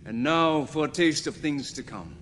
And now for a taste of things to come.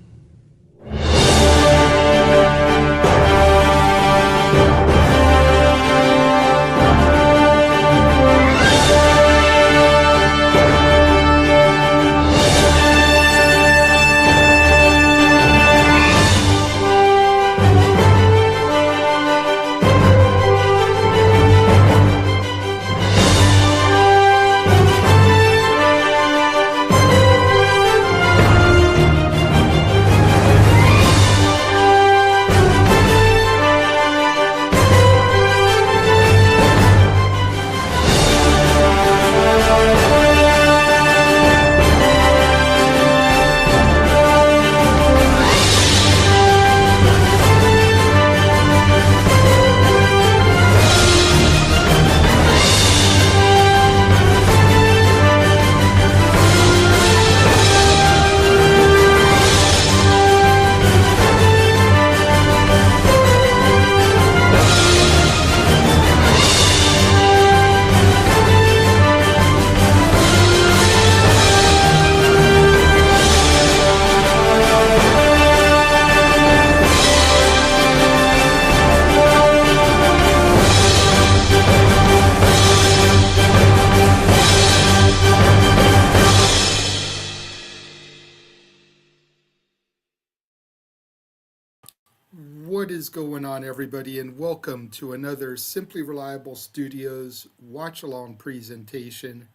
What is going on, everybody, and welcome to another Simply Reliable Studios watch-along presentation,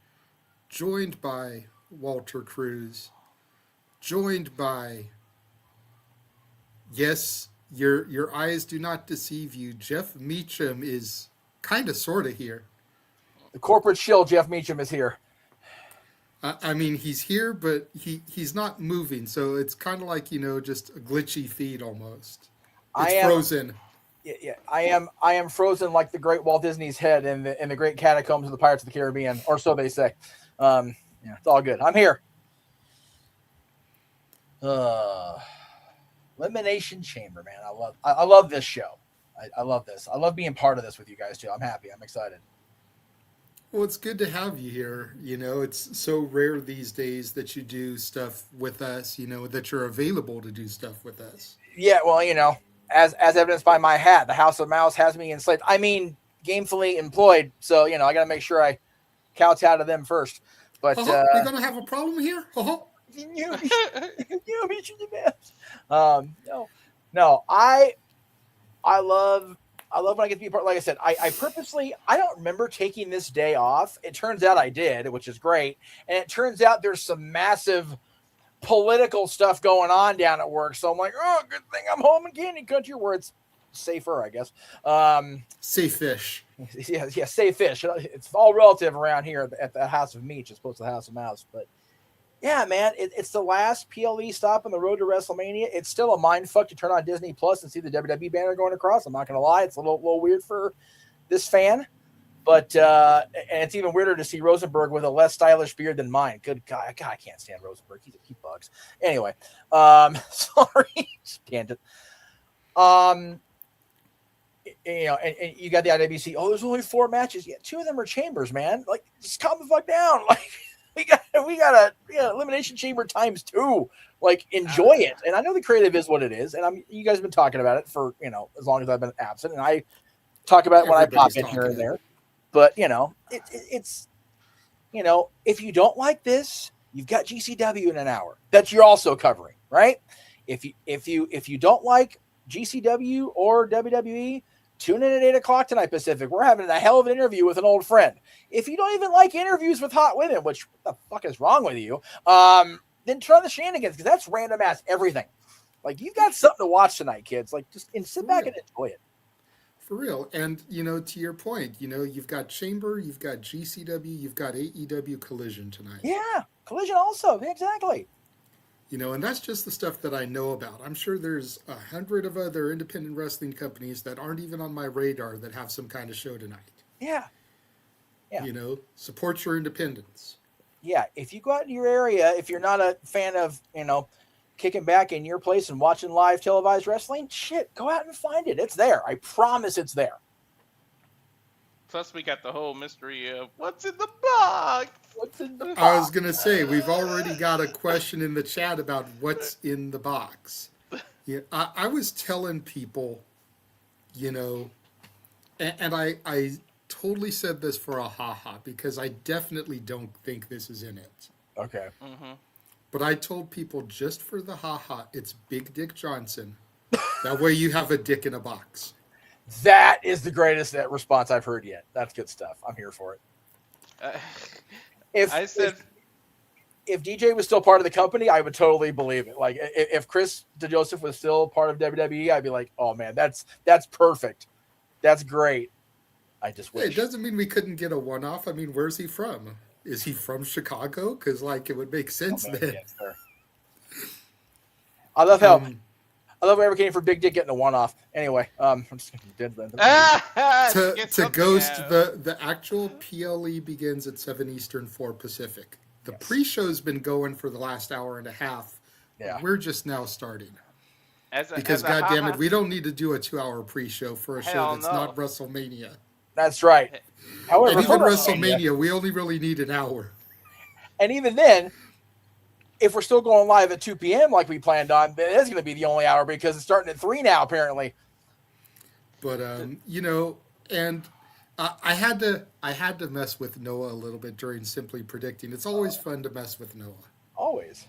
joined by Walter Cruz, joined by, yes, your eyes do not deceive you, Jeff Meacham is kind of sort of here. The corporate shill, Jeff Meacham, is here. I mean, he's here, but he's not moving, so it's kind of like, just a glitchy feed almost. It's frozen. Yeah, I am frozen like the great Walt Disney's head in the great catacombs of the Pirates of the Caribbean, or so they say. Yeah, it's all good. I'm here. Elimination Chamber, man. I love this show. I love this. I love being part of this with you guys too. I'm happy. I'm excited. Well, it's good to have you here. It's so rare these days that you do stuff with us, that you're available to do stuff with us. Yeah, well, as evidenced by my hat, the House of Mouse has me enslaved. I mean, gainfully employed. So, I got to make sure I kowtow to them first. But you're going to have a problem here? No, I love when I get to be part. Like I said, I purposely, I don't remember taking this day off. It turns out I did, which is great. And it turns out there's some massive political stuff going on down at work. So I'm like, oh, good thing I'm home in Candy Country where it's safer, I guess. Safe fish. Yeah, safe fish. It's all relative around here at the House of Meat as opposed to the House of Mouse. But yeah, man, it's the last PLE stop on the road to WrestleMania. It's still a mind fuck to turn on Disney Plus and see the WWE banner going across. I'm not going to lie. It's a little weird for this fan. But and it's even weirder to see Rosenberg with a less stylish beard than mine. Good God, I can't stand Rosenberg. He bugs. Anyway, sorry, tangent. And you got the IWC. Oh, there's only 4 matches. Yeah, 2 of them are chambers, man. Like, just calm the fuck down. Like, we got a Elimination Chamber times 2. Like, enjoy it. And I know the creative is what it is. And you guys have been talking about it for as long as I've been absent. And I talk about it when I pop in here and there. But it's if you don't like this, you've got GCW in an hour that you're also covering, right? If you don't like GCW or WWE, tune in at 8:00 tonight Pacific. We're having a hell of an interview with an old friend. If you don't even like interviews with hot women, which what the fuck is wrong with you? Then turn on the shenanigans because that's random ass everything. Like, you've got something to watch tonight, kids. Like, just sit back and enjoy it. For real. And, to your point, you've got Chamber, you've got GCW, you've got AEW Collision tonight. Yeah, Collision also. Exactly. And that's just the stuff that I know about. I'm sure there's 100 of other independent wrestling companies that aren't even on my radar that have some kind of show tonight. Yeah. Support your independence. Yeah, if you go out in your area, if you're not a fan of, kicking back in your place and watching live televised wrestling, shit, go out and find it. It's there. I promise it's there. Plus, we got the whole mystery of what's in the box. What's in the box? I was going to say, we've already got a question in the chat about what's in the box. Yeah, I was telling people, you know, and I totally said this for a haha because I definitely don't think this is in it. Okay. Mm-hmm. But I told people just for the haha, it's Big Dick Johnson. That way you have a dick in a box. That is the greatest response I've heard yet. That's good stuff. I'm here for it. If DJ was still part of the company, I would totally believe it. Like if Chris DeJoseph was still part of WWE, I'd be like, oh man, that's perfect. That's great. I just wish. It doesn't mean we couldn't get a one-off. I mean, where's he from? Is he from Chicago? Because like it would make sense then. Yes, I love how advocating for Big Dick getting a one-off. Anyway, I'm just going to Ghost, the actual PLE begins at 7 Eastern, 4 Pacific. The pre-show's been going for the last hour and a half. Yeah. We're just now starting. Because goddamn it, we don't need to do a 2-hour pre-show for a show that's not WrestleMania. That's right. However, and even WrestleMania, we only really need an hour. And even then, if we're still going live at 2 p.m. like we planned on, then it's going to be the only hour because it's starting at 3 now, apparently. But you know, and I had to mess with Noah a little bit during Simply Predicting. It's always fun to mess with Noah. Always.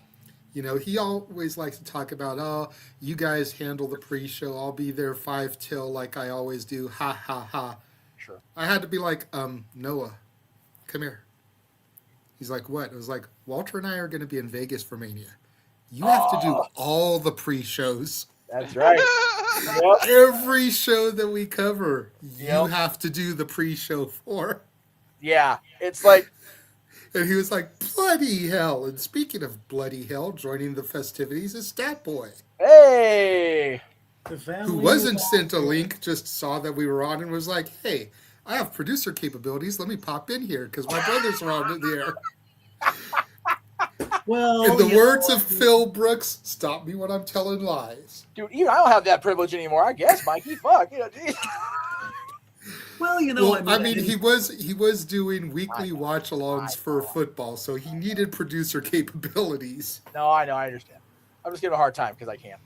You know, he always likes to talk about, oh, you guys handle the pre-show. I'll be there 5 till like I always do. Ha, ha, ha. Sure. I had to be like, Noah, come here. He's like, what? I was like, Walter and I are going to be in Vegas for Mania. You have to do all the pre-shows. That's right. Every show that we cover, you have to do the pre-show for. Yeah, it's like... And he was like, bloody hell. And speaking of bloody hell, joining the festivities is Stat Boy. Hey! Who wasn't sent a link, just saw that we were on and was like, hey, I have producer capabilities. Let me pop in here because my brothers are on the air. Well, in the words of Phil Brooks, stop me when I'm telling lies. Dude, even I don't have that privilege anymore, I guess, Mikey. Fuck. You know, well, you know, I mean, he was doing weekly watch-alongs for football, so he needed producer capabilities. No, I know, I understand. I'm just giving a hard time because I can.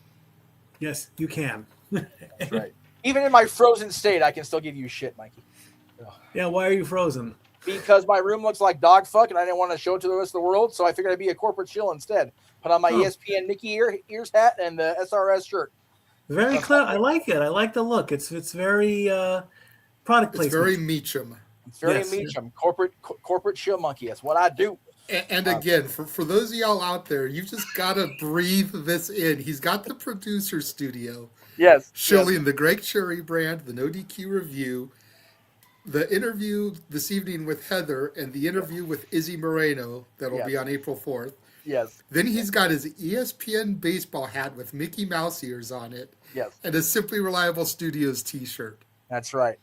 Yes, you can. That's right. Even in my frozen state, I can still give you shit, Mikey. Ugh. Yeah, why are you frozen? Because my room looks like dog fuck, and I didn't want to show it to the rest of the world, so I figured I'd be a corporate shill instead. Put on my ESPN Mickey ears hat and the SRS shirt. Very clever. I like it. I like the look. It's very product placement. It's very Meacham. It's very Meacham. Corporate shill monkey. That's what I do. And again, for those of y'all out there, you just got to breathe this in. He's got the producer studio. Yes. Shilling the Greg Cherry brand, the No DQ review, the interview this evening with Heather, and the interview with Izzy Moreno that'll be on April 4th. Yes. Then he's got his ESPN baseball hat with Mickey Mouse ears on it. Yes. And a Simply Reliable Studios t-shirt. That's right.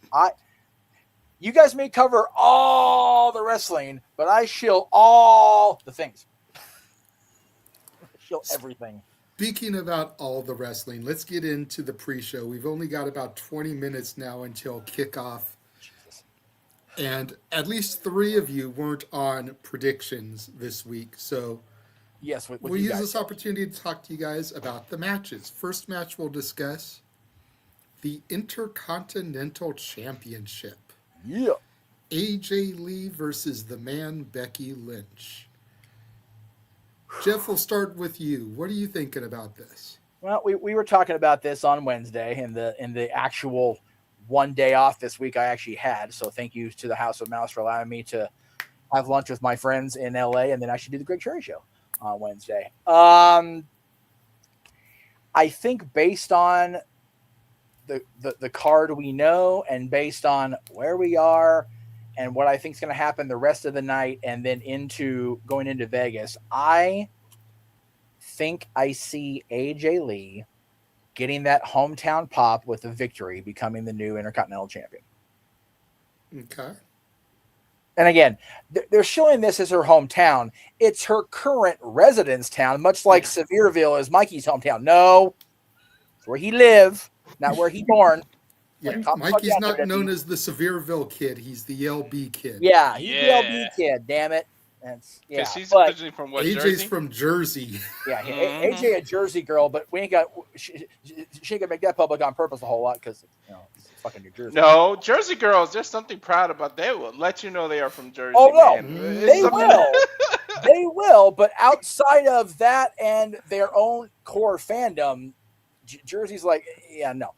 You guys may cover all the wrestling, but I shill all the things. I shill everything. Speaking about all the wrestling, let's get into the pre-show. We've only got about 20 minutes now until kickoff. Jesus. And at least 3 of you weren't on predictions this week. So yes, with we'll you use guys. this opportunity to talk to you guys about the matches. First match we'll discuss, the Intercontinental Championship. Yeah. AJ Lee versus the man Becky Lynch. Jeff, we'll start with you. What are you thinking about this? Well, we were talking about this on Wednesday in the actual one day off this week I actually had. So thank you to the House of Mouse for allowing me to have lunch with my friends in LA and then actually do the Greg Cherry show on Wednesday. I think based on the card we know and based on where we are and what I think is going to happen the rest of the night and then going into Vegas, I think I see AJ Lee getting that hometown pop with a victory, becoming the new Intercontinental Champion. Okay. And again, they're showing this as her hometown. It's her current residence town, much like Sevierville is Mikey's hometown. No, it's where he live, not where he born. Yeah, Like, calm the fuck Mikey's down, not WWE. known as the Sevierville kid. He's the LB kid. Yeah, he's the Yeah. LB kid. Damn it. That's yeah. Because she's But originally from what, AJ's Jersey? from Jersey. yeah, Mhm. AJ a Jersey girl, but we ain't got. She ain't gonna make that public on purpose a whole lot because it's fucking New Jersey. No, Jersey girls, there's something proud about. They will let you know they are from Jersey. Oh, no. man. They It's something- will. They will, but outside of that and their own core fandom, Jersey's like, yeah, no.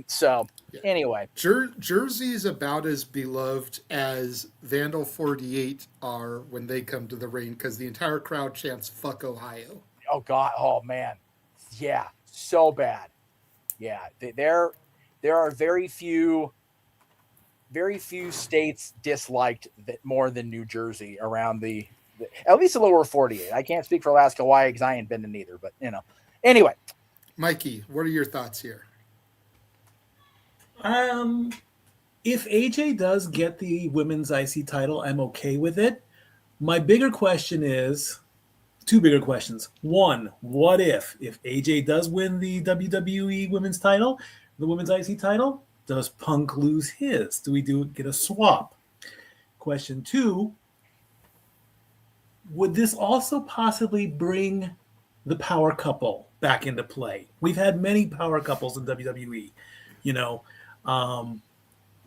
So Yeah. anyway, Jersey is about as beloved as Vandal 48 are when they come to the ring because the entire crowd chants "fuck Ohio." oh god, oh man, yeah, so bad. Yeah, there are very few states disliked that more than New Jersey around the at least the lower 48. I can't speak for Alaska, Hawaii, because I ain't been in either. But anyway, Mikey, what are your thoughts here? If AJ does get the women's IC title, I'm okay with it. My bigger question is two bigger questions. One, what if AJ does win the WWE women's title, the women's IC title, does Punk lose his? Do we get a swap? Question two, would this also possibly bring the power couple back into play? We've had many power couples in WWE,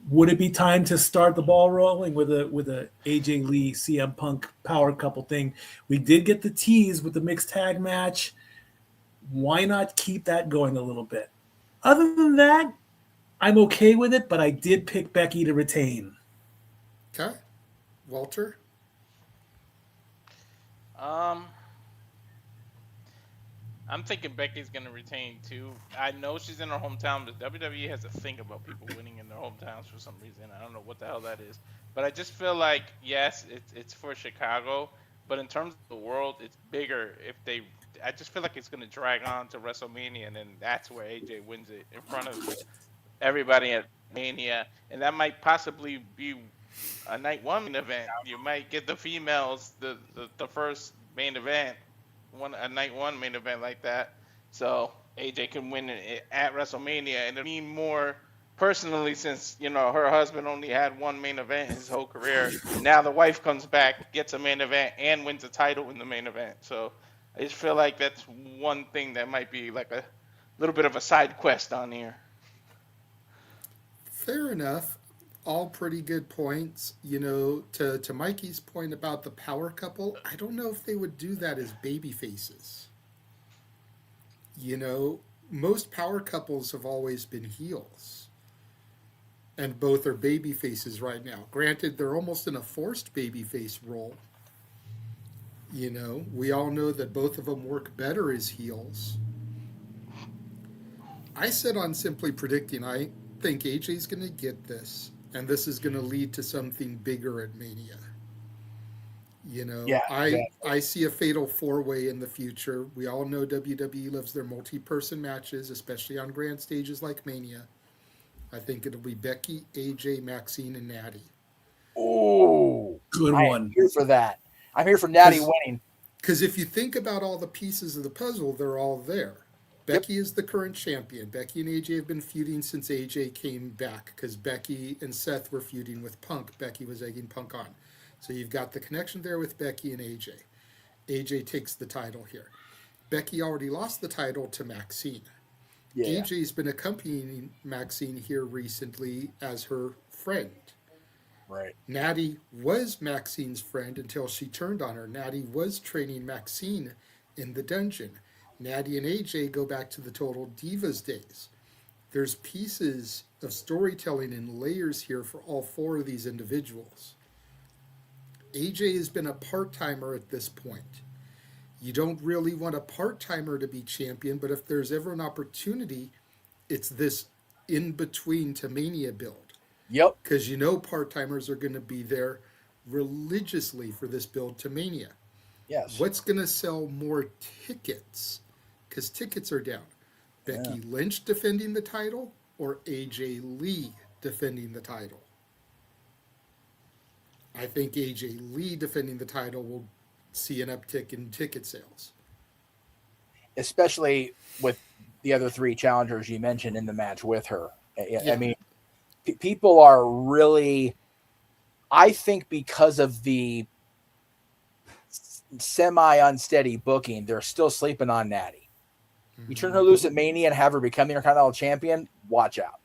would it be time to start the ball rolling with a AJ Lee CM Punk power couple thing? We did get the tease with the mixed tag match. Why not keep that going a little bit? Other than that, I'm okay with it, but I did pick Becky to retain. Okay, Walter. I'm thinking Becky's gonna retain too. I know she's in her hometown, but WWE has a thing about people winning in their hometowns for some reason. I don't know what the hell that is, but I just feel like yes, it's for Chicago, but in terms of the world, it's bigger. I just feel like it's gonna drag on to WrestleMania, and then that's where AJ wins it in front of everybody at Mania, and that might possibly be a night one main event. You might get the females the first main event. A night one main event like that, so AJ can win it at WrestleMania, and it'll mean more personally since her husband only had one main event in his whole career. Now the wife comes back, gets a main event, and wins a title in the main event. So I just feel like that's one thing that might be like a little bit of a side quest on here. Fair enough. All pretty good points. To Mikey's point about the power couple, I don't know if they would do that as baby faces. Most power couples have always been heels. And both are baby faces right now. Granted, they're almost in a forced baby face role. We all know that both of them work better as heels. I said on Simply Predicting, I think AJ's going to get this. And this is going to lead to something bigger at Mania. I see a fatal four-way in the future. We all know WWE loves their multi-person matches, especially on grand stages like Mania. I think it'll be Becky, AJ, Maxine, and Natty. oh, Good one. I'm here for that. I'm here for Natty winning. Because if you think about all the pieces of the puzzle, they're all there. Becky is the current champion. Becky and AJ have been feuding since AJ came back because Becky and Seth were feuding with Punk. Becky was egging Punk on. So you've got the connection there with Becky and AJ. AJ takes the title here. Becky already lost the title to Maxine. Yeah. AJ's been accompanying Maxine here recently as her friend. Right. Natty was Maxine's friend until she turned on her. Natty was training Maxine in the dungeon. Natty and AJ go back to the Total Divas days. There's pieces of storytelling and layers here for all four of these individuals. AJ has been a part-timer at this point. You don't really want a part-timer to be champion, but if there's ever an opportunity, it's this in-between to Mania build. Yep. Because part-timers are going to be there religiously for this build to Mania. Yes. What's going to sell more tickets? Because tickets are down. Becky Lynch defending the title or AJ Lee defending the title? I think AJ Lee defending the title will see an uptick in ticket sales. Especially with the other three challengers you mentioned in the match with her. I mean, people are really, I think, because of the semi-unsteady booking, they're still sleeping on Natty. You turn her loose at Mania and have her become the Intercontinental Champion, watch out.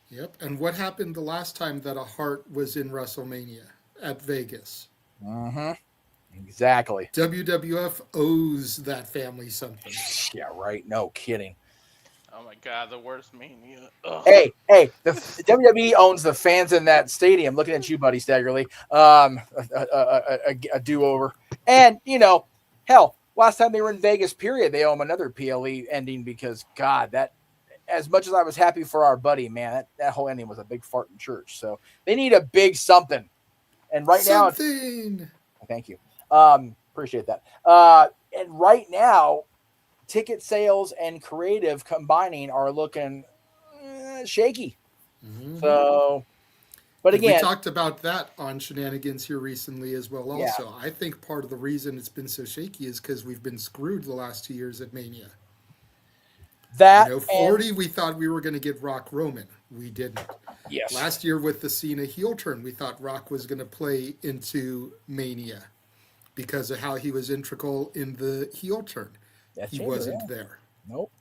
Yep. And what happened the last time that a Hart was in WrestleMania at Vegas? Mm-hmm. Exactly. WWF owes that family something. Yeah, right. No kidding. Oh my God, the worst Mania. Ugh. Hey, the WWE owns the fans in that stadium. Looking at you, buddy, Staggerly. A do-over. And, hell, last time they were in Vegas, period, they owe them another PLE ending because, God, that, as much as I was happy for our buddy, man, that whole ending was a big fart in church. So they need a big something. And right now, thank you. Appreciate that. And right now, ticket sales and creative combining are looking shaky. Mm-hmm. So, but again, we talked about that on Shenanigans here recently as well. Also, yeah. I think part of the reason it's been so shaky is because we've been screwed the last 2 years at Mania. That 40, we thought we were going to get Rock Roman. We didn't. Yes. Last year with the Cena heel turn, we thought Rock was going to play into Mania because of how he was integral in the heel turn. He wasn't there. Nope.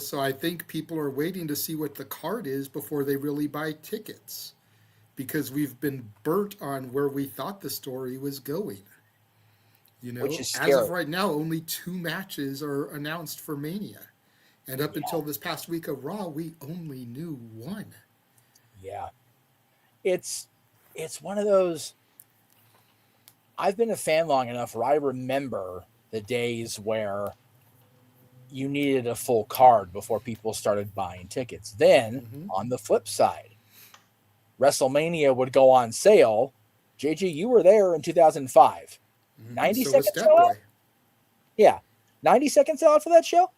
So I think people are waiting to see what the card is before they really buy tickets because we've been burnt on where we thought the story was going. Which is scary. As of right now, only 2 matches are announced for Mania. And up until this past week of Raw, we only knew 1. Yeah. It's one of those. I've been a fan long enough where I remember the days where you needed a full card before people started buying tickets. Then, on the flip side, WrestleMania would go on sale. JG, you were there in 2005. 90 seconds out? Yeah. 90 seconds out for that show?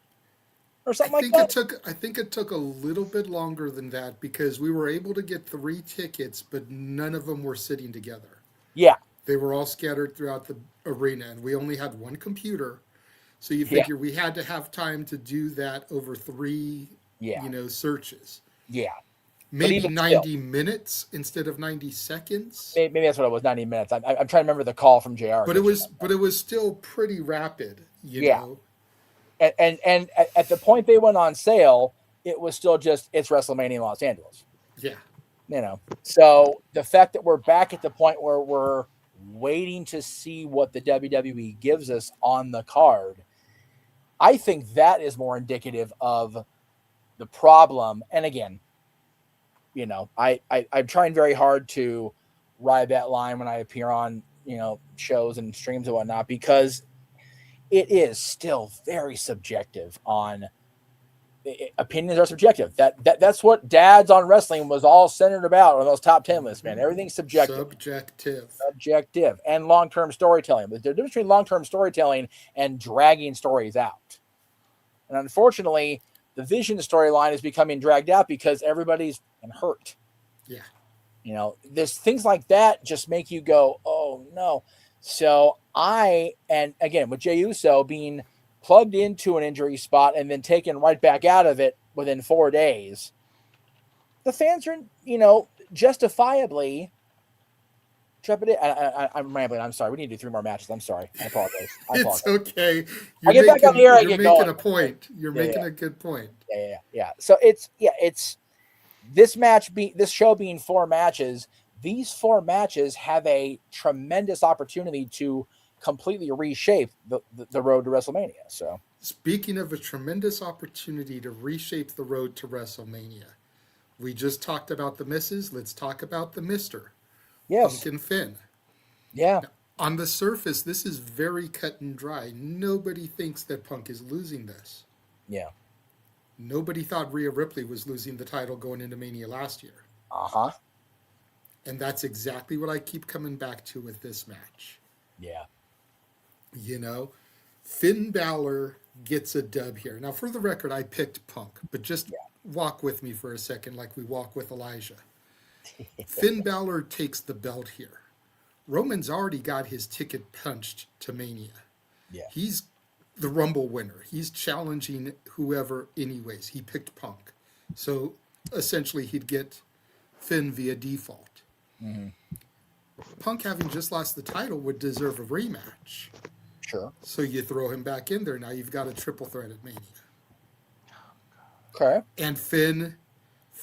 Or something like that? I think it took a little bit longer than that because we were able to get 3 tickets, but none of them were sitting together. Yeah. They were all scattered throughout the arena, and we only had 1 computer. So you figure we had to have time to do that over 3, searches. Yeah. Maybe 90 minutes instead of 90 seconds. Maybe that's what it was, 90 minutes. I'm trying to remember the call from JR. But it was still pretty rapid, you know. And at the point they went on sale, it was still just, it's WrestleMania in Los Angeles. Yeah. So the fact that we're back at the point where we're waiting to see what the WWE gives us on the card, I think that is more indicative of the problem. And again, I'm trying very hard to ride that line when I appear on, shows and streams and whatnot, because it is still very subjective opinions are subjective. That's what Dads on Wrestling was all centered about on those top 10 lists, man. Everything's subjective. Subjective. And long-term storytelling. But the difference between long-term storytelling and dragging stories out. And unfortunately, the Vision storyline is becoming dragged out because everybody's hurt. Yeah. There's things like that just make you go, oh no. So and again, with Jey Uso being plugged into an injury spot and then taken right back out of it within 4 days, the fans are, justifiably trepidate. I'm rambling. I'm sorry. We need to do 3 more matches. I'm sorry. I apologize. It's okay. I get back on the air. I get going. You're making a point. You're making a good point. Yeah. So it's this show being 4 matches. These 4 matches have a tremendous opportunity to completely reshape the road to WrestleMania. So, speaking of a tremendous opportunity to reshape the road to WrestleMania, we just talked about the misses. Let's talk about the Mister. Yes. Punk and Finn. Yeah. Now, on the surface, this is very cut and dry. Nobody thinks that Punk is losing this. Yeah. Nobody thought Rhea Ripley was losing the title going into Mania last year. Uh-huh. And that's exactly what I keep coming back to with this match. Yeah. Finn Balor gets a dub here. Now, for the record, I picked Punk, but just walk with me for a second like we walk with Elijah. Finn Balor takes the belt here. Roman's already got his ticket punched to Mania. Yeah. He's the Rumble winner. He's challenging whoever anyways. He picked Punk. So essentially he'd get Finn via default. Mm-hmm. Punk, having just lost the title, would deserve a rematch. Sure. So you throw him back in there. Now you've got a triple threat at Mania. Okay. And Finn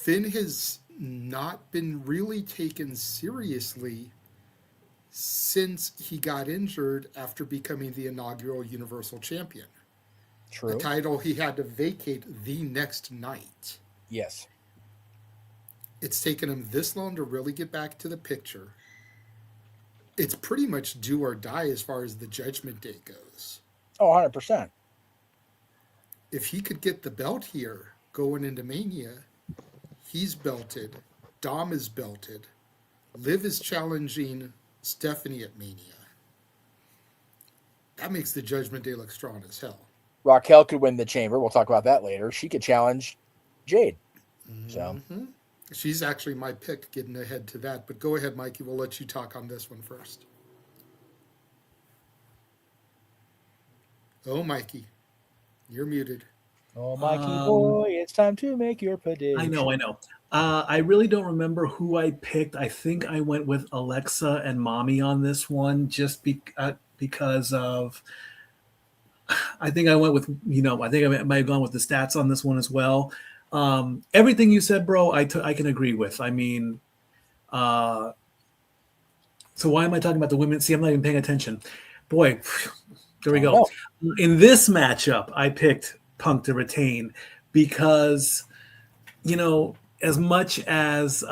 has not been really taken seriously since he got injured after becoming the inaugural Universal Champion. True. A title he had to vacate the next night. Yes. It's taken him this long to really get back to the picture. It's pretty much do or die as far as the Judgment Day goes. Oh, 100%. If he could get the belt here going into Mania, he's belted. Dom is belted. Liv is challenging Stephanie at Mania. That makes the Judgment Day look strong as hell. Raquel could win the chamber. We'll talk about that later. She could challenge Jade. So She's actually my pick, getting ahead to that. But go ahead, Mikey. We'll let you talk on this one first. Oh, Mikey. You're muted. Oh, Mikey boy, it's time to make your prediction. I know. I really don't remember who I picked. I think I went with Alexa and Mommy on this one, just because of. I think I went with, I think I might have gone with the stats on this one as well. Everything you said, bro, I can agree with. I mean, so why am I talking about the women? See, I'm not even paying attention. Boy, there we go. In this matchup, I picked Punk to retain because, as much as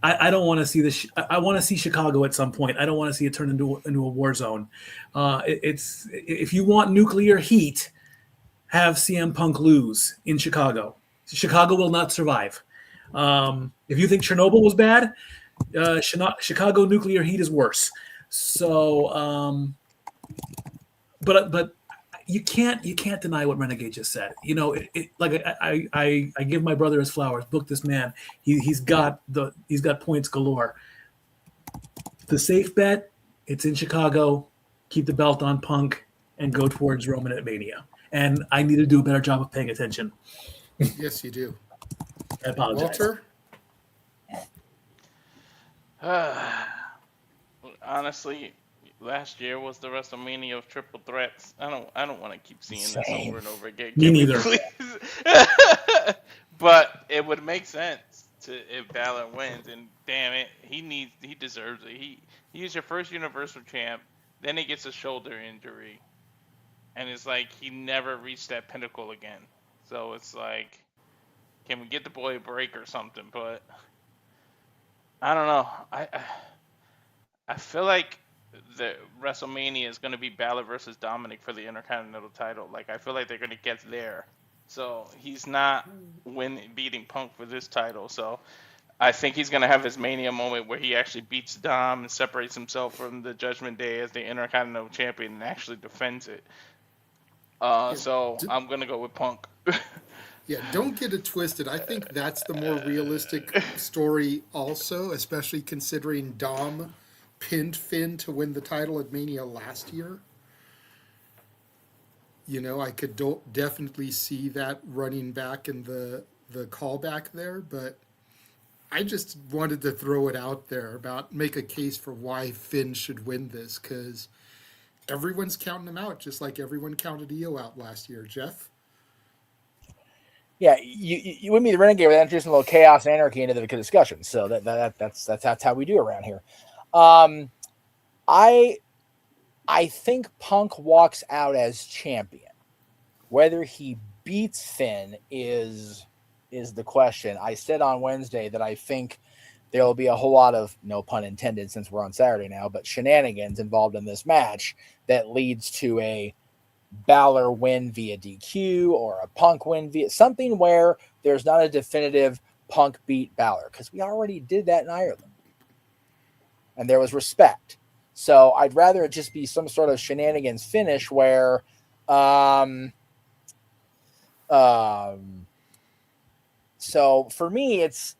I don't want to see this. I want to see Chicago at some point. I don't want to see it turn into a war zone. It's if you want nuclear heat, have CM Punk lose in Chicago. Chicago will not survive. If you think Chernobyl was bad, Chicago nuclear heat is worse. So, but you can't deny what Renegade just said. I give my brother his flowers. Book this man. He's got points galore. The safe bet, it's in Chicago. Keep the belt on Punk and go towards Roman at Mania. And I need to do a better job of paying attention. Yes, you do. I apologize. Walter? Honestly, last year was the WrestleMania of triple threats. I don't want to keep seeing this over and over again. Me neither. But it would make sense if Balor wins, and damn it, he deserves it. He's your first Universal Champ, then he gets a shoulder injury, and it's like he never reached that pinnacle again. So it's like, can we get the boy a break or something? But I don't know. I feel like the WrestleMania is going to be Balor versus Dominic for the Intercontinental title. Like, I feel like they're going to get there. So he's not beating Punk for this title. So I think he's going to have his Mania moment where he actually beats Dom and separates himself from the Judgment Day as the Intercontinental Champion and actually defends it. So I'm going to go with Punk. Yeah, don't get it twisted. I think that's the more realistic story also, especially considering Dom pinned Finn to win the title at Mania last year. I could definitely see that running back in the callback there, but I just wanted to throw it out there make a case for why Finn should win this, because everyone's counting him out, just like everyone counted Io out last year. Jeff? Yeah, you wouldn't be the Renegade without introducing a little chaos and anarchy into the discussion. So that's how we do around here. I think Punk walks out as champion. Whether he beats Finn is the question. I said on Wednesday that I think there will be a whole lot of, no pun intended since we're on Saturday now, but shenanigans involved in this match that leads to a Balor win via DQ or a Punk win via something where there's not a definitive Punk beat Balor, because we already did that in Ireland and there was respect. So I'd rather it just be some sort of shenanigans finish where so for me it's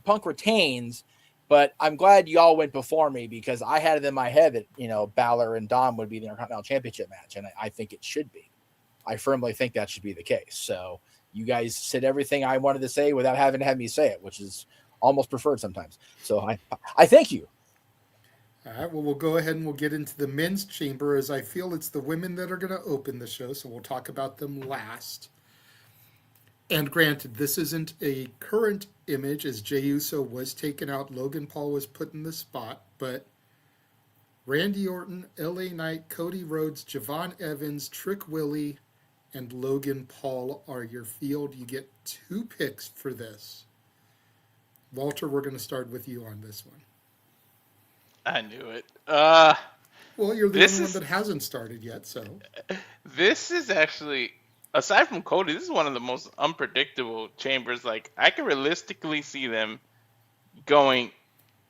Punk retains, but I'm glad y'all went before me because I had it in my head that, Balor and Dom would be the Intercontinental Championship match, and I think it should be. I firmly think that should be the case. So You guys said everything I wanted to say without having to have me say it, which is almost preferred sometimes. So I thank you. All right, well, we'll go ahead and we'll get into the men's chamber, as I feel it's the women that are going to open the show, so we'll talk about them last. And granted, this isn't a current image, as Jey Uso was taken out, Logan Paul was put in the spot, but Randy Orton, LA Knight, Cody Rhodes, Javon Evans, Trick Willie, and Logan Paul are your field. You get 2 picks for this. Walter, we're going to start with you on this one. I knew it. Well, you're the only one that hasn't started yet, so. This is actually, aside from Cody, this is one of the most unpredictable chambers. Like, I can realistically see them going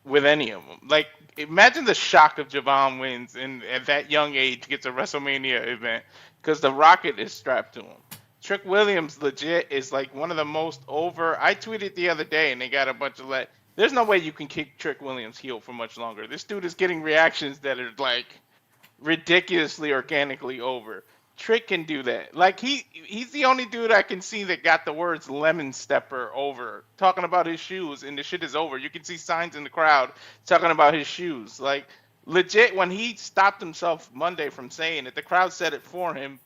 with any of them. Like, imagine the shock of Javon wins and at that young age gets a WrestleMania event because the Rocket is strapped to him. Trick Williams legit is like one of the most over. I tweeted the other day and they got a bunch of there's no way you can keep Trick Williams heel for much longer. This dude is getting reactions that are like ridiculously organically over. Trick can do that. Like he's the only dude I can see that got the words lemon stepper over talking about his shoes and the shit is over. You can see signs in the crowd talking about his shoes. Like legit when he stopped himself Monday from saying it, the crowd said it for him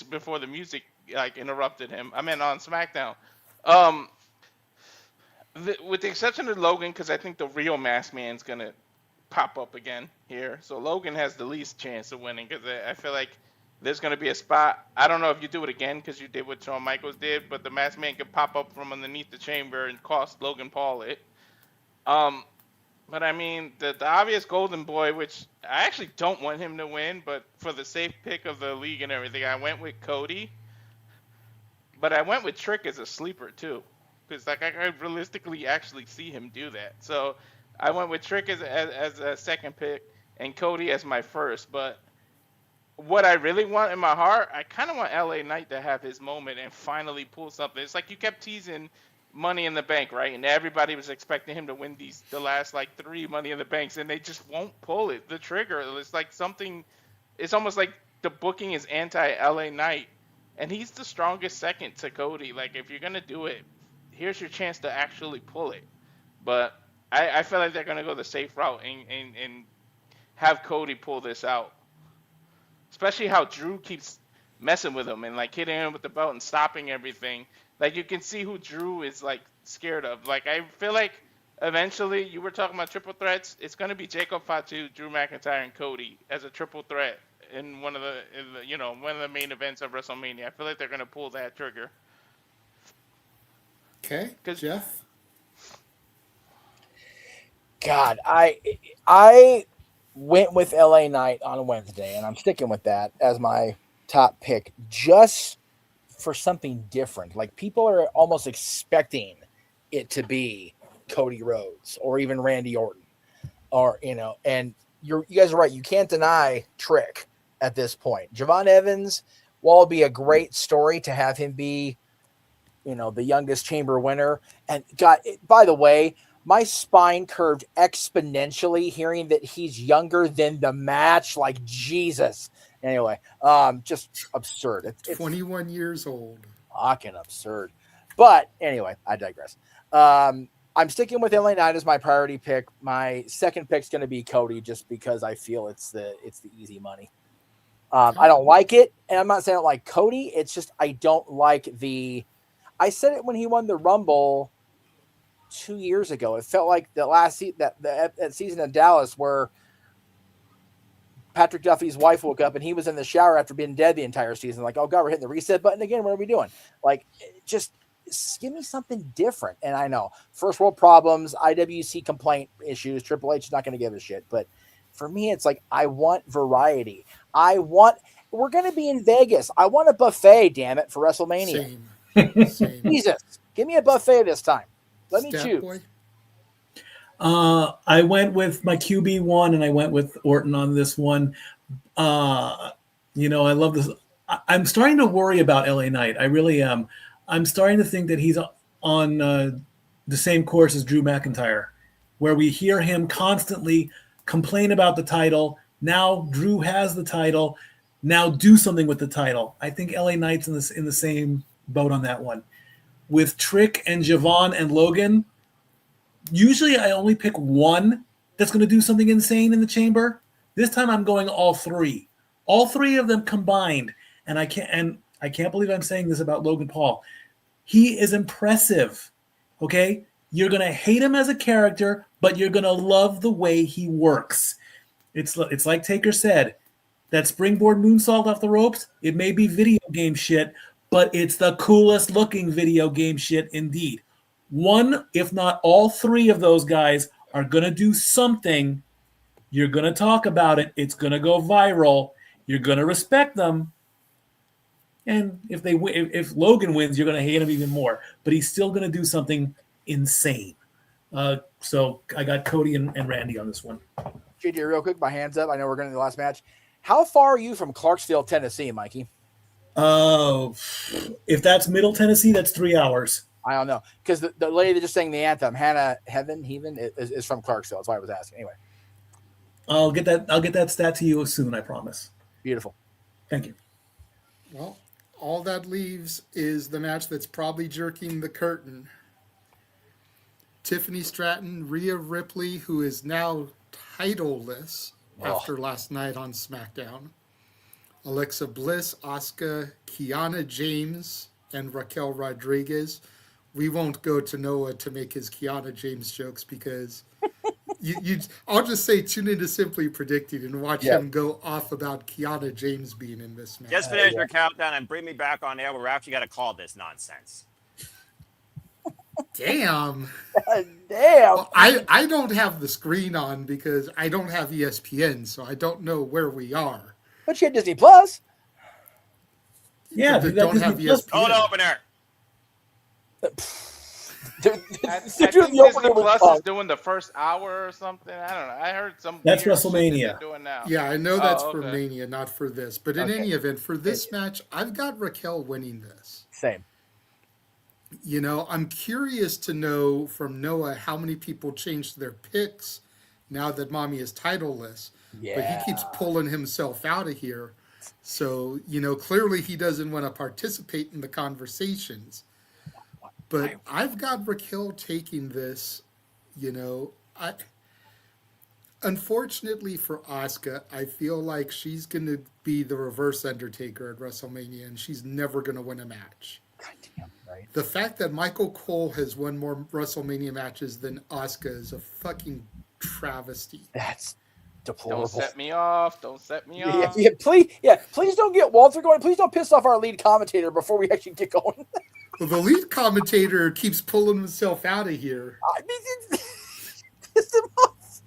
before the music like interrupted him. I mean on SmackDown. With the exception of Logan, because I think the real Masked Man's gonna pop up again here. So Logan has the least chance of winning because I feel like there's gonna be a spot. I don't know if you do it again because you did what Shawn Michaels did, but the Masked Man could pop up from underneath the chamber and cost Logan Paul it. But I mean the obvious golden boy, which I actually don't want him to win, but for the safe pick of the league and everything, I went with Cody. But I went with Trick as a sleeper too. Because like I could realistically actually see him do that. So I went with Trick as a second pick and Cody as my first. But what I really want in my heart, I kind of want LA Knight to have his moment and finally pull something. It's like you kept teasing Money in the Bank, right? And everybody was expecting him to win the last like 3 Money in the Banks, and they just won't pull it. The trigger. It's like something. It's almost like the booking is anti LA Knight, and he's the strongest second to Cody. Like if you're gonna do it, here's your chance to actually pull it. But I feel like they're going to go the safe route and have Cody pull this out. Especially how Drew keeps messing with him and like hitting him with the belt and stopping everything. Like you can see who Drew is like scared of. Like I feel like eventually you were talking about triple threats. It's going to be Jacob Fatu, Drew McIntyre, and Cody as a triple threat in one of the main events of WrestleMania. I feel like they're going to pull that trigger. Okay, Jeff? God, I went with LA Knight on Wednesday, and I'm sticking with that as my top pick just for something different. Like people are almost expecting it to be Cody Rhodes or even Randy Orton, or and you guys are right. You can't deny Trick at this point. Javon Evans, while it'll be a great story to have him be the youngest chamber winner. And God, by the way, my spine curved exponentially hearing that he's younger than the match. Like Jesus. Anyway, just absurd. It's 21 years old. Fucking absurd. But anyway, I digress. I'm sticking with LA Knight as my priority pick. My second pick is going to be Cody, just because I feel it's the easy money. I don't like it, and I'm not saying I don't like Cody. It's just I don't like I said it when he won the Rumble 2 years ago. It felt like the last that season in Dallas where Patrick Duffy's wife woke up and he was in the shower after being dead the entire season. Like, oh God, we're hitting the reset button again. What are we doing? Like, just give me something different. And I know first world problems, IWC complaint issues. Triple H is not going to give a shit. But for me, it's like I want variety. We're going to be in Vegas. I want a buffet. Damn it, for WrestleMania. Same. Jesus, give me a buffet this time. Let me choose. Boy. I went with my QB1 and I went with Orton on this one. I love this. I'm starting to worry about LA Knight. I really am. I'm starting to think that he's on the same course as Drew McIntyre, where we hear him constantly complain about the title. Now Drew has the title. Now do something with the title. I think LA Knight's in the same boat on that one. with Trick and Javon and Logan, usually I only pick one that's going to do something insane in the chamber. This time I'm going all three. All three of them combined. And I can't believe I'm saying this about Logan Paul. He is impressive. Okay? You're going to hate him as a character, but you're going to love the way he works. It's like Taker said, that springboard moonsault off the ropes, it may be video game shit, but it's the coolest looking video game shit indeed. One, if not all three of those guys are going to do something. You're going to talk about it. It's going to go viral. You're going to respect them. And if Logan wins, you're going to hate him even more. But he's still going to do something insane. So I got Cody and Randy on this one. JJ, real quick, my hands up. I know we're going to the last match. How far are you from Clarksville, Tennessee, Mikey? If that's Middle Tennessee, that's 3 hours. I don't know. Because the lady that just sang the anthem, Hannah Heaven, is from Clarksville. That's why I was asking. Anyway. I'll get that stat to you soon, I promise. Beautiful. Thank you. Well, all that leaves is the match that's probably jerking the curtain. Tiffany Stratton, Rhea Ripley, who is now titleless after last night on SmackDown. Alexa Bliss, Auska, Kiana James, and Raquel Rodriguez. We won't go to Noah to make his Kiana James jokes because I'll just say tune into Simply Predicting and watch him go off about Kiana James being in this match. Just finish your countdown and bring me back on air. We're actually got to call this nonsense. Damn. Damn. Well, I don't have the screen on because I don't have ESPN, so I don't know where we are. But you had Disney Plus. Yeah, They don't have ESPN. Cold opener. I think Disney Plus is doing the first hour or something. I don't know. I heard some. That's weird shit that WrestleMania. they're doing now. Yeah, I know that's for Mania, not for this. But in Okay. any event, for this match, I've got Raquel winning this. Same. You know, I'm curious to know from Noah how many people changed their picks now that Mommy is titleless. Yeah. But he keeps pulling himself out of here. So, you know, clearly he doesn't want to participate in the conversations. But I've got Raquel taking this, you know. Unfortunately for Auska, I feel like she's going to be the reverse Undertaker at WrestleMania, and she's never going to win a match. Goddamn, right. The fact that Michael Cole has won more WrestleMania matches than Auska is a fucking travesty. That's deplorable. Don't set me off. Don't set me off. Please don't get Walter going. Please don't piss off our lead commentator before we actually get going. Well, the lead commentator keeps pulling himself out of here. I mean, piss him off.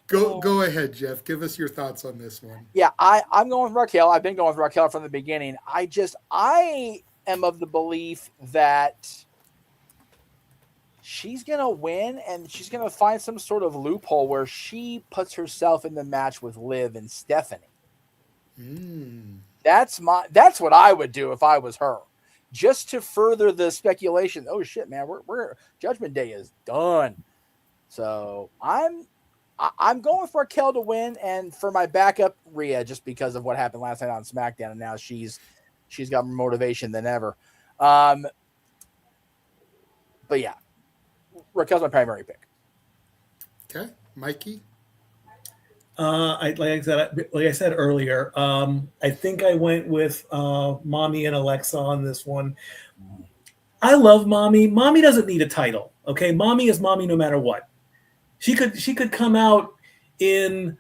Go ahead, Jeff. Give us your thoughts on this one. Yeah, I'm going with Raquel. I've been going with Raquel from the beginning. I am of the belief that she's going to win and she's going to find some sort of loophole where she puts herself in the match with Liv and Stephanie. That's what I would do if I was her. Just to further the speculation. Oh shit, man, we're Judgment Day is done. So I'm going with Raquel to win, and for my backup, Rhea, just because of what happened last night on SmackDown, and now she's got more motivation than ever. But yeah, Raquel's my primary pick. Okay, Mikey. Like I said earlier, I think I went with Mommy and Alexa on this one. I love Mommy. Mommy doesn't need a title. Okay, Mommy is Mommy no matter what. She could come out in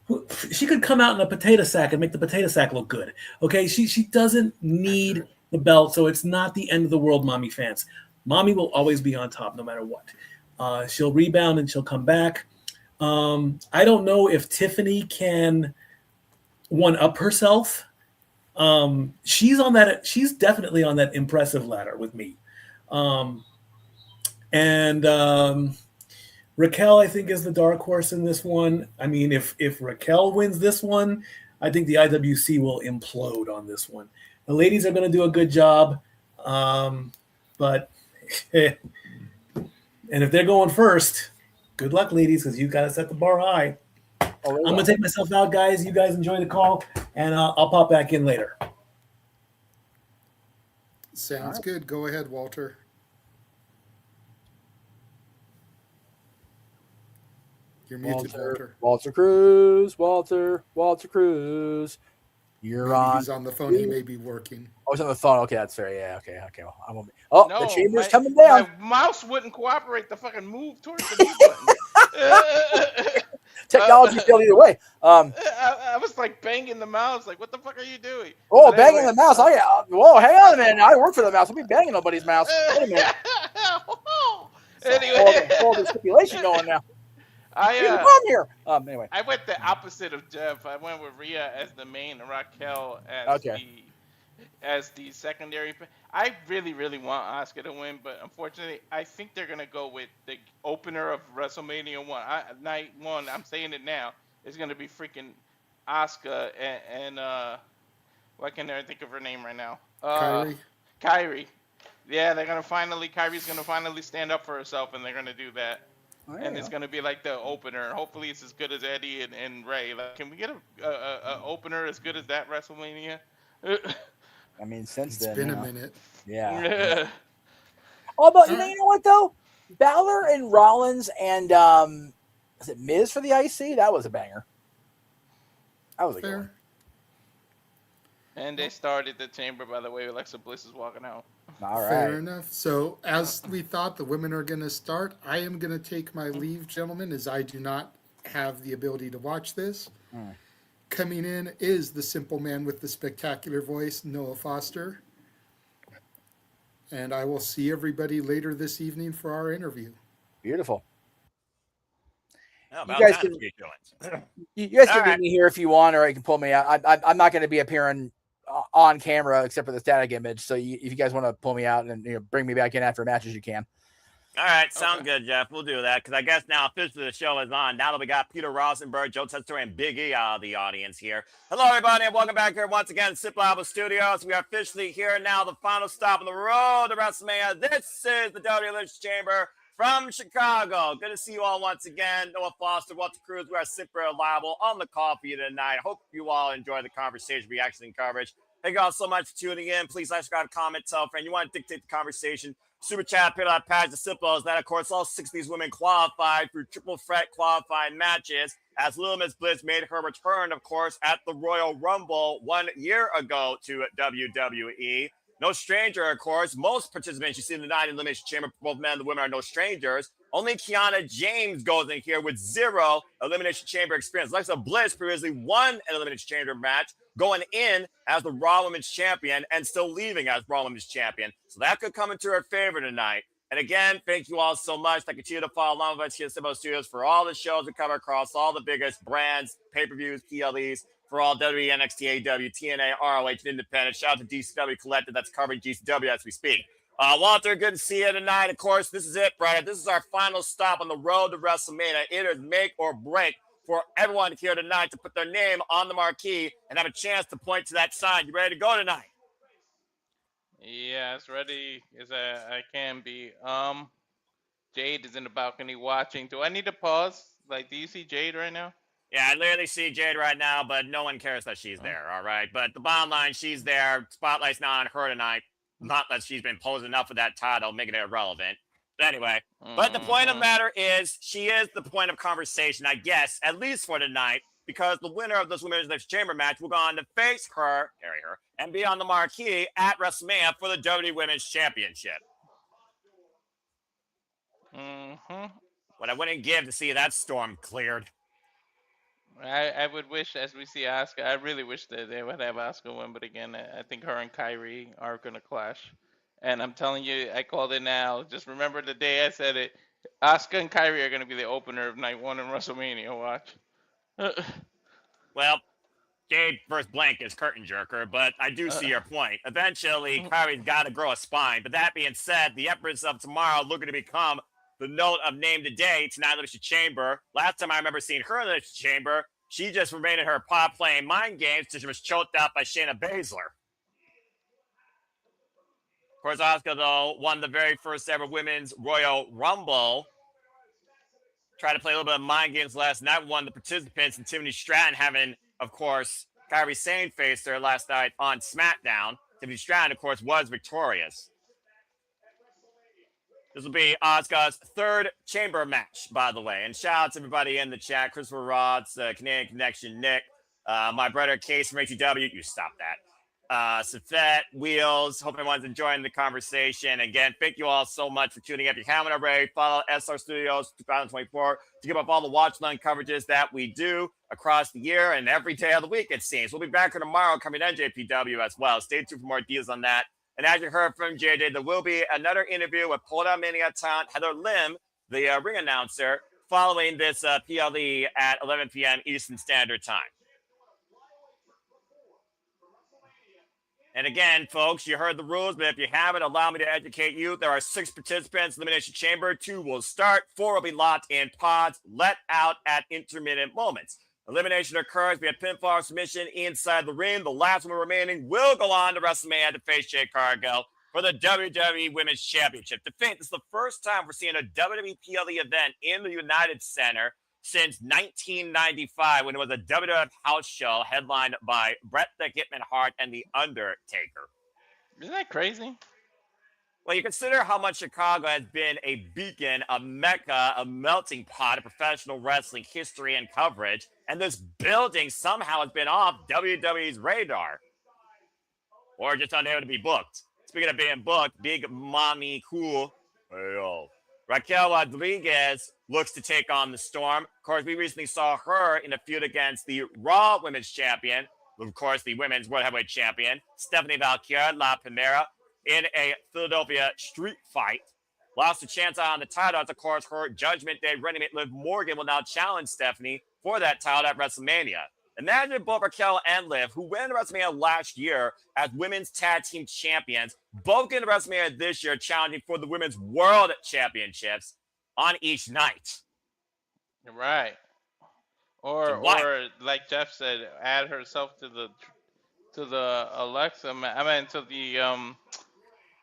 a potato sack and make the potato sack look good. Okay, she doesn't need the belt, so it's not the end of the world, Mommy fans. Mommy will always be on top no matter what. She'll rebound and she'll come back. I don't know if Tiffany can one-up herself. She's definitely on that impressive ladder with me. Raquel, I think, is the dark horse in this one. I mean, if Raquel wins this one, I think the IWC will implode on this one. The ladies are going to do a good job, but and if they're going first, good luck, ladies, because you've got to set the bar high. I'm going to take myself out, guys. You guys enjoy the call, and I'll pop back in later. Sounds right. good. Go ahead, Walter. You're muted, Walter. Walter Cruz. Walter Cruz. You're Maybe on. he's on the phone. He may be working. Oh, he's on the phone. Okay, that's fair. Yeah, okay. Well, I won't be. Oh, the No, chamber's coming down. my mouse wouldn't cooperate to fucking move towards the mute button. Technology failed either way. I was like banging the mouse, like, what the fuck are you doing? Oh, banging the mouse. Oh, yeah. Whoa, hang on a minute. I work for the mouse. I'll be banging nobody's mouse. Wait a minute. Anyway, all the stipulation going now. I'm here. Anyway, I went the opposite of Jeff. I went with Rhea as the main and Raquel as the secondary. I really, really want Auska to win, but unfortunately, I think they're gonna go with the opener of WrestleMania night one. I'm saying it now. It's gonna be freaking Auska and why can't I think of her name right now? Kyrie. Yeah, Kyrie's gonna finally stand up for herself, and they're gonna do that. And it's gonna be like the opener. Hopefully, it's as good as Eddie and Ray. Like, can we get a opener as good as that WrestleMania? I mean, since It's then, been a minute. Yeah. Although you know what though, Balor and Rollins and is it Miz for the IC? That was a banger. That was a good one. And they started the chamber, by the way. Alexa Bliss is walking out. All right. Fair enough. So, as we thought the women are going to start, I am going to take my leave, gentlemen, as I do not have the ability to watch this. Coming in is the simple man with the spectacular voice, Noah Foster. And I will see everybody later this evening for our interview. Beautiful. Oh, You guys can All meet me here if you want, or you can pull me out. I'm not going to be appearing on camera except for the static image. So if you guys want to pull me out and bring me back in after matches, you can. All right, sounds good, Jeff. We'll do that because I guess now officially the show is on. Now that we got Peter Rosenberg, Joe Tester, and Big E out of the audience here. Hello, everybody, and welcome back here once again to Simple Album Studios. We are officially here now, the final stop on the road to WrestleMania. This is the WWE Lynch Chamber from Chicago. Good to see you all once again. Noah Foster, Walter Cruz. We are Simple Reliable on the call for you tonight. Hope you all enjoy the conversation, reaction, and coverage. Thank you all so much for tuning in. Please like, subscribe, comment, tell a friend. You want to dictate the conversation. Super chat, pay that page, the simple as that. Of course, all 6 of these women qualified for triple threat qualifying matches as Little Miss Bliss made her return, of course, at the Royal Rumble 1 year ago to WWE. No stranger, of course. Most participants you see in the night Elimination Chamber, both men and the women, are no strangers. Only Kiana James goes in here with 0 Elimination Chamber experience. Alexa Bliss previously won an Elimination Chamber match, going in as the Raw Women's Champion and still leaving as Raw Women's Champion. So that could come into her favor tonight. And again, thank you all so much. I continue to follow along with us here at Simbo Studios for all the shows we cover across all the biggest brands, pay-per-views, PLEs, for all WWE, NXT, AEW, TNA, ROH, and Independent. Shout out to DCW Collective that's covering GCW as we speak. Walter, good to see you tonight. Of course, this is it, brother. This is our final stop on the road to WrestleMania. It is make or break for everyone here tonight to put their name on the marquee and have a chance to point to that sign. You ready to go tonight? Yeah, as ready as I can be. Jade is in the balcony watching. Do I need to pause? Like, do you see Jade right now? Yeah, I literally see Jade right now, but no one cares that she's there, all right? But the bottom line, she's there. Spotlight's not on her tonight. Not that she's been posing enough for that title, making it irrelevant. But anyway, but the point of the matter is she is the point of conversation, I guess, at least for tonight, because the winner of this Women's Next Chamber match will go on to face her, carry her, and be on the marquee at WrestleMania for the WWE Women's Championship. What I wouldn't give to see that storm cleared. I would wish, as we see Auska, I really wish that they would have Auska win, but again, I think her and Kyrie are going to clash. And I'm telling you, I called it now. Just remember the day I said it. Auska and Kyrie are going to be the opener of night 1 in WrestleMania. Watch. Well, Jade first blank is curtain jerker, but I do see your point. Eventually, Kyrie's got to grow a spine. But that being said, the Empress of Tomorrow looking to become the note of name today tonight, Elimination Chamber. Last time I remember seeing her in the Chamber, she just remained in her pod playing mind games until she was choked out by Shayna Baszler. Of course, Auska, though, won the very first ever Women's Royal Rumble. Tried to play a little bit of mind games last night. One of the participants and Tiffany Stratton having, of course, Kyrie Sane faced her last night on SmackDown. Tiffany Stratton, of course, was victorious. This will be Auska's third chamber match, by the way. And shout out to everybody in the chat. Christopher Rods, Canadian Connection, Nick, my brother Case from HEW. You stop that. Safet, Wheels. Hope everyone's enjoying the conversation. Again, thank you all so much for tuning in. If you haven't already, follow SR Studios 2024 to give up all the watch line coverages that we do across the year and every day of the week, it seems. We'll be back here tomorrow covering NJPW as well. Stay tuned for more deals on that. And as you heard from JJ, there will be another interview with Pulled Out Mania talent Heather Lim, the ring announcer, following this PLE at 11 p.m. Eastern Standard Time. And again, folks, you heard the rules, but if you haven't, allow me to educate you. There are 6 participants, Elimination Chamber. 2 will start. 4 will be locked in pods, let out at intermittent moments. Elimination occurs via pinfall or submission inside the ring. The last one remaining will go on to WrestleMania to face Jade Cargill for the WWE Women's Championship. To think, this is the first time we're seeing a WWE PLE event in the United Center since 1995, when it was a WWF house show headlined by Bret the Hitman Hart and The Undertaker. Isn't that crazy? Well, you consider how much Chicago has been a beacon, a mecca, a melting pot of professional wrestling history and coverage, and this building somehow has been off WWE's radar. Or just unable to be booked. Speaking of being booked, Big Mommy Cool, Raquel Rodriguez looks to take on the Storm. Of course, we recently saw her in a feud against the Raw Women's Champion, of course, the Women's World Heavyweight Champion, Stephanie Valkyria La Primera, in a Philadelphia street fight. Lost a chance on the title. As, of course, her Judgment Day running mate Liv Morgan will now challenge Stephanie for that title at WrestleMania. Imagine both Raquel and Liv, who went to WrestleMania last year as women's tag team champions, both getting to WrestleMania this year challenging for the Women's World Championships on each night. Right. Or like Jeff said, add herself to the Alexa. To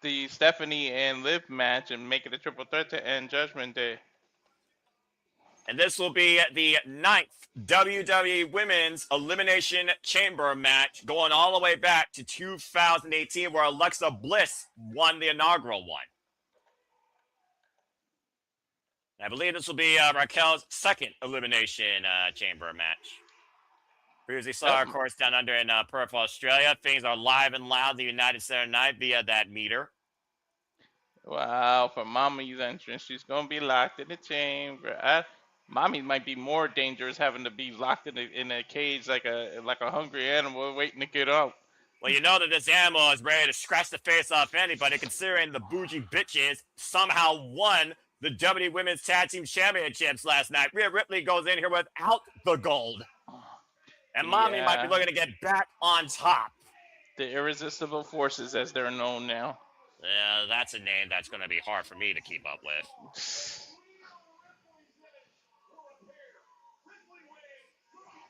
the Stephanie and Liv match and make it a triple threat to end Judgment Day. And this will be the 9th WWE Women's Elimination Chamber match, going all the way back to 2018, where Alexa Bliss won the inaugural one. I believe this will be Raquel's second Elimination Chamber match. Previously saw, of course, down under in Perth, Australia. Things are live and loud in the United Center tonight via that meter. Wow, for Mommy's entrance, she's going to be locked in the chamber. Mommy might be more dangerous having to be locked in a cage like a hungry animal waiting to get out. Well, you know that this animal is ready to scratch the face off anybody, considering the bougie bitches somehow won the WWE Women's Tag Team Championships last night. Rhea Ripley goes in here without the gold. And Mommy might be looking to get back on top. The Irresistible Forces, as they're known now. Yeah, that's a name that's going to be hard for me to keep up with.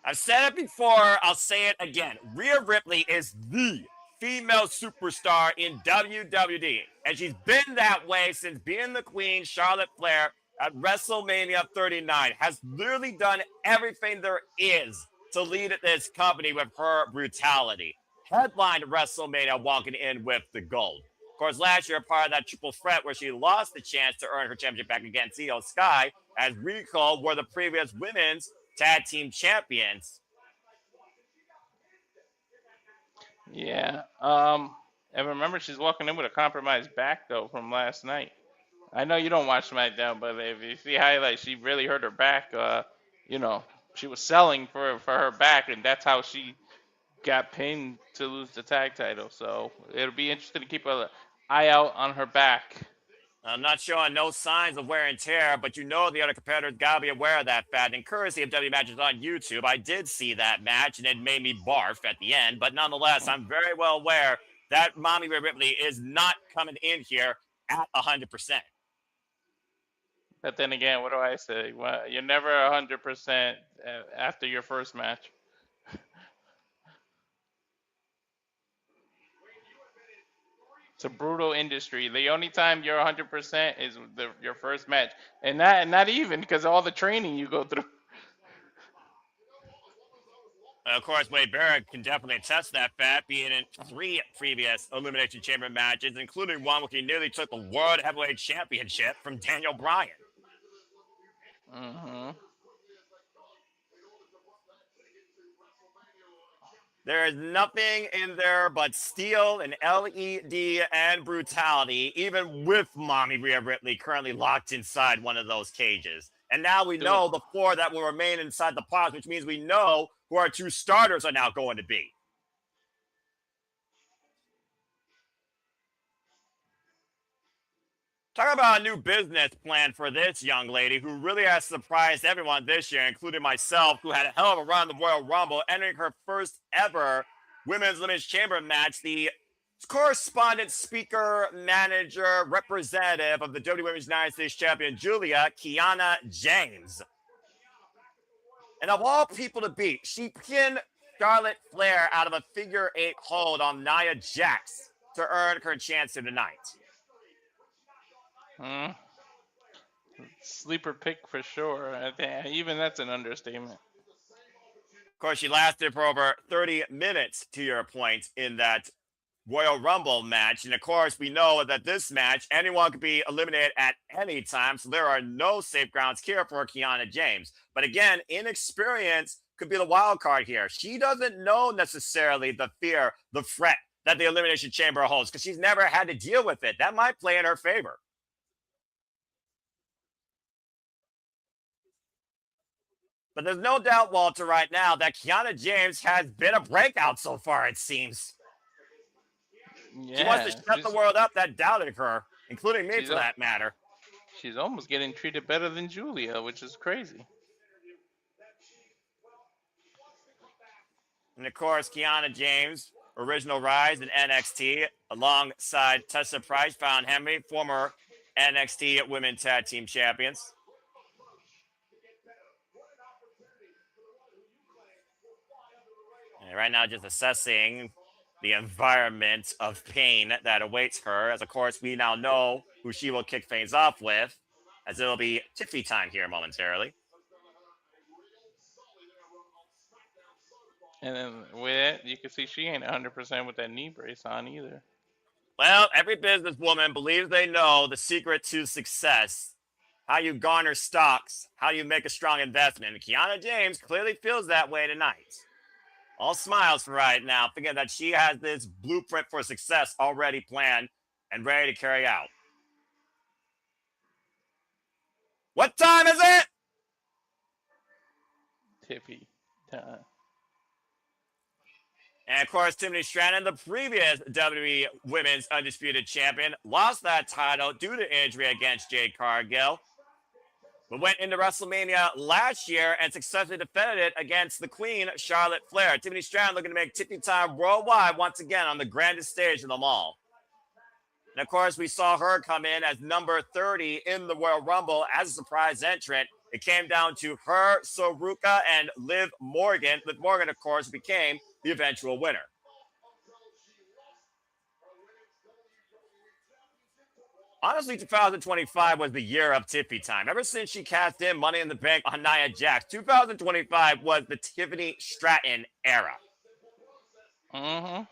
I've said it before, I'll say it again. Rhea Ripley is the female superstar in WWE. And she's been that way since being the queen, Charlotte Flair, at WrestleMania 39. Has literally done everything there is to lead this company with her brutality. Headlined WrestleMania walking in with the gold. Of course, last year, part of that triple threat where she lost the chance to earn her championship back against Io Sky, as Rico were the previous women's tag team champions. Yeah. And remember, she's walking in with a compromised back, though, from last night. I know you don't watch SmackDown, but if you see highlights, she really hurt her back. She was selling for her back, and that's how she got pinned to lose the tag title. So it'll be interesting to keep an eye out on her back. I'm not showing no signs of wear and tear, but you know the other competitors got to be aware of that fact. And courtesy of W Matches on YouTube, I did see that match, and it made me barf at the end. But nonetheless, I'm very well aware that Mommy Ripley is not coming in here at 100%. But then again, what do I say? Well, you're never 100% after your first match. It's a brutal industry. The only time you're 100% is your first match, and not even because of all the training you go through. Of course, Wade Barrett can definitely attest to that fact, being in 3 previous Elimination Chamber matches, including one where he nearly took the World Heavyweight Championship from Daniel Bryan. Mm-hmm. There is nothing in there but steel and LED and brutality, even with Mommy Rhea Ripley currently locked inside one of those cages. And now we know the 4 that will remain inside the pods, which means we know who our 2 starters are now going to be. Talk about a new business plan for this young lady who really has surprised everyone this year, including myself, who had a hell of a run in the Royal Rumble, entering her first ever Women's Elimination Chamber match. The correspondent, speaker, manager, representative of the WWE Women's United States Champion, Kiana James. And of all people to beat, she pinned Charlotte Flair out of a figure 8 hold on Nia Jax to earn her chance here tonight. Sleeper pick for sure. I think even that's an understatement. Of course, she lasted for over 30 minutes, to your point, in that Royal Rumble match. And of course, we know that this match, anyone could be eliminated at any time. So there are no safe grounds here for Kiana James. But again, inexperience could be the wild card here. She doesn't know necessarily the fear, the threat that the Elimination Chamber holds, because she's never had to deal with it. That might play in her favor. But there's no doubt, Walter, right now that Kiana James has been a breakout so far, it seems. Yeah, she wants to shut the world up that doubted her, including me for that matter. She's almost getting treated better than Julia, which is crazy. And of course, Kiana James, original rise in NXT, alongside Tessa Price, Fallon Henry, former NXT Women's Tag Team Champions. And right now, just assessing the environment of pain that awaits her, as of course we now know who she will kick things off with, as it'll be Tiffany time here momentarily. And then with it, you can see she ain't 100% with that knee brace on either. Well, every businesswoman believes they know the secret to success, how you garner stocks, how you make a strong investment. And Kiana James clearly feels that way tonight. All smiles for right now, thinking that she has this blueprint for success already planned and ready to carry out. What time is it? Tiffy time. And of course, Tiffany Stratton, the previous WWE Women's Undisputed Champion, lost that title due to injury against Jade Cargill, but went into WrestleMania last year and successfully defended it against the Queen, Charlotte Flair. Tiffany Stratton looking to make Tiffany time worldwide once again on the grandest stage of them all. And of course, we saw her come in as number 30 in the Royal Rumble as a surprise entrant. It came down to her, Saruka, and Liv Morgan. Liv Morgan, of course, became the eventual winner. Honestly, 2025 was the year of Tiffany time. Ever since she cast in Money in the Bank on Nia Jax, 2025 was the Tiffany Stratton era. Mm-hmm.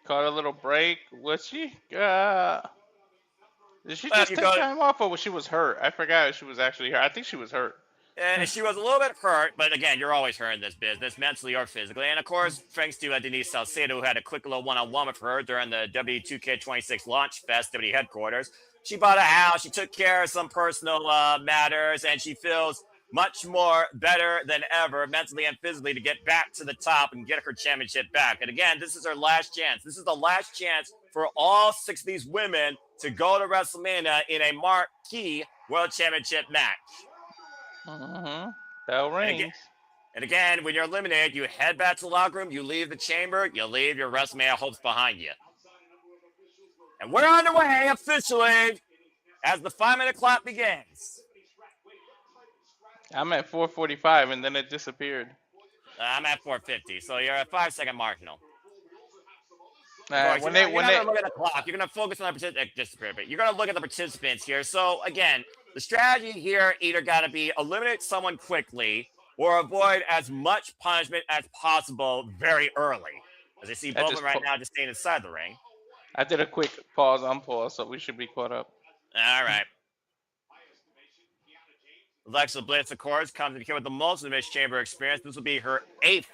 Caught a little break. Was she? Did she just take time off, or she was hurt? I forgot if she was actually hurt. I think she was hurt. And she was a little bit hurt, but again, you're always hurt in this business, mentally or physically. And of course, thanks to Denise Salcedo, who had a quick little one-on-one with her during the W2K26 Launch Fest WWE headquarters. She bought a house, she took care of some personal matters, and she feels much more better than ever, mentally and physically, to get back to the top and get her championship back. And again, this is her last chance. This is the last chance for all 6 of these women to go to WrestleMania in a marquee World Championship match. Mm-hmm. Bell rings. And again, when you're eliminated, you head back to the locker room, you leave the chamber, you leave your WrestleMania hopes behind you. And we're underway officially as the 5-minute clock begins. I'm at 4:45 and then it disappeared. I'm at 4:50, so you're at 5-second marginal. Of course, when you're they not going to look at the clock. You're going to focus on the participants. Just a bit. You're going to look at the participants here. So, again, the strategy here either got to be eliminate someone quickly or avoid as much punishment as possible very early. As I see I both of just them right now just staying inside the ring. I did a quick pause, unpause, so we should be caught up. All right. Alexa Bliss, of course, comes in here with the most Elimination Chamber experience. This will be her 8th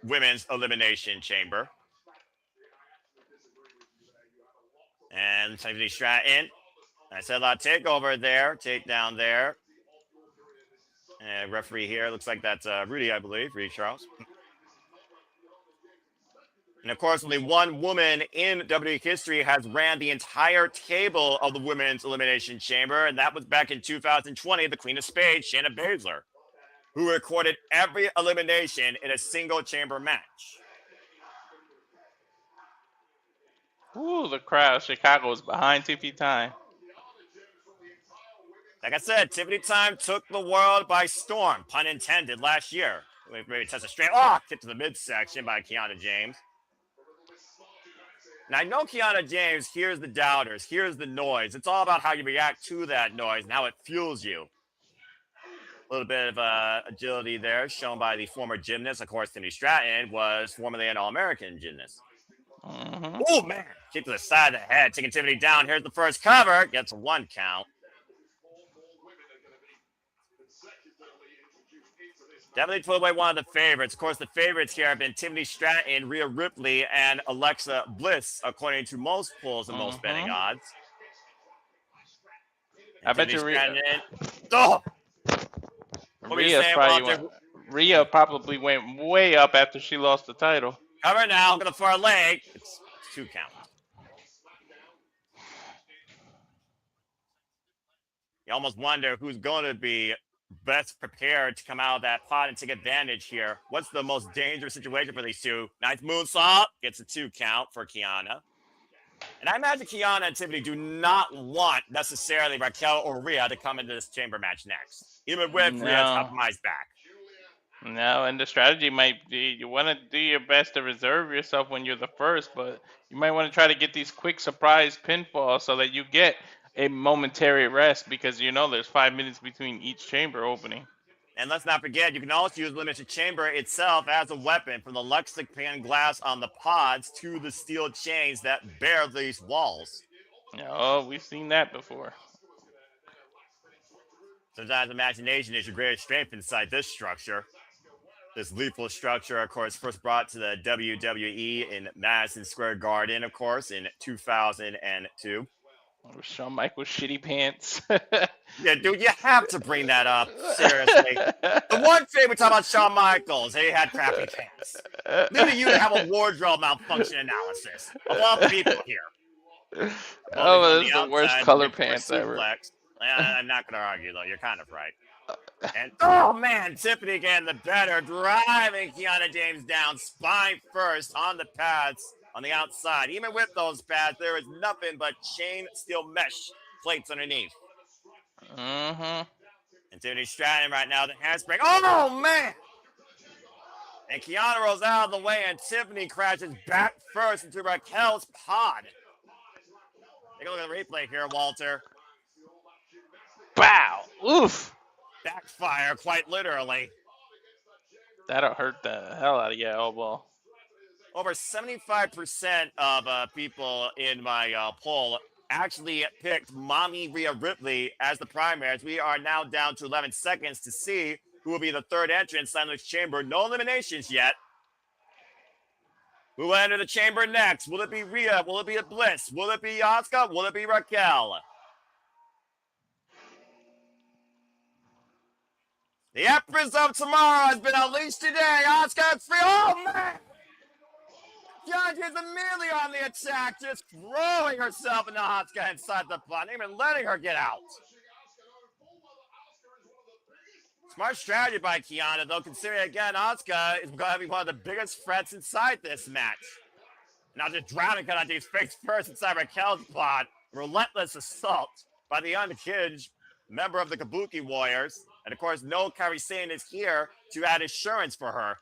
Women's Elimination Chamber. And Tiffany Stratton. I said a lot of takeover there, takedown there. And referee here, looks like that's Rudy, I believe, Rudy Charles. And of course, only one woman in WWE history has ran the entire table of the Women's Elimination Chamber, and that was back in 2020, the Queen of Spades, Shayna Baszler, who recorded every elimination in a single chamber match. Ooh, the crowd. Chicago is behind Tiffany time. Like I said, Tiffany Time took the world by storm, pun intended, last year. Maybe touch a straight, kick to the midsection by Kiana James. Now, I know Kiana James hears the doubters, hears the noise. It's all about how you react to that noise and how it fuels you. A little bit of agility there shown by the former gymnast. Of course, Tiffany Stratton was formerly an All-American gymnast. Mm-hmm. Oh, man. Kick to the side of the head, taking Tiffany down. Here's the first cover. Gets a 1 count. Definitely put away one of the favorites. Of course, the favorites here have been Tiffany Stratton, Rhea Ripley, and Alexa Bliss, according to most polls and most betting odds. And I bet you Rhea probably went way up after she lost the title. Cover now, to the far leg. It's 2 count. You almost wonder who's going to be best prepared to come out of that pot and take advantage here. What's the most dangerous situation for these two? Nice moonsault. Gets a 2 count for Kiana. And I imagine Kiana and Tiffany do not want necessarily Raquel or Rhea to come into this chamber match next. Even with Rhea's compromised back. No, and the strategy might be you want to do your best to reserve yourself when you're the first, but you might want to try to get these quick surprise pinfalls so that you get a momentary rest because you know there's 5 minutes between each chamber opening. And let's not forget, you can also use Elimination Chamber itself as a weapon, from the Lexington glass on the pods to the steel chains that bear these walls. Oh, we've seen that before. Sometimes imagination is your greatest strength inside this structure. This lethal structure, of course, first brought to the WWE in Madison Square Garden, of course, in 2002. Shawn Michaels' shitty pants. Yeah, dude, you have to bring that up. Seriously. The one favorite time about Shawn Michaels, he had crappy pants. Leaving you to have a wardrobe malfunction analysis. Of all people here. Oh, this is the worst color pants ever. I'm not going to argue, though. You're kind of right. And, oh, man, Tiffany getting the better, driving Kiana James down, spine first on the pads on the outside. Even with those pads, there is nothing but chain steel mesh plates underneath. Mm-hmm. And Tiffany Stratton right now, the handspring. Oh, man! And Kiana rolls out of the way, and Tiffany crashes back first into Raquel's pod. Take a look at the replay here, Walter. Bow! Oof! Backfire, quite literally. That'll hurt the hell out of your elbow. Over 75% of people in my poll actually picked Mommy Rhea Ripley as the primaries. We are now down to 11 seconds to see who will be the third entrant in this chamber. No eliminations yet. Who will enter the chamber next? Will it be Rhea? Will it be a Bliss? Will it be Auska? Will it be Raquel? The Empress of Tomorrow has been unleashed today. Auska free. Oh, man! Kiana is immediately on the attack, just throwing herself into Auska inside the pot, even letting her get out. Smart strategy by Kiana, though, considering, again, Auska is going to be one of the biggest threats inside this match. Now just drowning Kiana James face first inside Raquel's pot. Relentless assault by the unhinged member of the Kabuki Warriors. And, of course, no Kairi Sane is here to add assurance for her.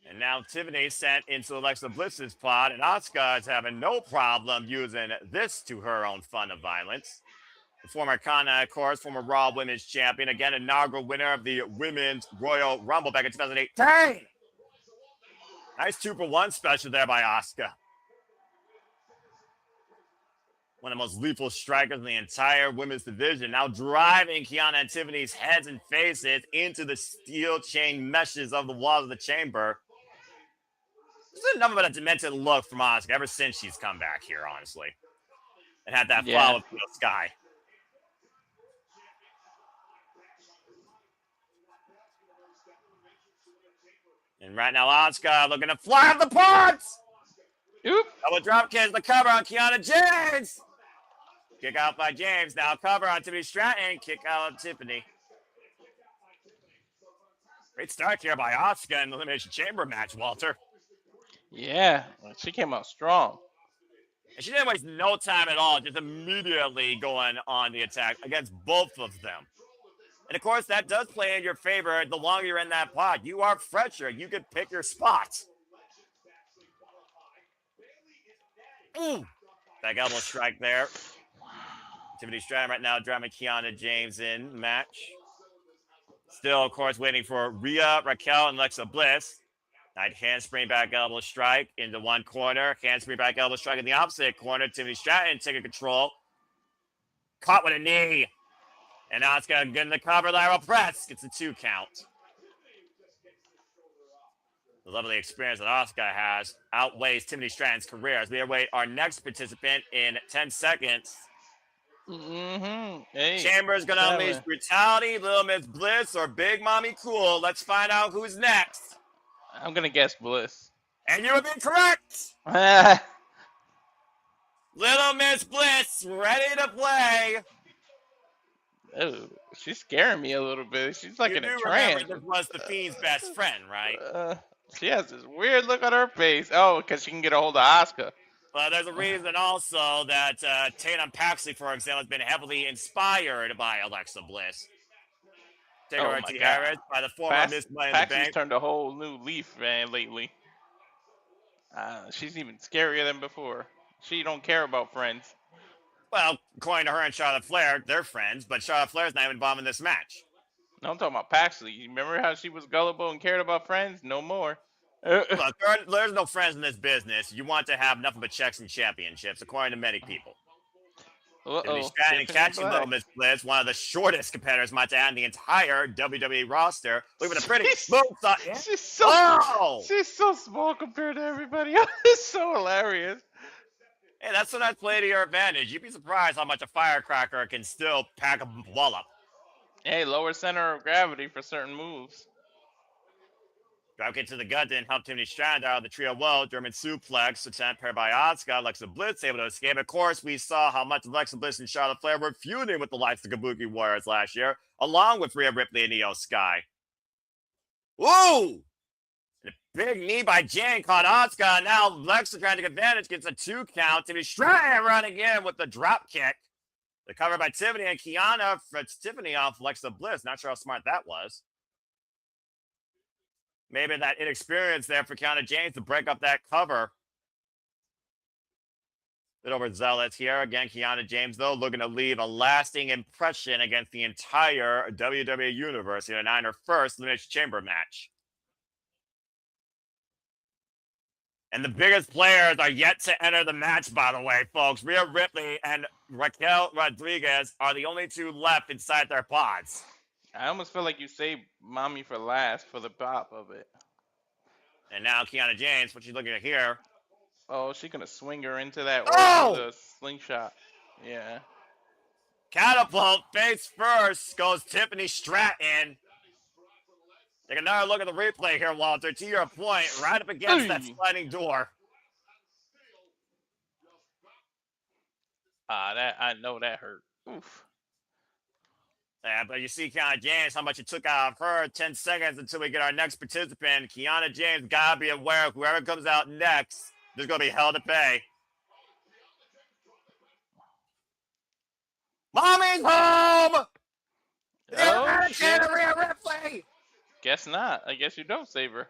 And now Tiffany sent into Alexa Bliss's pod, and Auska is having no problem using this to her own fun of violence. The former Kiana, of course, former Raw Women's Champion, again, inaugural winner of the Women's Royal Rumble back in 2018. Nice 2-for-1 special there by Auska. One of the most lethal strikers in the entire women's division. Now driving Kiana and Tiffany's heads and faces into the steel chain meshes of the walls of the chamber. This is enough of a demented look from Auska ever since she's come back here, honestly. And had that fall with the sky. And right now, Auska looking to fly off the pods. Oop. Double drop kick, the cover on Kiana James. Kick out by James. Now cover on Tiffany Stratton. Kick out on Tiffany. Great start here by Auska in the Elimination Chamber match, Walter. Yeah, she came out strong. And she didn't waste no time at all, just immediately going on the attack against both of them. And of course, that does play in your favor the longer you're in that pod. You are fresher. You can pick your spots. Ooh. That elbow strike there. Tiffany Stratton right now driving Kiana James in the match. Still, of course, waiting for Rhea, Raquel, and Alexa Bliss. Nice handspring back elbow strike into one corner. Handspring back elbow strike in the opposite corner. Tiffany Stratton taking control. Caught with a knee. And now it's going to get in the cover. Lateral press. Gets a 2 count. The level of experience that Auska has outweighs Tiffany Stratton's career. As we await our next participant in 10 seconds. Hey, Chamber's going to unleash brutality, Little Miss Bliss, or Big Mommy Cool. Let's find out who's next. I'm going to guess Bliss. And you have been correct. Little Miss Bliss, ready to play. Oh, she's scaring me a little bit. She's like You in a do trance. remember this was the Fiend's best friend, right? She has this weird look on her face. Oh, because she can get a hold of Auska. Well, there's a reason also that Tatum Paxley, for example, has been heavily inspired by Alexa Bliss. Take over to Harris by the former Miss Money in the Paxley's Bank. turned a whole new leaf, man, lately. She's even scarier than before. She don't care about friends. Well, according to her and Charlotte Flair, they're friends, but Charlotte Flair's not even involved in this match. No, I'm talking about Paxley. You remember how she was gullible and cared about friends? No more. Look, there's no friends in this business. You want to have nothing but checks and championships, according to many people. Tiffany Stratton catching Little Miss Bliss, one of the shortest competitors might add in the entire WWE roster. Look at the pretty smooth. She's so small compared to everybody else. It's so hilarious. Hey, that's a nice play to your advantage. You'd be surprised how much a firecracker can still pack a wallop. Hey, lower center of gravity for certain moves. Drop kick to the gut didn't help Tiffany Stratton out of the trio well. German suplex attempt paired by Auska. Alexa Bliss able to escape. Of course, we saw how much Alexa Bliss and Charlotte Flair were feuding with the likes of the Kabuki Warriors last year, along with Rhea Ripley and Io Sky. Woo! And a big knee by Jane caught Auska. Now Alexa trying to take advantage, gets a 2 count. Tiffany Stratton running in with the drop kick. The cover by Tiffany and Kiana for Tiffany off Alexa Bliss. Not sure how smart that was. Maybe that inexperience there for Kiana James to break up that cover. Bit overzealous here. Again, Kiana James, though, looking to leave a lasting impression against the entire WWE Universe in her first Elimination Chamber match. And the biggest players are yet to enter the match, by the way, folks. Rhea Ripley and Raquel Rodriguez are the only 2 left inside their pods. I almost feel like you saved Mommy for last for the pop of it. And now Kiana James, what she's looking at here. Oh, she's going to swing her into that the slingshot. Yeah. Catapult face first goes Tiffany Stratton. Take another look at the replay here, Walter. To your point, right up against that sliding door. I know that hurt. Oof. Yeah, but you see Kiana James, how much it took out of her. 10 seconds until we get our next participant. Kiana James got to be aware of whoever comes out next, there's going to be hell to pay. Mommy's home! Oh, shit. Rhea Ripley! Guess not. I guess you don't save her.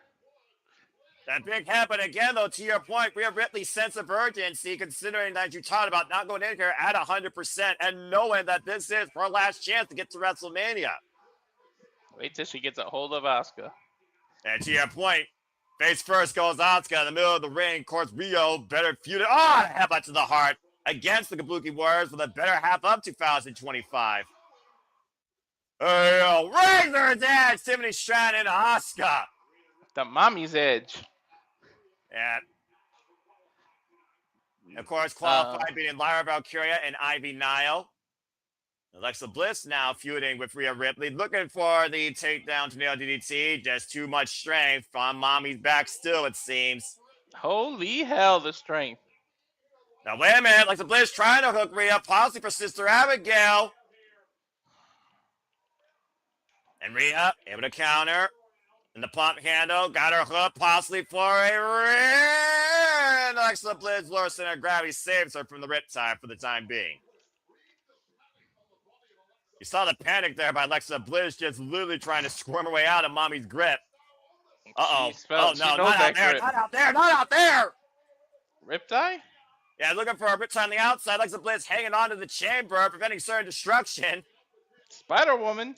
That big head, but again, though, to your point, Rhea Ripley's sense of urgency, considering that you talked about not going in here at 100% and knowing that this is her last chance to get to WrestleMania. Wait till she gets a hold of Auska. And to your point, face first goes Auska in the middle of the ring. Of course, Rio better feud it. Oh, a headbutt to the heart against the Kabuki Warriors with a better half of 2025. Razor Edge, Tiffany Stratton, and Auska. The mommy's edge. And of course, qualified beating Lyra Valkyria and Ivy Nile. Alexa Bliss now feuding with Rhea Ripley, looking for the takedown to nail DDT. Just too much strength on Mommy's back still, it seems. Holy hell, the strength. Now, wait a minute. Alexa Bliss trying to hook Rhea, possibly for Sister Abigail. And Rhea able to counter. And the pump handle got her hook, possibly for a ring. Alexa Bliss lowers center gravity, saves her from the riptide for the time being. You saw the panic there by Alexa Bliss, just literally trying to squirm her way out of Mommy's grip. Uh-oh. Oh, no, not out there. Not out there. Not out there. Riptide? Yeah, looking for a riptide on the outside. Alexa Bliss hanging on to the chamber, preventing certain destruction. Spider-Woman.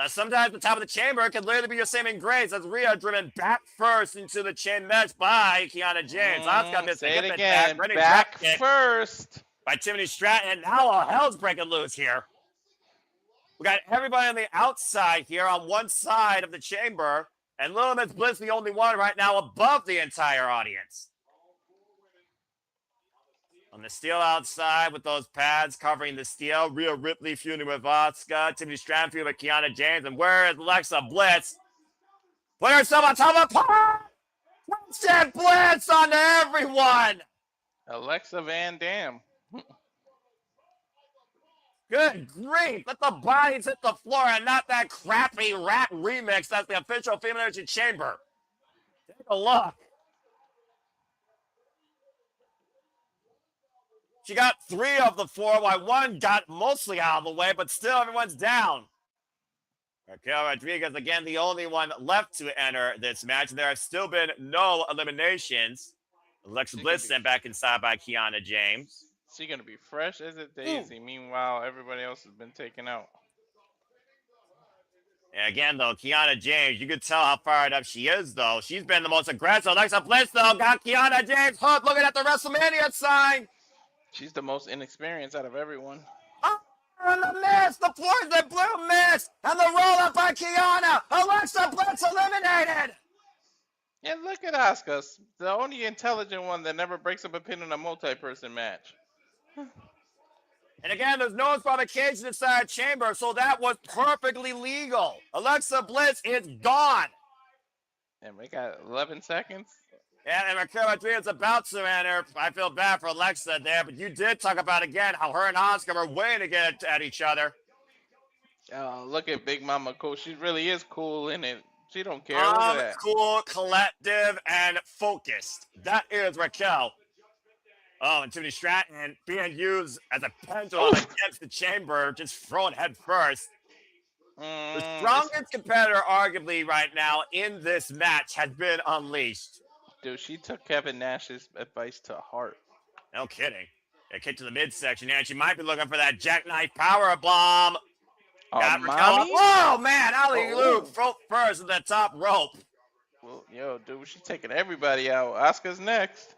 Sometimes the top of the chamber can literally be your saving grace as Rhea driven back first into the chain mesh by Kiana James. Auska missed Say it again. Back first. By Tiffany Stratton. Now all hell's breaking loose here. We got everybody on the outside here on one side of the chamber, and Little Miss Bliss the only one right now above the entire audience. On the steel outside with those pads covering the steel, Rhea Ripley feuding with Auska, Tiffany Stratton feuding with Kiana James, and where is Alexa Bliss? Put herself on top of a pile! Instant Bliss on everyone! Alexa Van Dam. Good grief! Let the bodies hit the floor and not that crappy rap remix that's the official Female Energy Chamber. Take a look. She got 3 of the 4, while 1 got mostly out of the way, but still everyone's down. Raquel Rodriguez, again, the only one left to enter this match. There have still been no eliminations. Alexa Bliss sent back inside by Kiana James. She's going to be fresh as a daisy. Meanwhile, everybody else has been taken out. And again, though, Kiana James, you can tell how fired up she is, though. She's been the most aggressive. Alexa Bliss, though, got Kiana James hooked, looking at the WrestleMania sign. She's the most inexperienced out of everyone. Oh, and the miss, the poison blue miss, and the roll-up by Kiana. Alexa Bliss eliminated. Yeah, look at Auska, the only intelligent one that never breaks up a pin in a multi-person match. And again, there's no provocation inside chamber, so that was perfectly legal. Alexa Bliss is gone. And we got 11 seconds. Yeah, and Raquel Rodriguez about to enter. I feel bad for Alexa there, but you did talk about, again, how her and Auska were waiting to get at each other. Look at Big Mama Cool. She really is cool in it. She don't care. Look at that. Cool, collective, and focused. That is Raquel. Oh, and Tiffany Stratton being used as a pendulum against the chamber, just thrown head first. The strongest competitor, arguably, right now in this match has been unleashed. Dude, she took Kevin Nash's advice to heart. No kidding. A kick to the midsection here, and she might be looking for that jackknife power bomb. Got Raquel. Oh, man, alley-oop, throat first at the top rope. Well, yo, dude, she's taking everybody out. Asuka's next.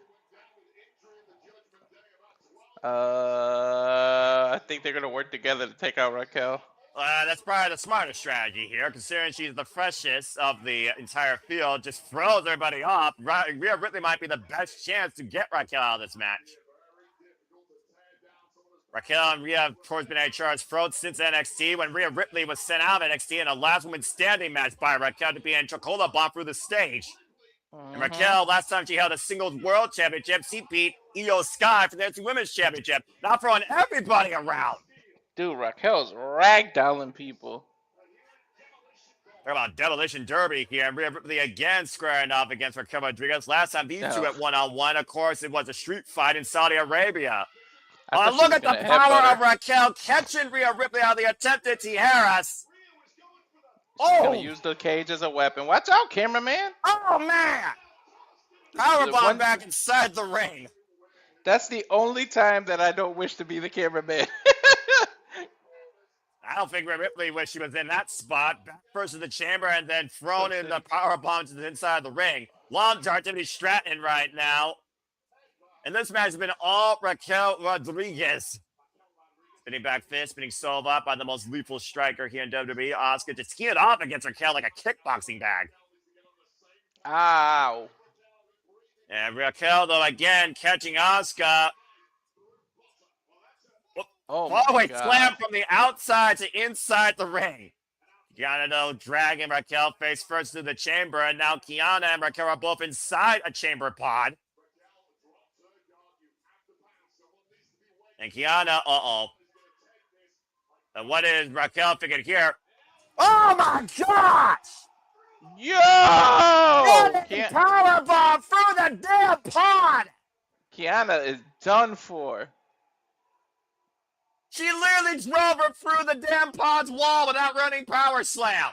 I think they're going to work together to take out Raquel. That's probably the smarter strategy here, considering she's the freshest of the entire field. Just throws everybody off. Rhea Ripley might be the best chance to get Raquel out of this match. Raquel and Rhea have, of course, been at each other's throats since NXT, when Rhea Ripley was sent out of NXT in a last woman standing match by Raquel to be in Chocola bomb through the stage. And Raquel, last time she held a singles world championship, she beat Io Sky for the NXT Women's Championship. Not throwing everybody around. Dude, Raquel's ragdolling people. Talk about Demolition Derby here. And Rhea Ripley again squaring off against Raquel Rodriguez. Last time these two at one-on-one, of course, it was a street fight in Saudi Arabia. Look at the power of Raquel catching Rhea Ripley out of the attempted tijeras. She's gonna use the cage as a weapon. Watch out, cameraman. Oh, man. Powerbomb back inside the ring. That's the only time that I don't wish to be the cameraman. I don't think Ripley wished she was in that spot. Back first in the chamber and then thrown in the powerbomb to the inside of the ring. Long dart Tiffany Stratton right now. And this match has been all Raquel Rodriguez. Spinning back fist, spinning Sova up by the most lethal striker here in WWE. Auska just ski it off against Raquel like a kickboxing bag. Ow. And Raquel, though, again, catching Auska. Oh, my Fallaway God. slam from the outside to inside the ring. Kiana, though, dragging Raquel face first through the chamber. And now Kiana and Raquel are both inside a chamber pod. And Kiana, And what is Raquel thinking here? Oh, my gosh! Yo! Powerbomb through the damn pod! Kiana is done for. She literally drove her through the damn pod's wall without running power slam.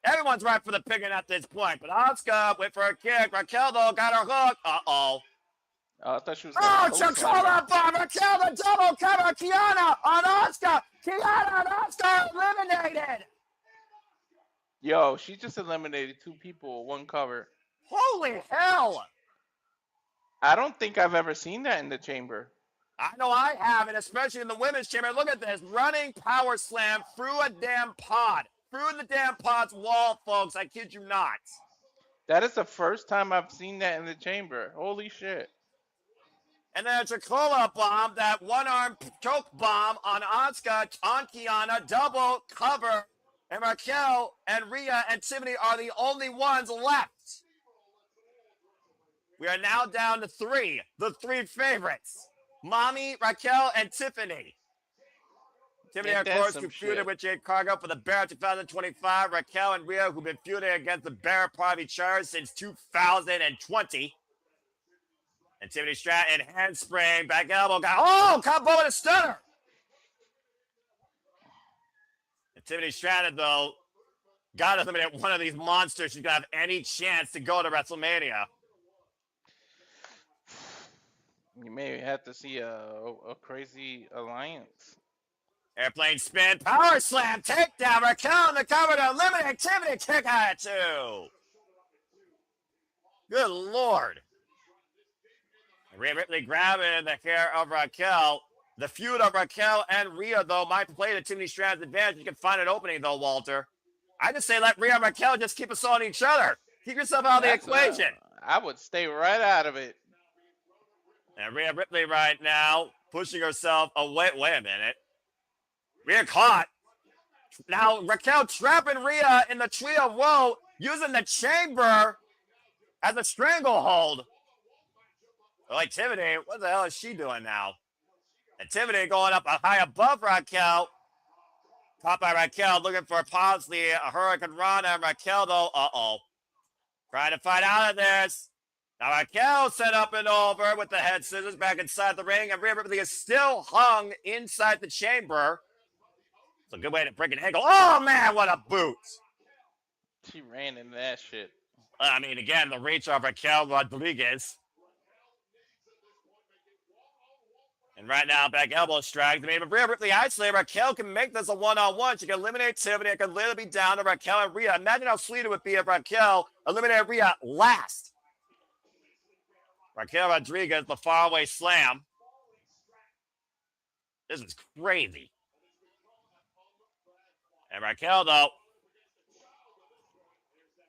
Everyone's right for the picking at this point, but Auska went for a kick. Raquel, though, got her hook. Oh, I thought she was. Chocola bomb! Raquel, the double cover. Kiana on Auska. Kiana and Auska eliminated. Yo, she just eliminated 2 people with 1 cover. Holy hell! I don't think I've ever seen that in the chamber. I know I haven't, especially in the women's chamber. Look at this. Running power slam through a damn pod. Through the damn pod's wall, folks. I kid you not. That is the first time I've seen that in the chamber. Holy shit. And then a Chocola bomb, that one-arm choke bomb on Auska, on Kiana, double cover. And Raquel and Rhea and Tiffany are the only ones left. We are now down to 3, the 3 favorites. Mommy, Raquel, and Tiffany. Tiffany, of course, who feuded with Jade Cargill for the Bear 2025. Raquel and Rhea, who've been feuding against the Bear part of each other since 2020. And Tiffany Stratton, handspring, back elbow, combo with a stunner. And Tiffany Stratton, though, got to eliminate one of these monsters. She's going to have any chance to go to WrestleMania. You may have to see a crazy alliance. Airplane spin, power slam, takedown. Raquel in the cover to eliminate Tiffany. Kick out at 2. Good Lord. Rhea Ripley grabbing the hair of Raquel. The feud of Raquel and Rhea, though, might play to Tiffany Stratton's advantage. You can find an opening, though, Walter. I just say let Rhea and Raquel just keep us on each other. Keep yourself out of the equation. I would stay right out of it. And Rhea Ripley right now pushing herself away. Wait a minute. Rhea caught. Now Raquel trapping Rhea in the tree of woe, using the chamber as a stranglehold. Like Tiffany, what the hell is she doing now? And Tiffany going up high above Raquel. Caught by Raquel, looking for possibly a Hurricane Rana. And Raquel, though, trying to fight out of this. Now Raquel set up and over with the head scissors back inside the ring. And Rhea Ripley is still hung inside the chamber. It's a good way to break an ankle. Oh, man, what a boot. She ran into that shit. I mean, again, the reach of Raquel Rodriguez. And right now, back elbow strike. I mean, if Rhea Ripley isolated, Raquel can make this a one-on-one. She can eliminate Tiffany. It can literally be down to Raquel and Rhea. Imagine how sweet it would be if Raquel eliminated Rhea last. Raquel Rodriguez, the faraway slam. This is crazy. And Raquel, though,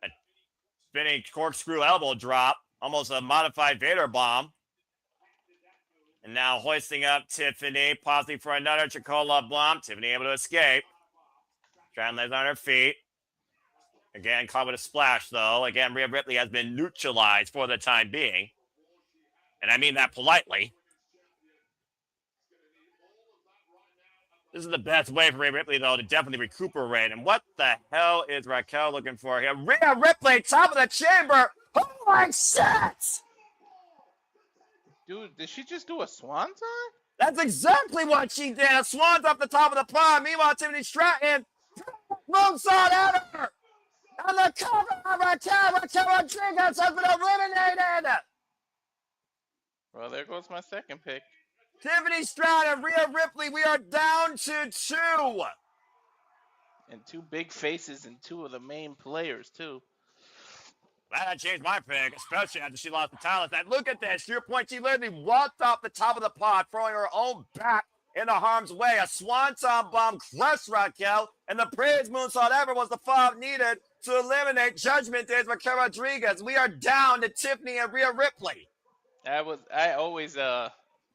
a spinning corkscrew elbow drop. Almost a modified Vader bomb. And now hoisting up Tiffany, possibly for another Chocola bomb. Tiffany able to escape. Stratton lays on her feet. Again, caught with a splash, though. Again, Rhea Ripley has been neutralized for the time being. And I mean that politely. This is the best way for Rhea Ripley, though, to definitely recuperate. And what the hell is Raquel looking for here? Rhea Ripley, top of the chamber. Oh, my shit! Dude, did she just do a swanton? That's exactly what she did. A swan's off the top of the pond. Meanwhile, Tiffany Stratton moonsault at her. And the cover of Raquel Rodriguez has been eliminated. Well, there goes my second pick. Tiffany Stratton, Rhea Ripley, we are down to 2. And 2 big faces and 2 of the main players, too. That changed my pick, especially after she lost the title. And look at this. To your point, she literally walked off the top of the pod, throwing her own back into harm's way. A swanton bomb crushed Raquel, and the previous moonsault ever was the follow-up needed to eliminate Judgment Day's Raquel Rodriguez. We are down to Tiffany and Rhea Ripley. I always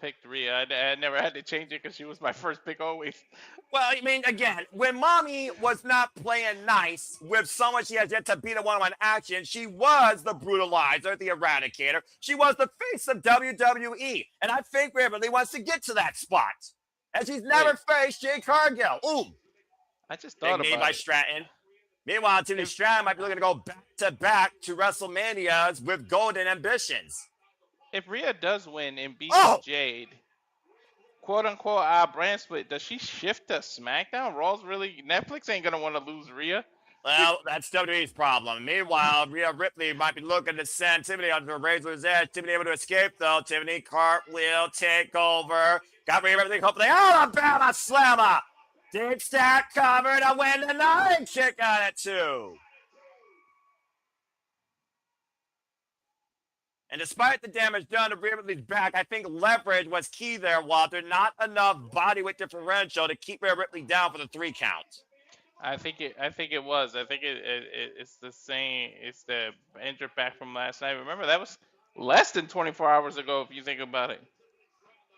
picked Rhea. I never had to change it because she was my first pick always. Well, I mean, again, when Mommy was not playing nice with someone she has yet to beat in one-on-one action, she was the brutalizer, the eradicator. She was the face of WWE. And I think Rhea Ripley wants to get to that spot. And she's never faced Jade Cargill. Ooh. I just thought about by it. Stratton. Meanwhile, Tiffany Stratton might be looking to go back-to-back to WrestleManias with golden ambitions. If Rhea does win and beats Oh! Jade, quote-unquote, our brand split, does she shift to SmackDown? Raw's really... Netflix ain't going to want to lose Rhea. Well, that's WWE's problem. Meanwhile, Rhea Ripley might be looking to send Tiffany onto a razor's edge. Tiffany able to escape, though. Tiffany cartwheel, takeover. Got Rhea Ripley, hopefully. Alabama slammer! Deep stack cover to win the night. Kick on it, too. And despite the damage done to Rhea Ripley's back, I think leverage was key there, Walter. Not enough body weight differential to keep Rhea Ripley down for the 3 count. I think it was. I think it's the same. It's the injured back from last night. Remember, that was less than 24 hours ago, if you think about it.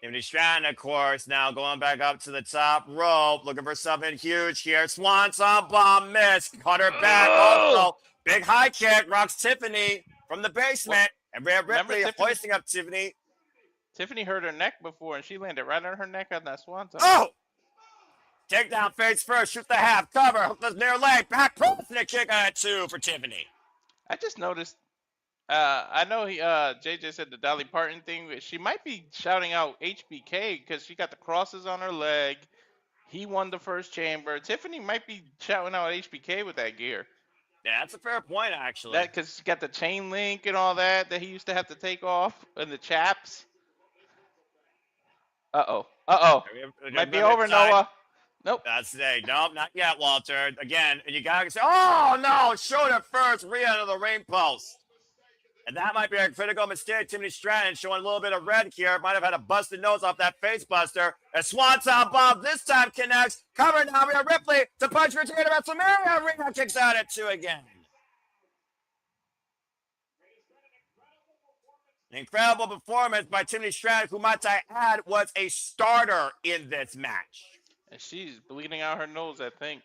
Tiffany Stratton, of course, now going back up to the top rope, looking for something huge here. Swanson bomb miss. Caught her back also. Big high kick. Rocks Tiffany from the basement. And Rhea Ripley hoisting up Tiffany. Tiffany hurt her neck before, and she landed right on her neck on that swanton. Oh! Takedown face first. Shoot the half. Cover. Hook near leg. Back press. And a kick on it, too, for Tiffany. I just noticed. I know JJ said the Dolly Parton thing, but she might be shouting out HBK because she got the crosses on her leg. He won the first chamber. Tiffany might be shouting out HBK with that gear. Yeah, that's a fair point, actually. That because she got the chain link and all that he used to have to take off and the chaps. Might be over, Noah. Nope. That's today. Nope, not yet, Walter. Again, and you gotta say, oh no, shoulder first, Rhea to the ring post. And that might be a critical mistake. Tiffany Stratton showing a little bit of red here. Might have had a busted nose off that face buster. And Swanton bomb this time connects. Cover now, Rhea Ripley to punch for Jade WrestleMania. Rhea kicks out at 2 again. An incredible performance by Tiffany Stratton, who, might I add, was a starter in this match. And she's bleeding out her nose, I think.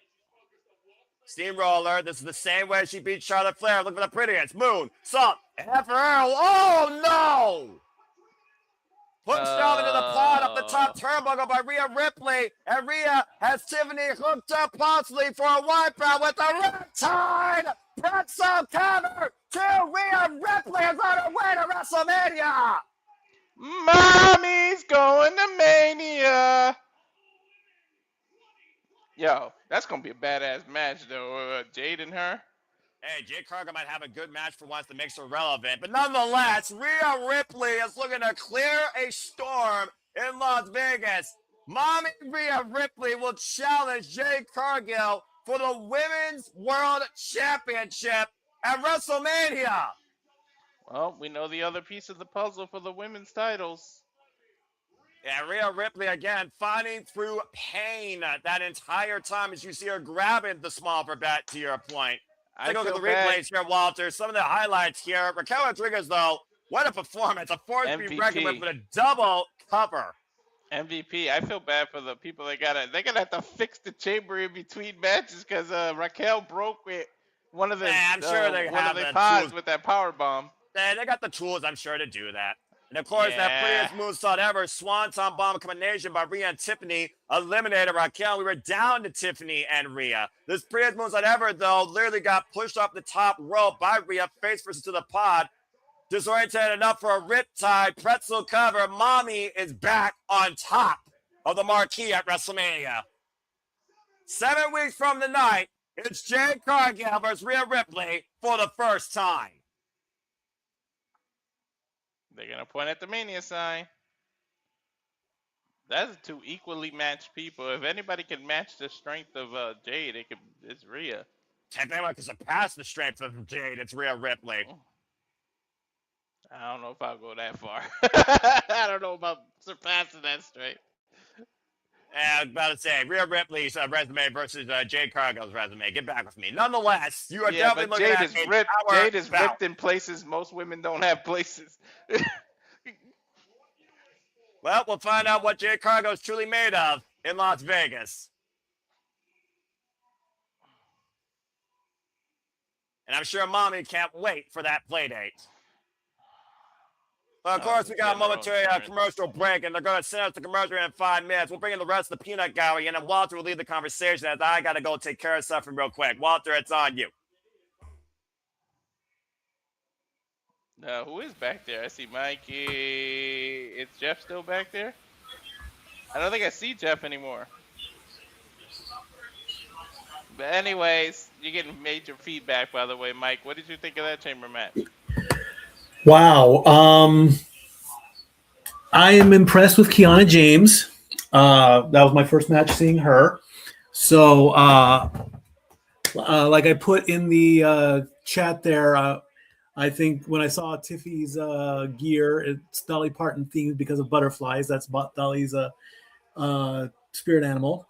Steamroller. This is the same way she beat Charlotte Flair. Look for the prettiest. Moon. Salt. FRL. Oh, no. Pushed down into the pod up the top turnbuckle by Rhea Ripley. And Rhea has Tiffany hooked up possibly for a wipeout with the Riptide. Pretzel cover to Rhea Ripley is on her way to WrestleMania. Mommy's going to Mania. Yo, that's going to be a badass match, though. Jade and her. Hey, Jade Cargill might have a good match for once that makes her relevant. But nonetheless, Rhea Ripley is looking to clear a storm in Las Vegas. Mommy Rhea Ripley will challenge Jade Cargill for the Women's World Championship at WrestleMania. Well, we know the other piece of the puzzle for the women's titles. Yeah, Rhea Ripley, again, fighting through pain that entire time as you see her grabbing the small for bet, to your point. Take a look at the replays here, Walter. Some of the highlights here. Raquel Rodriguez, though, what a performance. A 4-3 record with a double cover. MVP. I feel bad for the people they're gonna have to fix the chamber in between matches because Raquel broke with one of the I'm sure they have the pods tools. with that power bomb. They got the tools, I'm sure, to do that. And, of course, that prettiest moonsault ever, Swanton bomb combination by Rhea and Tiffany, eliminated Raquel. We were down to Tiffany and Rhea. This prettiest moonsault ever, though, literally got pushed off the top rope by Rhea, face first to the pod. Disoriented enough for a riptide pretzel cover. Mommy is back on top of the marquee at WrestleMania. 7 weeks from the night, It's Jade Cargill versus Rhea Ripley for the first time. They're gonna point at the Mania sign. That's two equally matched people. If anybody can match the strength of Jade, it's Rhea. If anyone can surpass the strength of Jade, it's Rhea Ripley. I don't know if I'll go that far. I don't know about surpassing that strength. I was about to say, Rhea Ripley's resume versus Jade Cargill's resume. Get back with me. Nonetheless, you are definitely looking at Jade is ripped in places most women don't have places. Well, we'll find out what Jade Cargill is truly made of in Las Vegas. And I'm sure Mommy can't wait for that play date. But of course, we got a momentary commercial break, and they're going to send us the commercial in 5 minutes. We'll bring in the rest of the peanut gallery, and then Walter will lead the conversation as I got to go take care of something real quick. Walter, it's on you. Who is back there? I see Mikey. Is Jeff still back there? I don't think I see Jeff anymore. But anyways, you're getting major feedback, by the way, Mike. What did you think of that chamber match? Wow. I am impressed with Kiana James. That was my first match seeing her. So, like I put in the chat there, I think when I saw Tiffany's gear, it's Dolly Parton themed because of butterflies. That's Dolly's spirit animal.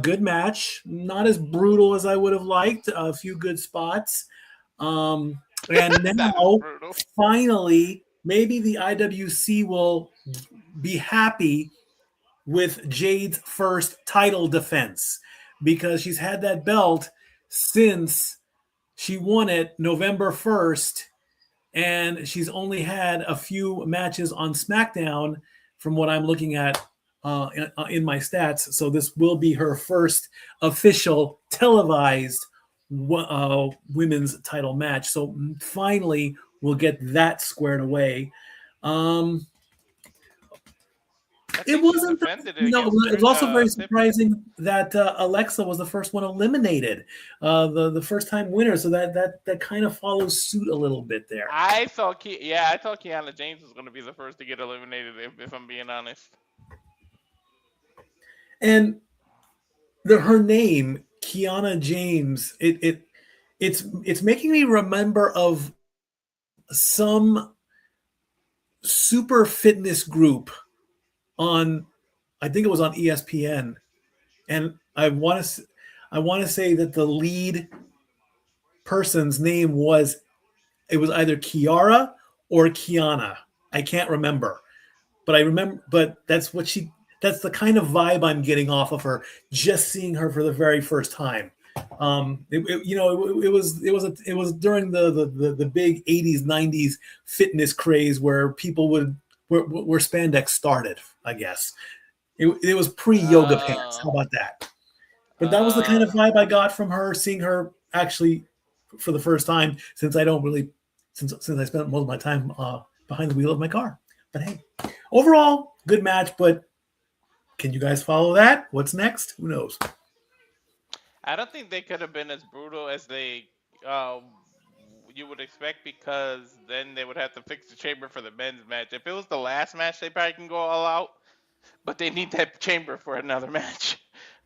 Good match. Not as brutal as I would have liked. A few good spots. And now, finally, maybe the IWC will be happy with Jade's first title defense because she's had that belt since she won it November 1st, and she's only had a few matches on SmackDown from what I'm looking at in my stats. So this will be her first official televised women's title match. So finally we'll get that squared away. It wasn't, it was also very surprising that Alexa was the first one eliminated, the first time winner. So that kind of follows suit a little bit there. I thought Kiana James was going to be the first to get eliminated, if I'm being honest. And her name, Kiana James, it's making me remember of some super fitness group on, I think it was on ESPN, and I want to say that the lead person's name was either Kiara or Kiana. I can't remember, but I remember. But that's the kind of vibe I'm getting off of her, just seeing her for the very first time. It was during the big 80s 90s fitness craze where people where spandex started, I guess. It was pre-yoga pants. How about that? But that was the kind of vibe I got from her, seeing her actually for the first time since I spent most of my time behind the wheel of my car. But hey, overall, good match. But can you guys follow that? What's next? Who knows? I don't think they could have been as brutal as they you would expect, because then they would have to fix the chamber for the men's match. If it was the last match, they probably can go all out, but they need that chamber for another match.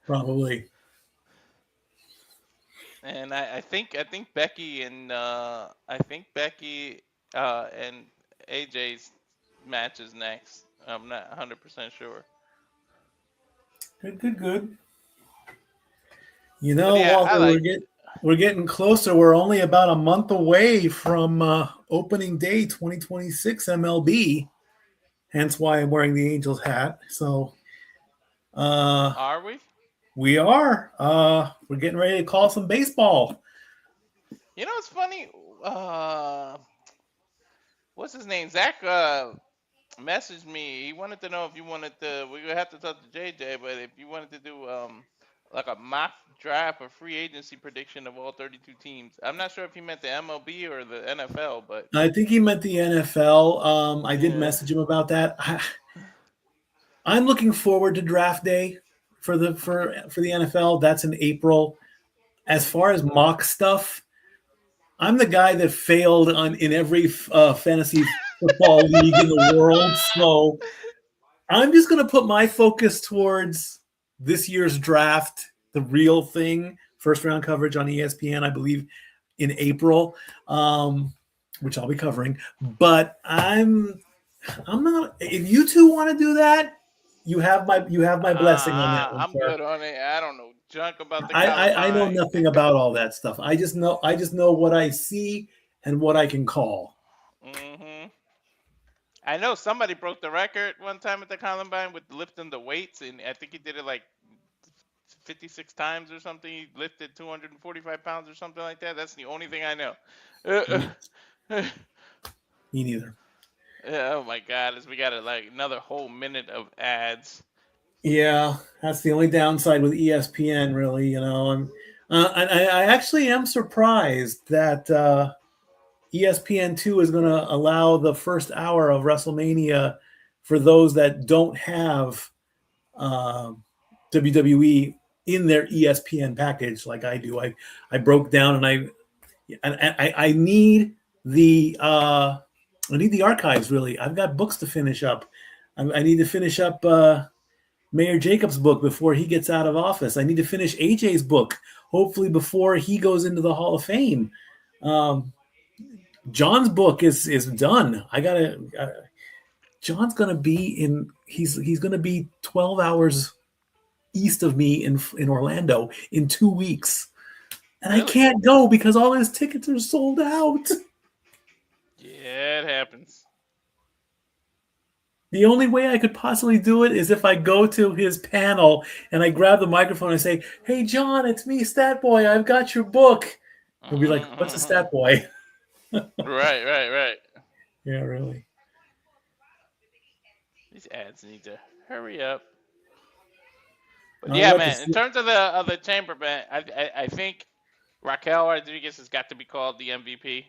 Probably. And I think Becky and AJ's match is next. I'm not 100% sure. Good. You know, Walter, we're getting closer. We're only about a month away from opening day 2026 MLB. Hence why I'm wearing the Angels hat. So, are we? We are. We're getting ready to call some baseball. You know, it's funny. What's his name? Zach messaged me. He wanted to know if you wanted to. We would have to talk to JJ, but if you wanted to do like a mock draft or free agency prediction of all 32 teams. I'm not sure if he meant the MLB or the NFL, but I think he meant the NFL. I did message him about that. I'm looking forward to draft day for the NFL. That's in April. as far as mock stuff, I'm the guy that failed in every fantasy football league in the world. So I'm just going to put my focus towards this year's draft, the real thing, first round coverage on ESPN, I believe, in April, which I'll be covering. But I'm not. If you two want to do that, you have my blessing on that one. I'm sir. good on it. I don't know junk about the I know Combine. nothing about all that stuff. I just know what I see and what I can call. Mm-hmm. I know somebody broke the record one time at the Columbine with lifting the weights, and I think he did it like 56 times or something. He lifted 245 pounds or something like that. That's the only thing I know. Me neither. Oh my God! We got like another whole minute of ads. Yeah, that's the only downside with ESPN, really. You know, I actually am surprised that ESPN2 is going to allow the first hour of WrestleMania for those that don't have WWE in their ESPN package like I do. I broke down and I need the archives, really. I've got books to finish up. I need to finish up Mayor Jacobs' book before he gets out of office. I need to finish AJ's book, hopefully before he goes into the Hall of Fame. John's book is done. John's gonna be he's gonna be 12 hours east of me in Orlando in 2 weeks. And really? I can't go because all his tickets are sold out. Yeah, it happens. The only way I could possibly do it is if I go to his panel and I grab the microphone and say, "Hey, John, it's me, Stat Boy. I've got your book." He'll be like, "What's a Stat Boy?" Right. Yeah, really. These ads need to hurry up. But yeah, man. In terms of the chamber, man, I think Raquel Rodriguez has got to be called the MVP.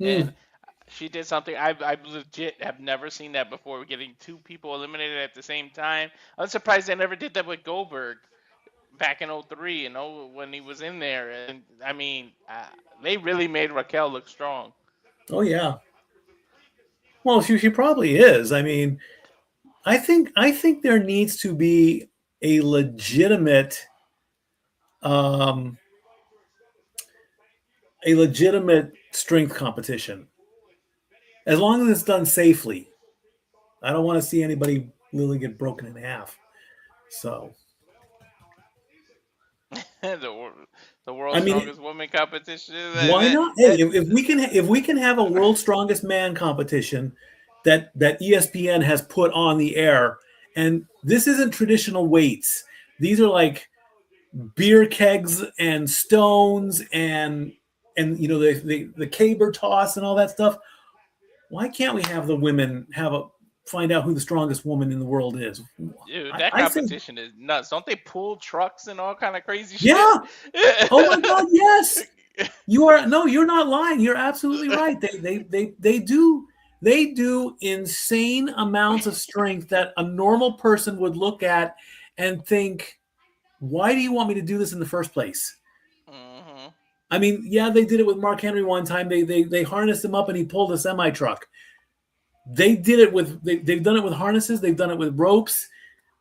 And she did something I legit have never seen that before. We're getting two people eliminated at the same time. I'm surprised they never did that with Goldberg back in 03 and when he was in there. And I mean, they really made Raquel look strong. Oh yeah. Well, she probably is. I mean, I think there needs to be a legitimate strength competition. As long as it's done safely. I don't want to see anybody literally get broken in half. So the world's strongest woman competition. Why not? Hey, if we can have a world's strongest man competition that ESPN has put on the air, and this isn't traditional weights. These are like beer kegs and stones and the caber toss and all that stuff. Why can't we have the women find out who the strongest woman in the world is? Dude, that competition is nuts. Don't they pull trucks and all kind of crazy shit? Yeah. Oh my God, yes. You're not lying. You're absolutely right. They do insane amounts of strength that a normal person would look at and think, why do you want me to do this in the first place? Mm-hmm. I mean, yeah, they did it with Mark Henry one time. They harnessed him up and he pulled a semi-truck. They've done it with harnesses. They've done it with ropes.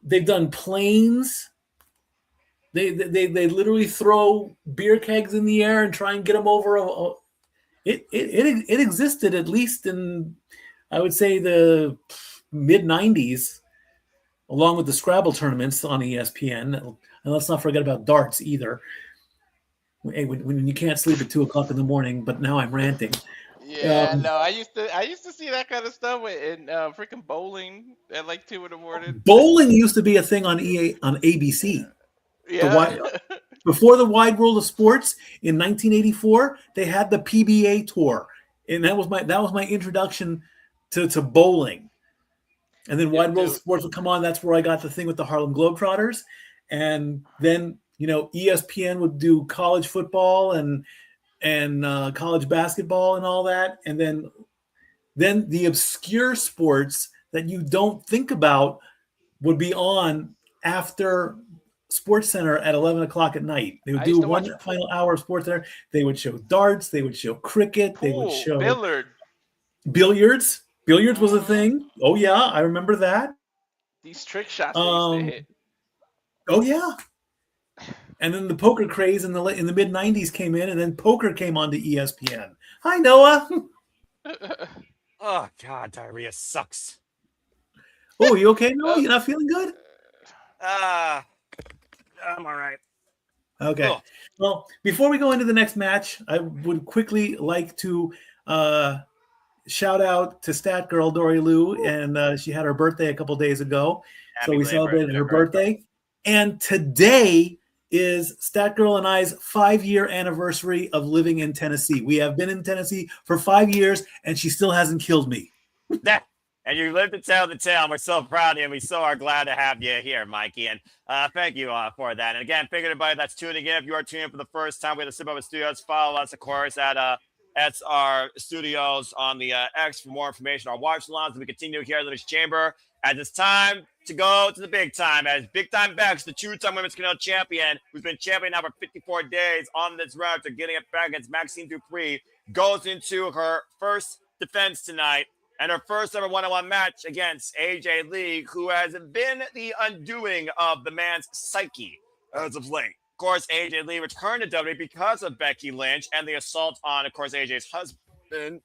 They've done planes. They literally throw beer kegs in the air and try and get them over. It existed at least in, I would say, the mid 90s, along with the Scrabble tournaments on ESPN. And let's not forget about darts either. Hey, when you can't sleep at 2:00 in the morning, but now I'm ranting. Yeah, no, I used to see that kind of stuff in freaking bowling at like 2 in the morning. Bowling used to be a thing on ABC. Yeah. Before the Wide World of Sports in 1984, they had the PBA tour, and that was my introduction to bowling. And then Wide World of Sports would come on. That's where I got the thing with the Harlem Globetrotters, and then ESPN would do college football and college basketball and all that, and then the obscure sports that you don't think about would be on after Sports Center at 11 o'clock at night. They would I do used to one watch final hour of Sports Center. They would show darts. They would show cricket. They would pool, show billard. billiards. Billiards was a Mhm. thing. Oh yeah, I remember that. These trick shots they used to hit. Oh yeah. And then the poker craze in the mid '90s came in, and then poker came onto ESPN. Hi Noah. Oh God, diarrhea sucks. Oh, you okay, Noah? You not feeling good? I'm all right. Okay. Cool. Well, before we go into the next match, I would quickly like to shout out to Stat Girl Dory Lou, and she had her birthday a couple days ago, so Happy we late celebrated birthday, her bro. birthday. And today is Stat Girl and I's 5-year anniversary of living in Tennessee. We have been in Tennessee for 5 years, and she still hasn't killed me. And you live to tell the tale. We're so proud of you, and we so are glad to have you here, Mikey. And thank you for that. And again, thank everybody that's tuning in. If you are tuning in for the first time, we have the Sip Up Studios. Follow us, of course, at our studios on the X for more information. Our watch alongs as we continue here at Elimination Chamber. As it's time to go to the big time, as Big Time Bex, the two-time Women's Canal champion, who's been champion now for 54 days on this road to getting it back against Maxine Dupree, goes into her first defense tonight. And her first ever one-on-one match against AJ Lee, who has been the undoing of the man's psyche as of late. Of course, AJ Lee returned to WWE because of Becky Lynch and the assault on, of course, AJ's husband,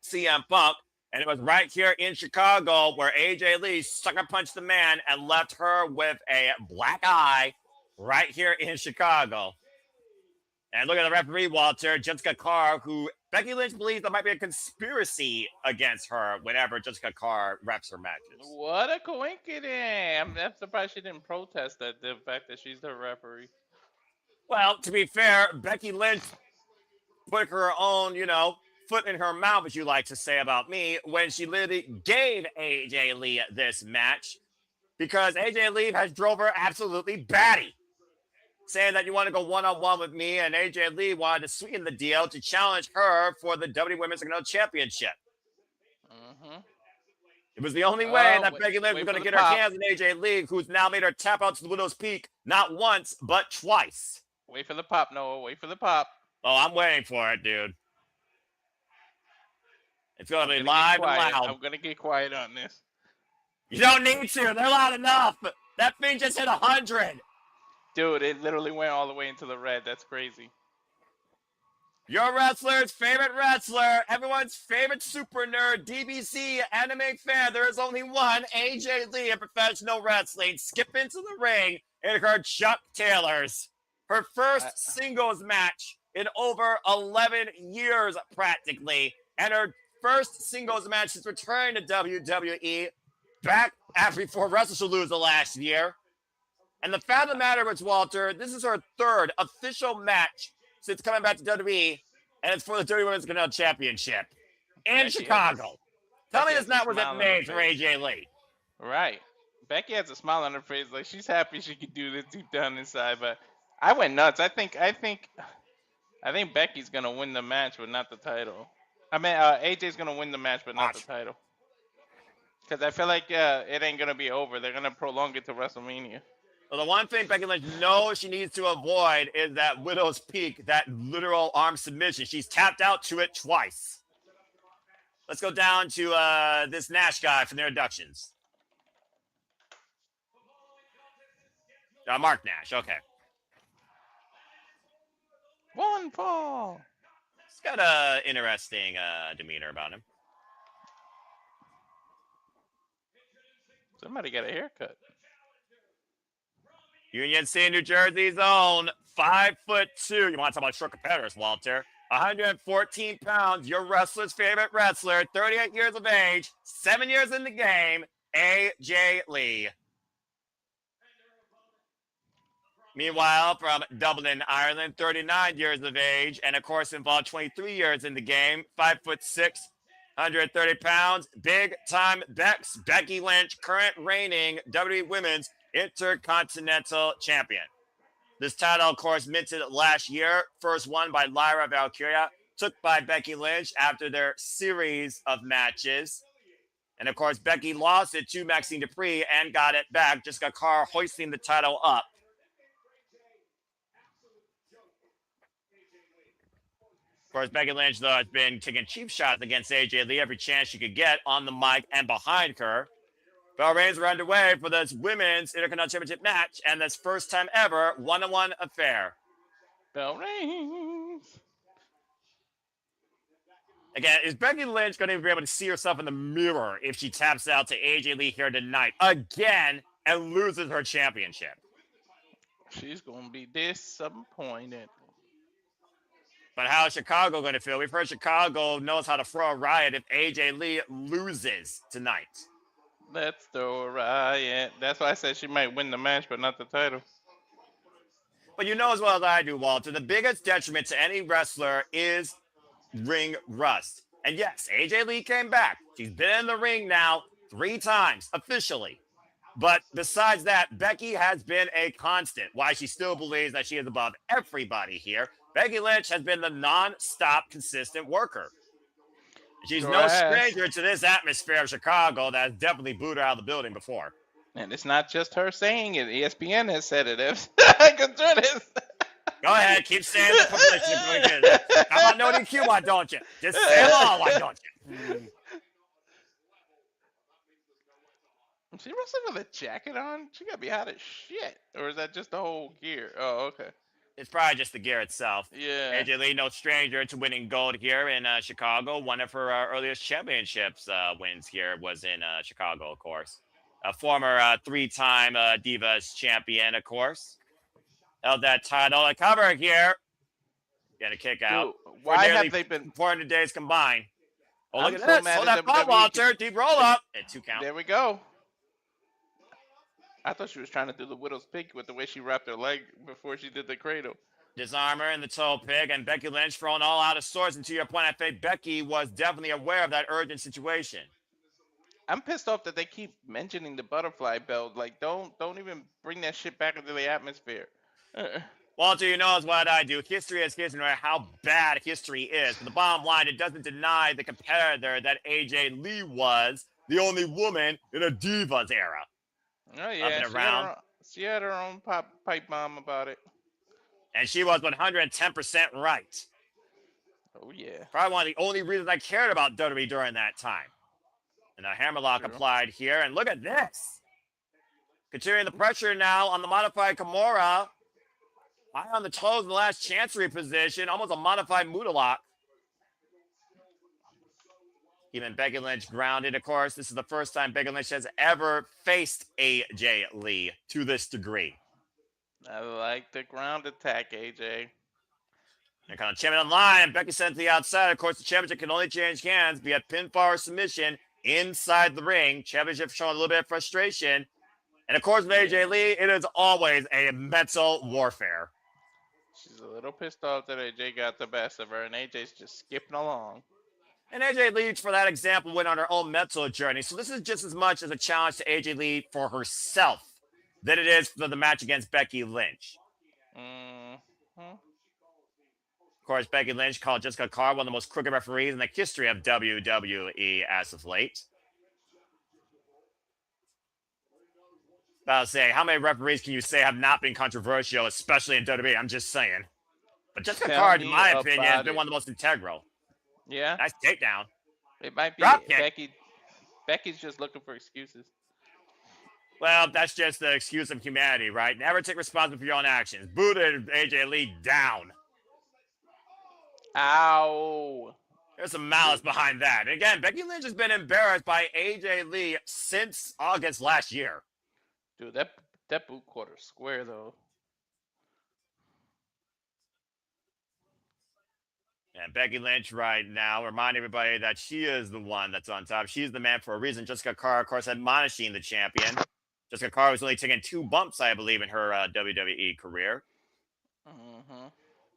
CM Punk. And it was right here in Chicago where AJ Lee sucker punched the man and left her with a black eye right here in Chicago. And look at the referee, Walter, Jessica Carr, who Becky Lynch believes there might be a conspiracy against her whenever Jessica Carr refs her matches. What a coincidence! I'm surprised she didn't protest the fact that she's the referee. Well, to be fair, Becky Lynch put her own, foot in her mouth, as you like to say about me, when she literally gave AJ Lee this match because AJ Lee has drove her absolutely batty, saying that you want to go one-on-one with me, and AJ Lee wanted to sweeten the deal to challenge her for the WWE Women's Championship. Mm-hmm. It was the only way that Becky Lynch was going to get her hands on AJ Lee, who's now made her tap out to the Widow's Peak not once, but twice. Wait for the pop, Noah. Wait for the pop. Oh, I'm waiting for it, dude. It's going to be live and loud. I'm going to get quiet on this. You don't need to. They're loud enough. That thing just hit 100. Dude, it literally went all the way into the red. That's crazy. Your wrestler's favorite wrestler, everyone's favorite super nerd, DBC anime fan. There is only one, AJ Lee in professional wrestling. Skip into the ring in her Chuck Taylors. Her first singles match in over 11 years, practically. And her first singles match since returning to WWE back after before WrestleSalooza last year. And the fact of the matter is, Walter, this is her third official match since coming back to WWE, and it's for the WWE Women's Championship in Chicago. Tell me this not wasn't made for AJ Lee. Right. Becky has a smile on her face, like she's happy she could do this deep down inside. But I went nuts. I think Becky's gonna win the match, but not the title. I mean, AJ's gonna win the match, but not the title. Because I feel like it ain't gonna be over. They're gonna prolong it to WrestleMania. Well, the one thing Becky Lynch knows she needs to avoid is that Widow's Peak, that literal arm submission. She's tapped out to it twice. Let's go down to this Nash guy from their inductions. Mark Nash, okay. One fall. He's got an interesting demeanor about him. Somebody got a haircut. Union City, New Jersey's own 5'2". You want to talk about short competitors, Walter? 114 pounds, your wrestler's favorite wrestler, 38 years of age, 7 years in the game, AJ Lee. Meanwhile, from Dublin, Ireland, 39 years of age, and of course involved 23 years in the game, 5'6", 130 pounds, big time Bex, Becky Lynch, current reigning WWE Women's Intercontinental Champion. This title, of course, minted last year, first won by Lyra Valkyria, took by Becky Lynch after their series of matches. And of course, Becky lost it to Maxine Dupree and got it back. Jessica Carr hoisting the title up course, Becky Lynch, though, has been taking cheap shots against AJ Lee every chance she could get on the mic and behind her. Bell Reigns are underway for this Women's Intercontinental Championship match and this first time ever one-on-one affair. Bell rings. Again, is Becky Lynch going to be able to see herself in the mirror if she taps out to AJ Lee here tonight again and loses her championship? She's gonna be disappointed. But how is Chicago going to feel? We've heard Chicago knows how to throw a riot if AJ Lee loses tonight. Let's throw a riot. That's why I said she might win the match, but not the title. But you know as well as I do, Walter, the biggest detriment to any wrestler is ring rust. And yes, AJ Lee came back. She's been in the ring now 3 times officially. But besides that, Becky has been a constant. Why she still believes that she is above everybody here. Becky Lynch has been the non-stop consistent worker. She's no stranger to this atmosphere of Chicago that has definitely booed her out of the building before. And it's not just her saying it. ESPN has said it. I can do this. Go ahead, keep saying the publicity. How about no DQ, why don't you? Just say it all, why don't you? Is she wrestling with a jacket on? She gotta be hot as shit. Or is that just the whole gear? Oh, okay. It's probably just the gear itself. Yeah. AJ Lee, no stranger to winning gold here in Chicago. One of her earliest championships wins here was in Chicago, of course. A former 3-time Divas champion, of course. Held that title. A cover here. Get a kick out. Dude, why have they been 400 days combined? Oh, look I'm at so this. mad Hold at that pop, WWE. Walter. Deep roll up. And 2 count. There we go. I thought she was trying to do the widow's peak with the way she wrapped her leg before she did the cradle. Disarmer in the toe pig, and Becky Lynch throwing all out of sorts. And to your point, I think Becky was definitely aware of that urgent situation. I'm pissed off that they keep mentioning the butterfly belt. Like, don't even bring that shit back into the atmosphere. Walter, you know as what I do. History is history, no matter how bad history is. But the bottom line, it doesn't deny the competitor that AJ Lee was the only woman in a Divas era. Oh yeah, around. She had her own pipe bomb about it. And she was 110% right. Oh yeah. Probably one of the only reasons I cared about WWE during that time. And a hammerlock applied here. And look at this. Continuing the pressure now on the modified Kimura. High on the toes in the last chancery position. Almost a modified Mudalock. Even Becky Lynch grounded, of course. This is the first time Becky Lynch has ever faced AJ Lee to this degree. I like the ground attack, AJ. They're kind of champion online. Becky sent to the outside. Of course, the championship can only change hands via pinfall or submission inside the ring. Championship showing a little bit of frustration. And of course, with AJ Lee, it is always a mental warfare. She's a little pissed off that AJ got the best of her, and AJ's just skipping along. And AJ Lee, for that example, went on her own mental journey. So this is just as much as a challenge to AJ Lee for herself than it is for the match against Becky Lynch. Of course, Becky Lynch called Jessica Carr one of the most crooked referees in the history of WWE as of late. About to say, how many referees can you say have not been controversial, especially in WWE? I'm just saying. But Jessica Carr, in my opinion, has been one of the most integral. Yeah. Nice takedown. It might be Drop kick. Becky's just looking for excuses. Well, that's just the excuse of humanity, right? Never take responsibility for your own actions. Booted AJ Lee down. Ow. There's some malice behind that. And again, Becky Lynch has been embarrassed by AJ Lee since August last year. Dude, that boot quarter's square, though. And Becky Lynch right now, remind everybody that she is the one that's on top. She's the man for a reason. Jessica Carr, of course, admonishing the champion. Jessica Carr was only taking 2 bumps, I believe, in her WWE career.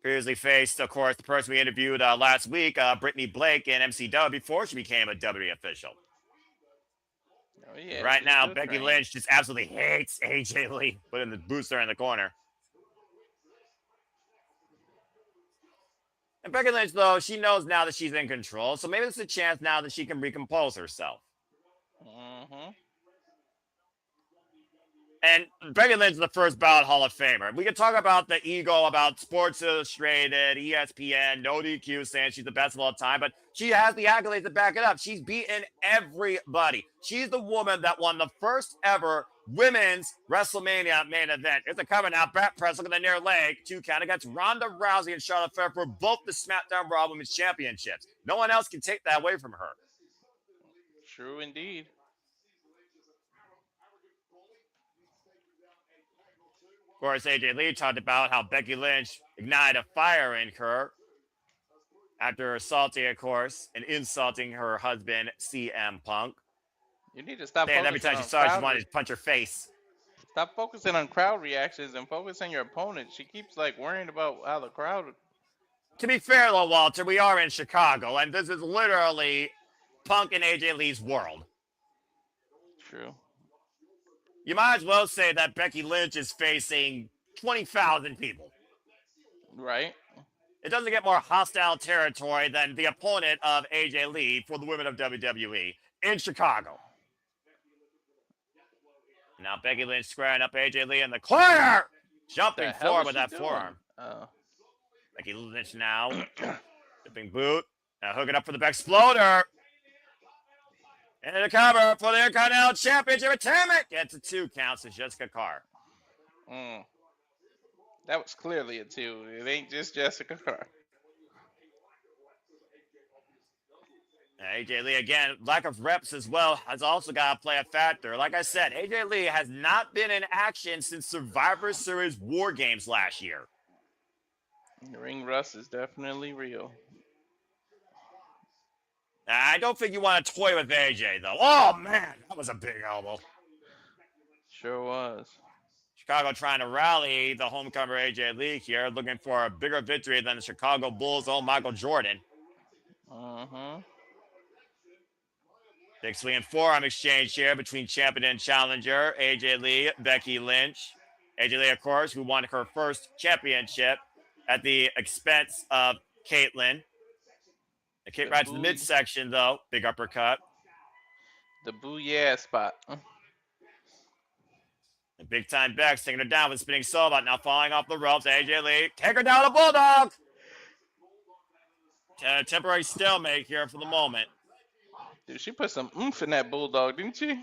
Previously faced, of course, the person we interviewed last week, Brittany Blake in MCW before she became a WWE official. Oh, yeah, right now, Becky trained. Lynch just absolutely hates AJ Lee, putting the booster in the corner. And Becky Lynch, though, she knows now that she's in control, so maybe it's a chance now that she can recompose herself. And Becky Lynch is the first ballot Hall of Famer. We can talk about the ego about Sports Illustrated, ESPN, No DQ saying she's the best of all time, but she has the accolades to back it up. She's beaten everybody. She's the woman that won the first ever women's WrestleMania main event. It's a cover now. Back press, look at the near leg. 2 count against Ronda Rousey and Charlotte Flair for both the SmackDown Raw Women's Championships. No one else can take that away from her. True indeed. Of course, AJ Lee talked about how Becky Lynch ignited a fire in her after assaulting, of course, and insulting her husband, CM Punk. You need to stop. And every time she saw her, she wanted to punch her face. Stop focusing on crowd reactions and focus on your opponent. She keeps like worrying about how the crowd. To be fair, though, Walter, we are in Chicago, and this is literally Punk and AJ Lee's world. True. You might as well say that Becky Lynch is facing 20,000 people. Right. It doesn't get more hostile territory than the opponent of AJ Lee for the women of WWE in Chicago. Now Becky Lynch squaring up AJ Lee in the corner, jumping forward with that forearm. Becky Lynch now, dipping boot, now hooking up for the back exploder. And a cover for the Intercontinental Championship retirement. Gets a 2 counts to Jessica Carr. That was clearly a 2. It ain't just Jessica Carr. AJ Lee, again, lack of reps as well has also got to play a factor. Like I said, AJ Lee has not been in action since Survivor Series War Games last year. The ring rust is definitely real. I don't think you want to toy with AJ, though. Oh, man, that was a big elbow. Sure was. Chicago trying to rally the homecomer AJ Lee here, looking for a bigger victory than the Chicago Bulls' own Michael Jordan. Big swing and forearm exchange here between champion and challenger, AJ Lee, Becky Lynch. AJ Lee, of course, who won her first championship at the expense of Caitlyn. They kick right to the midsection, though. Big uppercut. The booyah spot. A big-time Bex taking her down with spinning sobot. Now falling off the ropes. AJ Lee. Take her down a bulldog. Temporary stalemate here for the moment. Dude, she put some oomph in that bulldog, didn't she?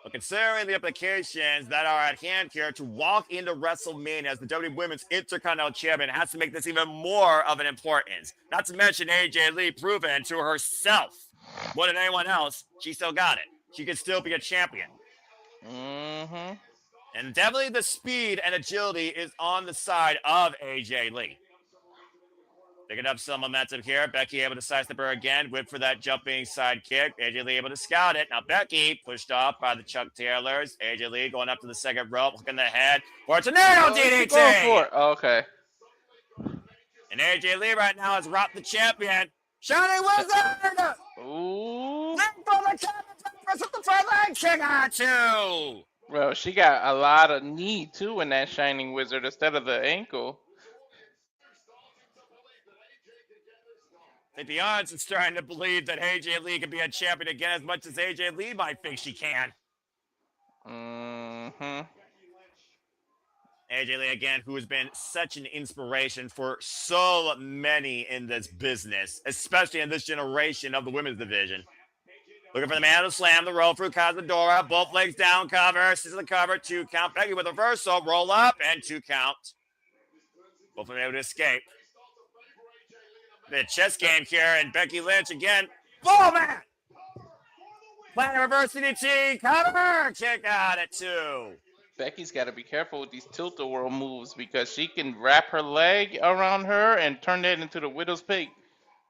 But considering the implications that are at hand here to walk into WrestleMania as the WWE Women's Intercontinental Champion has to make this even more of an importance. Not to mention AJ Lee proven to herself more than anyone else, she still got it. She could still be a champion. And definitely the speed and agility is on the side of AJ Lee. Picking up some momentum here. Becky able to sidestep her again. Whip for that jumping side kick. AJ Lee able to scout it. Now Becky pushed off by the Chuck Taylors. AJ Lee going up to the second rope. Hooking the head. For a tornado DDT. Going for it. Okay. And AJ Lee right now has rocked the champion. Shining Wizard! Ooh. The front leg kick on two. Well, she got a lot of knee too in that Shining Wizard instead of the ankle. I think the odds are starting to believe that AJ Lee can be a champion again as much as AJ Lee might think she can. AJ Lee, again, who has been such an inspiration for so many in this business, especially in this generation of the women's division. Looking for the man to slam the roll through Cazadora. Both legs down, cover. Scissor the cover, 2 count. Becky with a reversal, roll up, and 2 count. Both of them able to escape. The chess game here, and Becky Lynch again. Oh, man! Planning reverse DDT, cover, kick out at 2. Becky's got to be careful with these tilt-a-whirl moves because she can wrap her leg around her and turn that into the widow's peak.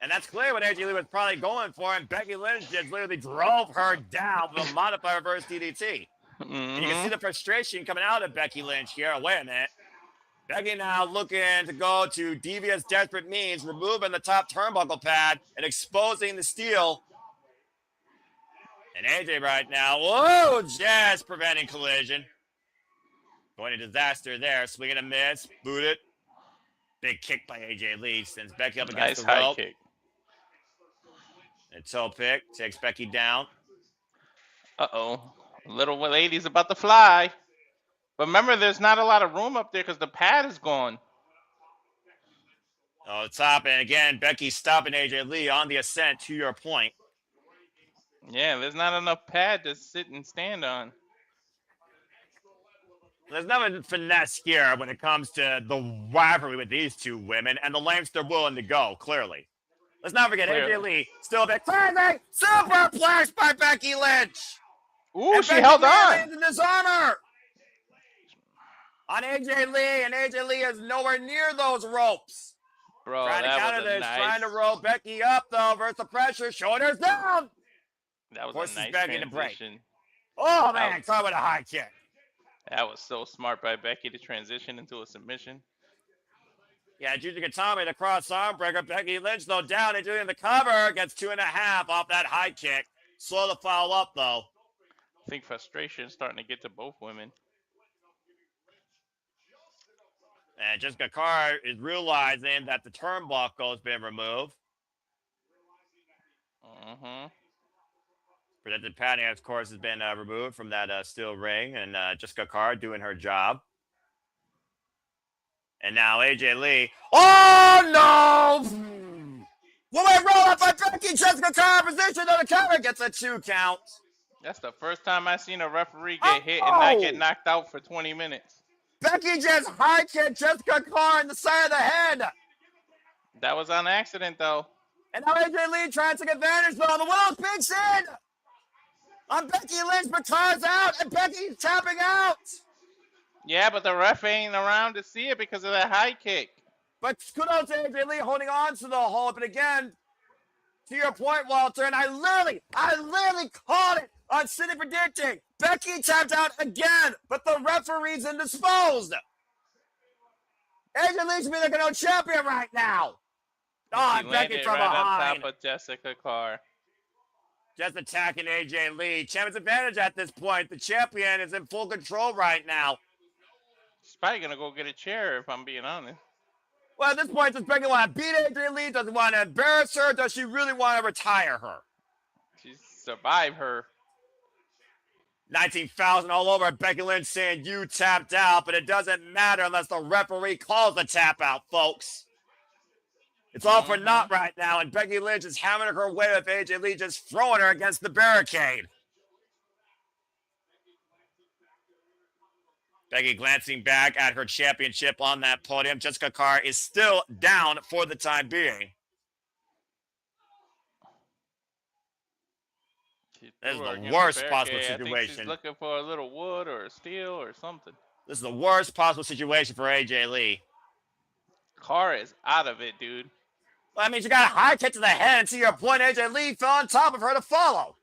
And that's clear what AJ Lee was probably going for, and Becky Lynch just literally drove her down with a modified reverse DDT. And you can see the frustration coming out of Becky Lynch here. Wait a minute. Becky now looking to go to devious, desperate means, removing the top turnbuckle pad and exposing the steel. And AJ right now, whoa, just preventing collision. Going to disaster there, swinging a miss, booted. Big kick by AJ Lee, sends Becky up against the rope. Kick. And toe pick takes Becky down. Uh-oh. Little lady's about to fly. But remember, there's not a lot of room up there because the pad is gone. Oh, it's happening again. Becky stopping AJ Lee on the ascent, to your point. Yeah, there's not enough pad to sit and stand on. There's nothing finesse here when it comes to the rivalry with these two women and the lengths they're willing to go, clearly. Let's not forget, Clearly. AJ Lee still a bit crazy. Superplex by Becky Lynch. Ooh, And she Becky held Lee on. lands in dishonor on AJ Lee, and AJ Lee is nowhere near those ropes. Bro, Trying to that counter was a this, nice, trying to roll Becky up, though, versus the pressure. Shoulders down. that was Horse a is nice begging to break. transition. Oh, man, caught with a high kick. That was so smart by Becky to transition into a submission. Yeah, Juju Katami, the cross arm breaker. Becky Lynch, though, down and doing the cover. Gets 2.5 off that high kick. Slow to follow up, though. I think frustration is starting to get to both women. And Jessica Carr is realizing that the turnbuckle has been removed. Mm-hmm. Protected padding, of course, has been removed from that steel ring. And Jessica Carr doing her job. And now AJ Lee. Oh, no! Woman roll up by Becky. Jessica Carr position on the cover. Gets a 2 count. That's the first time I've seen a referee get hit and not get knocked out for 20 minutes. Becky just high kicked Jessica Carr in the side of the head. That was on accident, though. And now AJ Lee trying to take advantage, though. The Willow peeks in on Becky Lynch, but Carr's out, and Becky's tapping out. Yeah, but the ref ain't around to see it because of that high kick. But kudos to AJ Lee holding on to the hold. But again, to your point, Walter, and I literally called it on City Predicting. Becky tapped out again, but the referee's indisposed. AJ Lee should be the no champion right now. Oh, She Becky landed from right behind. on top of Jessica Carr. Just attacking AJ Lee. Champion's advantage at this point. The champion is in full control right now. She's probably going to go get a chair, if I'm being honest. Well, at this point, does Becky want to beat AJ Lee? Does she want to embarrass her? Does she really want to retire her? She's survived her. 19,000 all over. Becky Lynch saying you tapped out, but it doesn't matter unless the referee calls the tap out, folks. It's all for naught right now, and Becky Lynch is hammering her way with AJ Lee, just throwing her against the barricade. Becky glancing back at her championship on that podium. Jessica Carr is still down for the time being. This is the worst possible situation. I think she's looking for a little wood or a steel or something. This is the worst possible situation for AJ Lee. Carr is out of it, dude. Well, I mean, she got a high kick to the head, and to your point, AJ Lee fell on top of her to follow.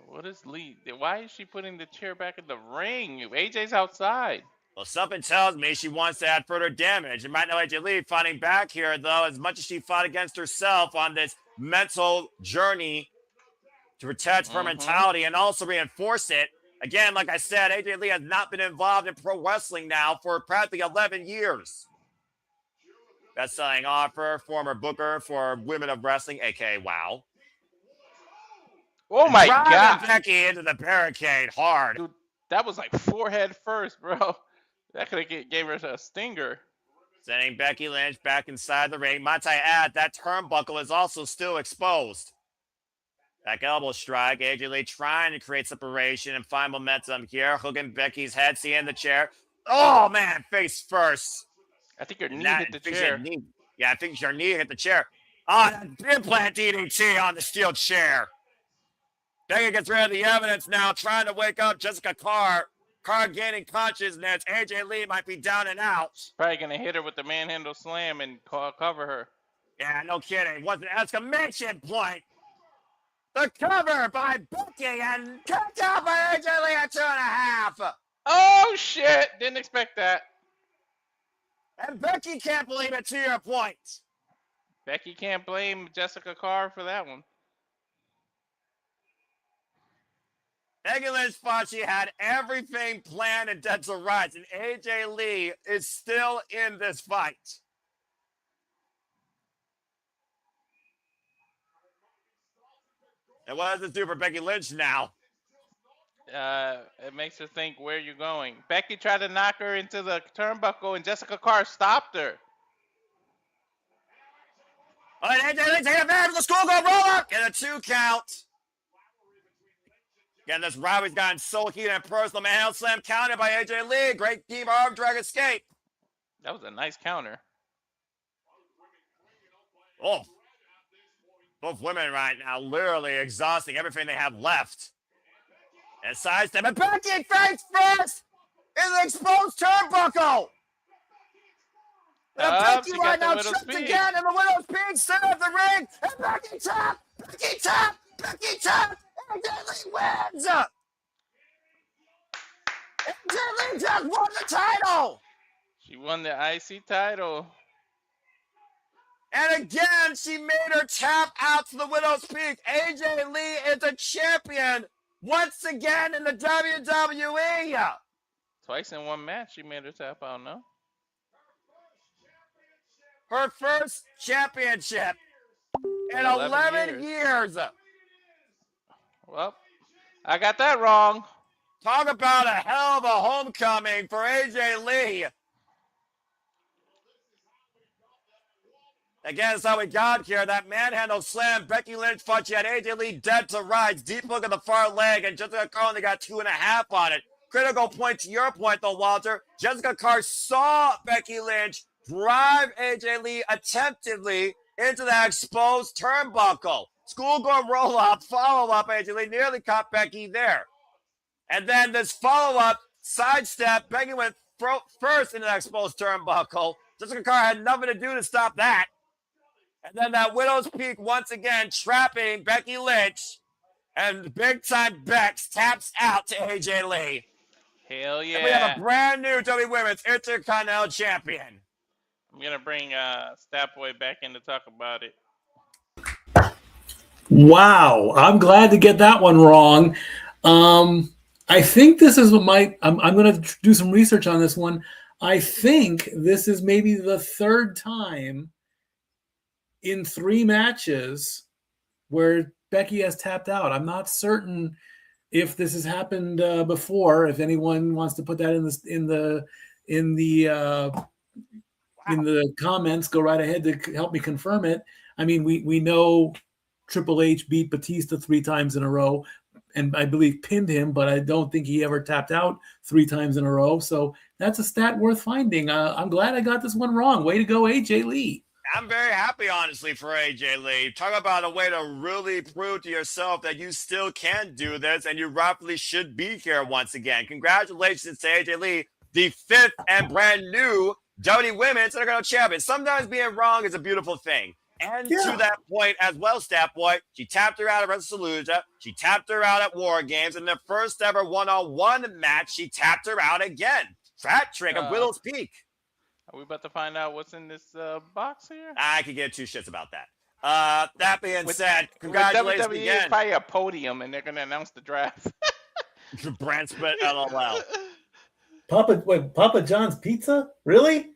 What is Lee? Why is she putting the chair back in the ring? AJ's outside. Well, something tells me she wants to add further damage. You might know AJ Lee fighting back here, though, as much as she fought against herself on this mental journey to protect her mentality and also reinforce it. Again, like I said, AJ Lee has not been involved in pro wrestling now for practically 11 years. Best-selling author, former booker for Women of Wrestling, a.k.a. WOW. Oh, my God. Becky into the barricade hard. Dude, that was like forehead first, bro. That could have gave her a stinger. Sending Becky Lynch back inside the ring. Might I add, that turnbuckle is also still exposed. Back elbow strike. AJ Lee trying to create separation and find momentum here. Hooking Becky's head, seeing the chair. Oh, man, face first. I think her knee hit the chair. Yeah, I think your knee hit the chair. Oh, that implant DDT on the steel chair. Becky gets rid of the evidence now, trying to wake up Jessica Carr. Carr gaining consciousness. AJ Lee might be down and out. Probably going to hit her with the manhandle slam and cover her. Yeah, no kidding. What's an exclamation point? The cover by Becky and kicked out by AJ Lee at 2.5. Oh, shit. Didn't expect that. And Becky can't believe it, to your point. Becky can't blame Jessica Carr for that one. Becky Lynch thought she had everything planned and dead to rights, and AJ Lee is still in this fight. And what does this do for Becky Lynch now? It makes her think where you're going. Becky tried to knock her into the turnbuckle, and Jessica Carr stopped her. All right, AJ Lee taking advantage of the schoolgirl roll-up. Get a 2 count. Again, this rivalry's gotten so heated and personal. Man, slam counted by AJ Lee. Great team arm drag escape. That was a nice counter. Oh, both women right now literally exhausting everything they have left. And sidestep, and Becky face first in the exposed turnbuckle. And Becky right now tripped again in the Widow's Peak center of the ring. And Becky tap, Becky tap, Becky tap. And AJ Lee wins. AJ Lee just won the title. She won the IC title. And again, she made her tap out to the Widow's Peak. AJ Lee is a champion once again in the WWE. Twice in one match, she made her tap out, no? Her first championship in 11 years. Well, I got that wrong. Talk about a hell of a homecoming for AJ Lee. Again, that's how we got here. That manhandle slam. Becky Lynch thought she had AJ Lee dead to rights. Deep hook on the far leg, and Jessica Carr only got 2.5 on it. Critical point to your point, though, Walter. Jessica Carr saw Becky Lynch drive AJ Lee attemptedly into that exposed turnbuckle. Schoolgirl roll-up, follow-up. AJ Lee nearly caught Becky there. And then this follow-up, sidestep. Becky went first into the exposed turnbuckle. Jessica Carr had nothing to do to stop that. And then that Widow's Peak once again trapping Becky Lynch. And big-time Bex taps out to AJ Lee. Hell yeah. And we have a brand new WWE Women's Intercontinental Champion. I'm going to bring Stat Boy back in to talk about it. Wow. I'm glad to get that one wrong. I think this is what I'm going to do some research on this one. I think this is maybe the third time in 3 matches where Becky has tapped out. I'm not certain if this has happened before. If anyone wants to put that in the comments, go right ahead to help me confirm it. I mean, we know Triple H beat Batista 3 times in a row, and I believe pinned him, but I don't think he ever tapped out 3 times in a row. So that's a stat worth finding. I'm glad I got this one wrong. Way to go, AJ Lee. I'm very happy, honestly, for AJ Lee. Talk about a way to really prove to yourself that you still can do this, and you rightfully should be here once again. Congratulations to AJ Lee, the 5th and brand new WWE Women's Intercontinental Champion. Sometimes being wrong is a beautiful thing. And to that point as well, Stat Boy, she tapped her out at WrestleMania. She tapped her out at War Games. In their first ever one-on-one match, she tapped her out again. Fat trick of Widow's Peak. Are we about to find out what's in this box here? I could get 2 shits about that. That being said, congratulations WWE again. is probably a podium, and they're going to announce the draft. Brand split, LOL. Papa John's Pizza? Really?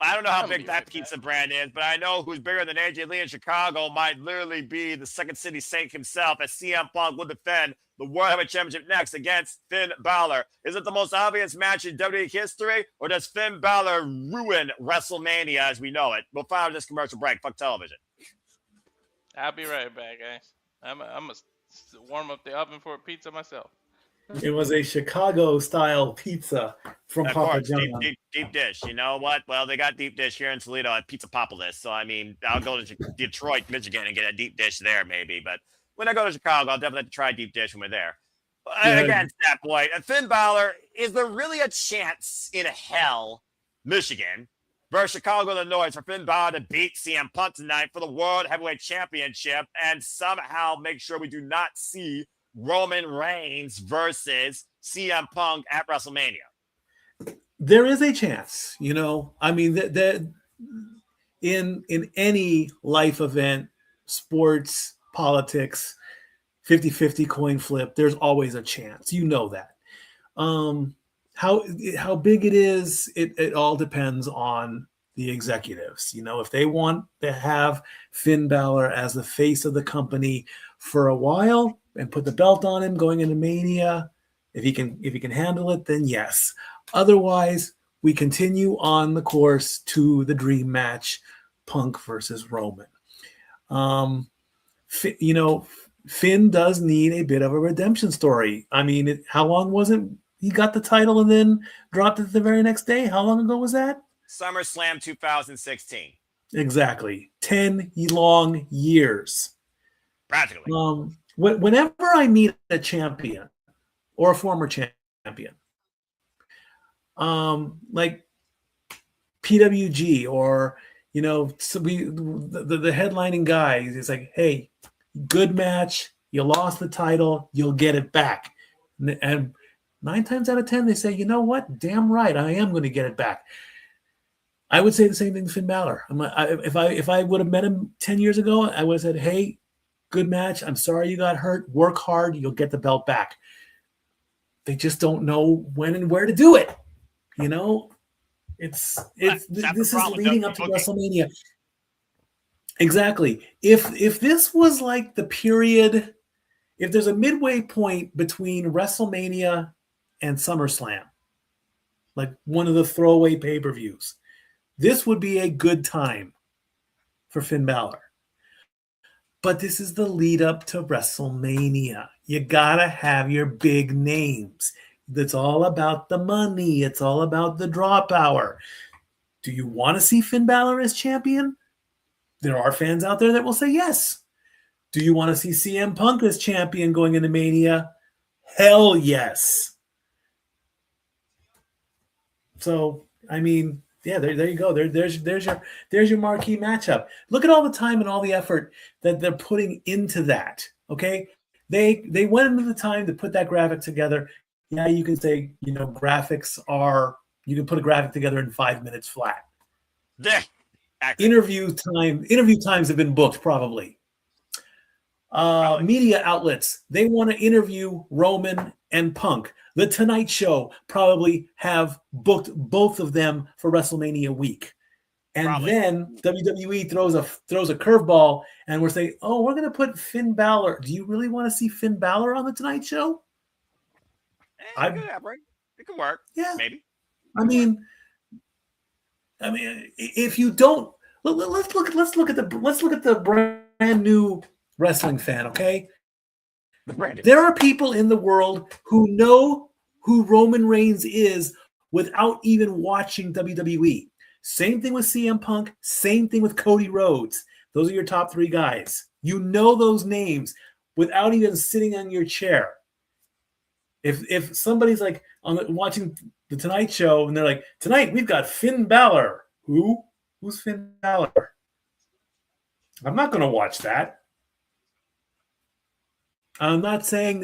I don't know how big that pizza brand is, but I know who's bigger than AJ Lee in Chicago might literally be the Second City Saint himself, as CM Punk will defend the World Heavyweight Championship next against Finn Balor. Is it the most obvious match in WWE history, or does Finn Balor ruin WrestleMania as we know it? We'll find out this commercial break. Fuck television. I'll be right back, guys. I'm going to warm up the oven for a pizza myself. It was a Chicago-style pizza from Papa John's. Deep dish. You know what? Well, they got deep dish here in Toledo at Pizza Popolis. So, I mean, I'll go to Detroit, Michigan, and get a deep dish there maybe. But when I go to Chicago, I'll definitely have to try deep dish when we're there. Yeah. Again, Stat Boy, Finn Balor, is there really a chance in hell, Michigan, versus Chicago, Illinois, for Finn Balor to beat CM Punk tonight for the World Heavyweight Championship and somehow make sure we do not see Roman Reigns versus CM Punk at WrestleMania? There is a chance, you know. I mean, in any life event, sports, politics, 50-50 coin flip, there's always a chance. You know that. How big it is, it all depends on the executives. You know, if they want to have Finn Balor as the face of the company for a while, and put the belt on him going into Mania. If he can handle it, then yes. Otherwise, we continue on the course to the dream match, Punk versus Roman. Finn does need a bit of a redemption story. I mean, how long was it? He got the title and then dropped it the very next day. How long ago was that? SummerSlam 2016. Exactly. 10 long years. Practically. Whenever I meet a champion or a former champion, like PWG or, the headlining guy, is like, hey, good match. You lost the title. You'll get it back. And 9 times out of 10, they say, you know what? Damn right. I am going to get it back. I would say the same thing to Finn Balor. If I would have met him 10 years ago, I would have said, hey, good match. I'm sorry you got hurt. Work hard. You'll get the belt back. They just don't know when and where to do it. This is leading up to WrestleMania. Exactly. If this was like the period, if there's a midway point between WrestleMania and SummerSlam, like one of the throwaway pay-per-views, this would be a good time for Finn Balor. But this is the lead up to WrestleMania. You gotta have your big names. It's all about the money. It's all about the draw power. Do you want to see Finn Balor as champion? There are fans out there that will say yes. Do you want to see CM Punk as champion going into Mania? Hell yes. So, I mean, yeah, there you go. There's your marquee matchup. Look at all the time and all the effort that they're putting into that. Okay, they went into the time to put that graphic together. Yeah, you can say graphics are. You can put a graphic together in 5 minutes flat. Interview times have been booked probably. Media outlets, they want to interview Roman and Punk. The Tonight Show probably have booked both of them for WrestleMania week. And then WWE throws a curveball and we're saying, oh, we're going to put Finn Balor. Do you really want to see Finn Balor on the Tonight Show? It could work. Yeah. Maybe. I mean, if you don't, let's look at the brand new wrestling fan, okay? There are people in the world who know who Roman Reigns is without even watching WWE. Same thing with CM Punk. Same thing with Cody Rhodes. Those are your top 3 guys. You know those names without even sitting on your chair. If somebody's like watching the Tonight Show and they're like, tonight we've got Finn Balor. Who's Finn Balor? I'm not going to watch that. I'm not saying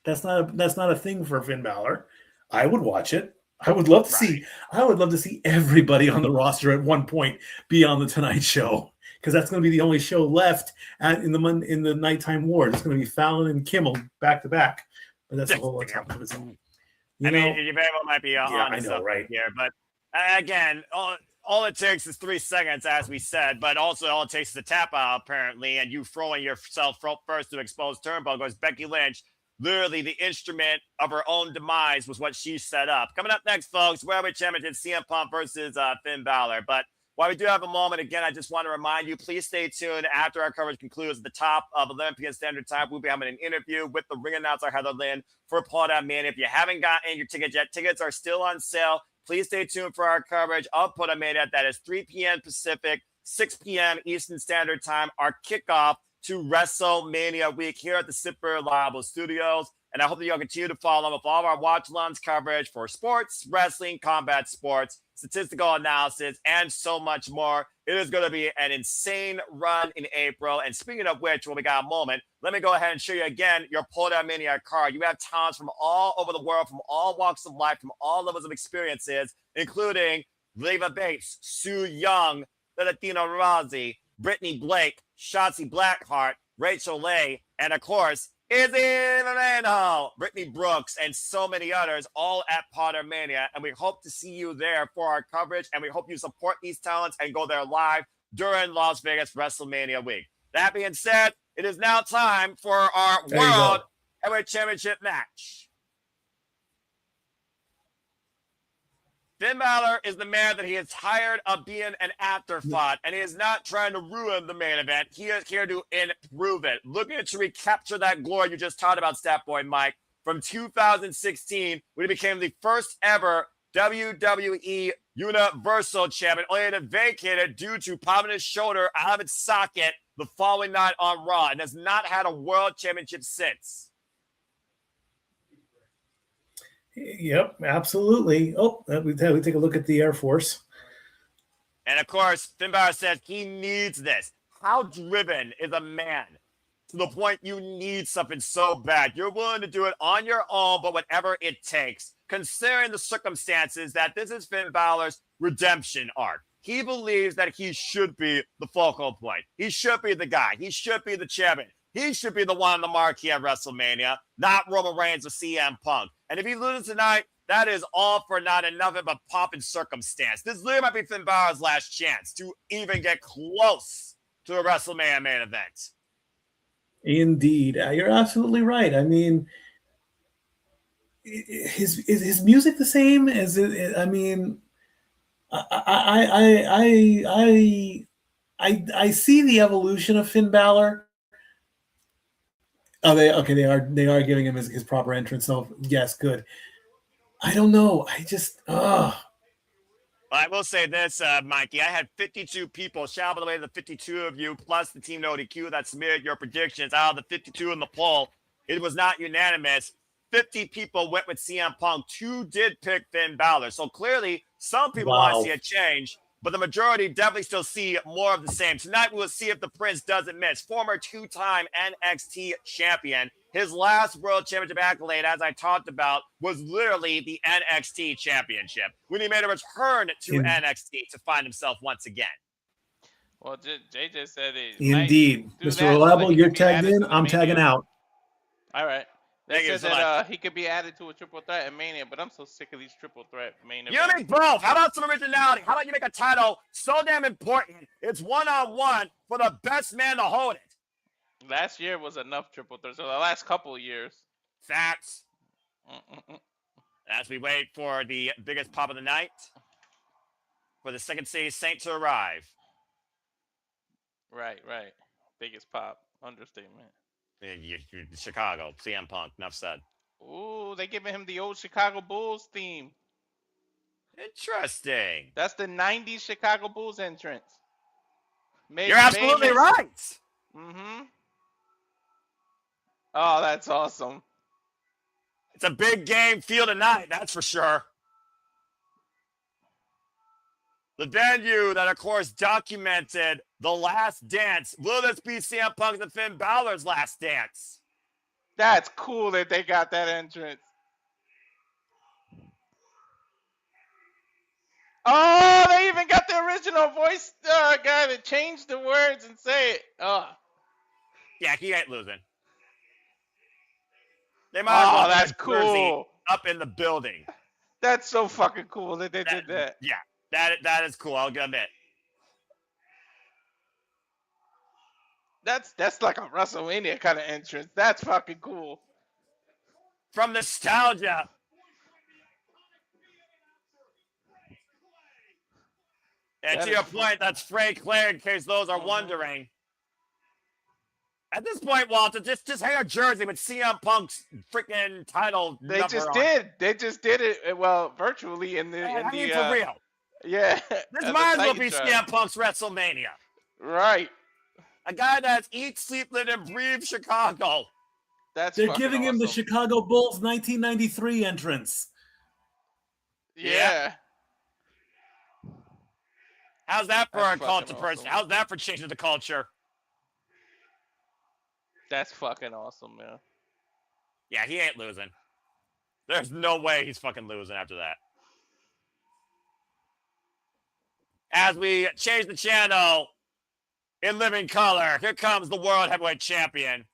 that's not a thing for Finn Balor. I would watch it. I would love to see everybody on the roster at one point be on the Tonight Show, because that's going to be the only show left in the nighttime ward. It's going to be Fallon and Kimmel back to back. But that's a whole other topic of its own. You very well might be on something right here, but again, all it takes is 3 seconds, as we said, but also all it takes is a tap out, apparently, and you throwing yourself first to expose turnbuckles. Becky Lynch, literally the instrument of her own demise, was what she set up. Coming up next, folks, World Championship CM Punk versus Finn Balor. But while we do have a moment, again, I just want to remind you, please stay tuned after our coverage concludes at the top of Olympian Standard Time. We'll be having an interview with the ring announcer, Heather Lynn, for Paul That Man. If you haven't gotten your tickets yet, tickets are still on sale. Please stay tuned for our coverage of Put a Mania. That is 3 p.m. Pacific, 6 p.m. Eastern Standard Time, our kickoff to WrestleMania week here at the Super Reliable Studios. And I hope that you'll continue to follow with all of our watch-alongs coverage for sports, wrestling, combat sports, statistical analysis, and so much more. It is going to be an insane run in April. And speaking of which, when we got a moment, let me go ahead and show you again your Pull Down Mania card. You have talents from all over the world, from all walks of life, from all levels of experiences, including Leva Bates, Sue Young, Latino Rossi, Brittany Blake, Shotzi Blackheart, Rachel Leigh, and of course, Izzy Moreno, Brittany Brooks, and so many others, all at Potter Mania. And we hope to see you there for our coverage. And we hope you support these talents and go there live during Las Vegas WrestleMania week. That being said, it is now time for our There you World go. Heavyweight Championship match. Finn Balor is the man that he is tired of being an afterthought, and he is not trying to ruin the main event. He is here to improve it. Looking to recapture that glory you just talked about, Stat Boy Mike, from 2016, when he became the first ever WWE Universal Champion, only to vacate it due to popping his shoulder out of its socket the following night on Raw, and has not had a World Championship since. Yep, absolutely. Oh, we take a look at the Air Force. And of course, Finn Balor says he needs this. How driven is a man to the point you need something so bad? You're willing to do it on your own, but whatever it takes, considering the circumstances that this is Finn Balor's redemption arc. He believes that he should be the focal point. He should be the guy. He should be the champion. He should be the one on the marquee at WrestleMania, not Roman Reigns or CM Punk. And if he loses tonight, that is all for not enough of a pop in circumstance. This literally might be Finn Balor's last chance to even get close to a WrestleMania main event. Indeed, you're absolutely right. I mean, is his music the same? Is it? I mean, I see the evolution of Finn Balor. Oh, they are giving him his proper entrance. So yes, good. I don't know. I just I will say this, Mikey. I had 52 people. Shout out, by the way, to the 52 of you, plus the Team No DQ that submitted your predictions. Out of the 52 in the poll, it was not unanimous. 50 people went with CM Punk. 2 did pick Finn Balor. So clearly, some people want to see a change, but the majority definitely still see more of the same. Tonight, we will see if the Prince doesn't miss. Former 2-time NXT champion. His last World Championship accolade, as I talked about, was literally the NXT Championship, when he made a return to NXT to find himself once again. Well, Jay just said it. indeed, Mr. Reliable, you're tagged in. I'm tagging out. All right. They Thank you said so that he could be added to a triple threat at Mania, but I'm so sick of these triple threat main You events. make both. How about some originality? How about you make a title so damn important? It's one-on-one for the best man to hold it. Last year was enough triple threats. So the last couple of years. Facts. As we wait for the biggest pop of the night, for the Second City Saint to arrive. Right. Biggest pop. Understatement. Chicago, CM Punk, enough said. Ooh, they giving him the old Chicago Bulls theme. Interesting. That's the 90s Chicago Bulls entrance. You're absolutely right. Mm-hmm. Oh, that's awesome. It's a big game feel tonight, that's for sure. The venue that, of course, documented the last dance. Will this be CM Punk's and Finn Balor's last dance? That's cool that they got that entrance. Oh, they even got the original voice guy that changed the words and say it. Oh. Yeah, he ain't losing. They might as well that's have Jersey cool. up in the building. That's so fucking cool that they did that. Yeah, that is cool, I'll admit. That's like a WrestleMania kind of entrance. That's fucking cool. From nostalgia. And to your point, that's Frank Claire, in case those are wondering. At this point, Walter, just hang a jersey with CM Punk's freaking title. They just did. They just did it. Well, virtually in the. I mean, for real. Yeah. This might as well be CM Punk's WrestleMania. Right. A guy that's eat, sleep, live, and breathe Chicago. They're giving him the Chicago Bulls 1993 entrance. Yeah. How's that for That's a culture fucking person? awesome. How's that for changing the culture? That's fucking awesome, man. Yeah, he ain't losing. There's no way he's fucking losing after that. As we change the channel in living color, here comes the World Heavyweight Champion.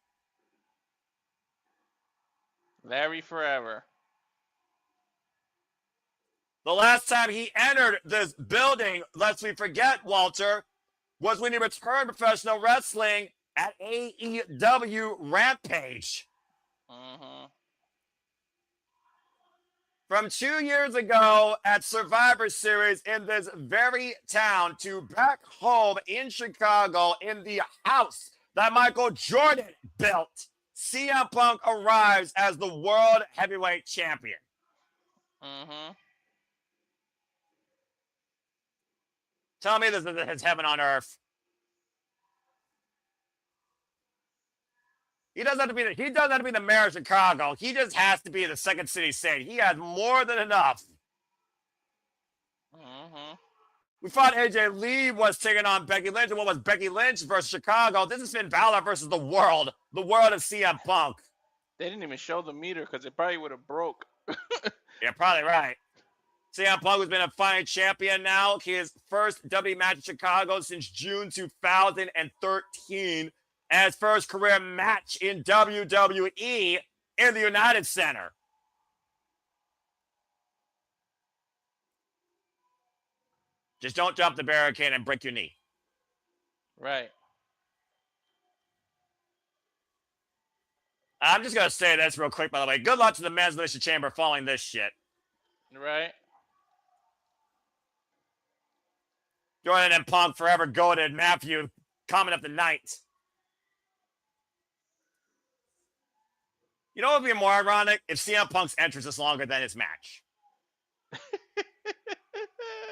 Larry Forever. The last time he entered this building, lest we forget, Walter, was when he returned professional wrestling at AEW Rampage. Mm-hmm. From 2 years ago at Survivor Series in this very town to back home in Chicago in the house that Michael Jordan built, CM Punk arrives as the World Heavyweight Champion. Mm-hmm. Tell me this is heaven on earth. He doesn't have to be the mayor of Chicago. He just has to be the second city saint. He has more than enough. Mm-hmm. We thought AJ Lee was taking on Becky Lynch, and what was Becky Lynch versus Chicago? This is Finn Balor versus the world of CM Punk. They didn't even show the meter because it probably would have broke. You're probably right. CM Punk has been a fighting champion now. His first WWE match in Chicago since June 2013. And his first career match in WWE in the United Center. Just don't jump the barricade and break your knee. Right. I'm just going to say this real quick, by the way. Good luck to the men's Elimination Chamber following this shit. Right. Jordan and Punk forever goated. Matthew comment of the night. You know what would be more ironic? If CM Punk's entrance is longer than his match.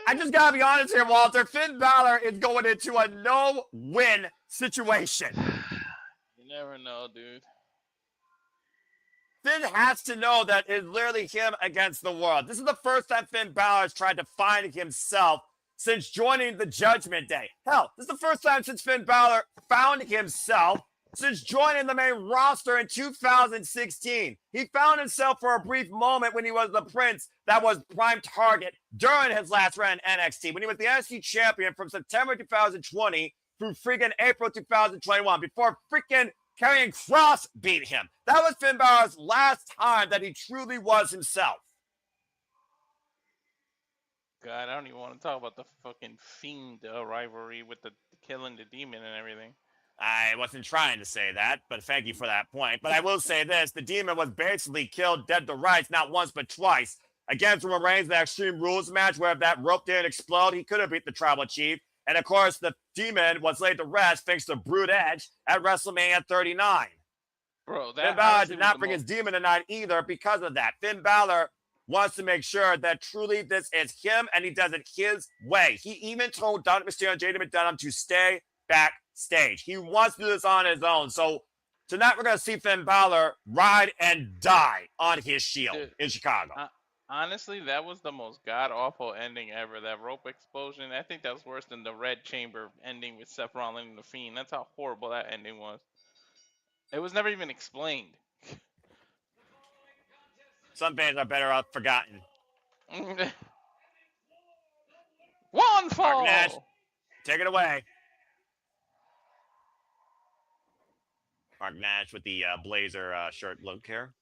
I just gotta be honest here, Walter. Finn Balor is going into a no-win situation. You never know, dude. Finn has to know that it's literally him against the world. This is the first time Finn Balor has tried to find himself since joining the Judgment Day. Hell, this is the first time since Finn Balor found himself since joining the main roster in 2016. He found himself for a brief moment when he was the Prince that was prime target during his last run in NXT, when he was the NXT champion from September 2020 through freaking April 2021 before freaking Karrion Kross beat him. That was Finn Balor's last time that he truly was himself. God, I don't even want to talk about the fucking Fiend rivalry with the killing the demon and everything. I wasn't trying to say that, but thank you for that point. But I will say this, the Demon was basically killed dead to rights, not once but twice. Against Roman Reigns, the Extreme Rules match, where if that rope didn't explode, he could have beat the Tribal Chief. And of course, the Demon was laid to rest thanks to Brood Edge at WrestleMania 39. Bro, Finn Balor did not bring his Demon tonight either because of that. Finn Balor wants to make sure that truly this is him and he does it his way. He even told Dominic Mysterio and JD McDonough to stay backstage. He wants to do this on his own. So tonight we're going to see Finn Balor ride and die on his shield in Chicago. Honestly, that was the most god-awful ending ever. That rope explosion, I think that was worse than the Red Chamber ending with Seth Rollins and The Fiend. That's how horrible that ending was. It was never even explained. Some fans are better off forgotten. One fall! Mark Nash, take it away. Mark Nash with the blazer shirt look here.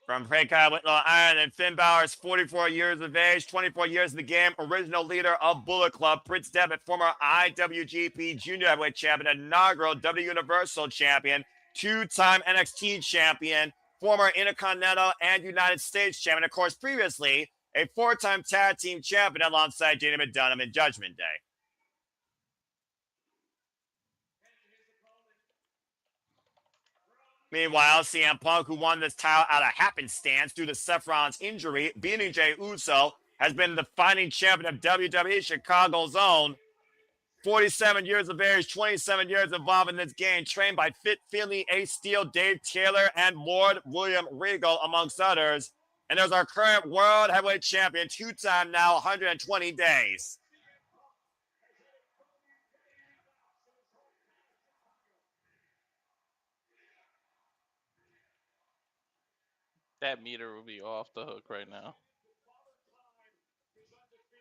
From Frankai with Iron and Finn Balor's 44 years of age, 24 years in the game, original leader of Bullet Club, Prince Devitt, former IWGP Junior Heavyweight Champion, inaugural W Universal Champion, two-time NXT Champion, former Intercontinental and United States Champion, of course, previously a four-time Tag Team Champion alongside JD McDonough in Judgment Day. Meanwhile, CM Punk, who won this title out of happenstance due to Seth Rollins' injury, beating Jey Uso, has been the fighting champion of WWE Chicago's own. 47 years of age, 27 years involved in this game, trained by Fit Finley, Ace Steel, Dave Taylor, and Lord William Regal, amongst others. And there's our current World Heavyweight Champion, two-time now, 120 days. That meter will be off the hook right now.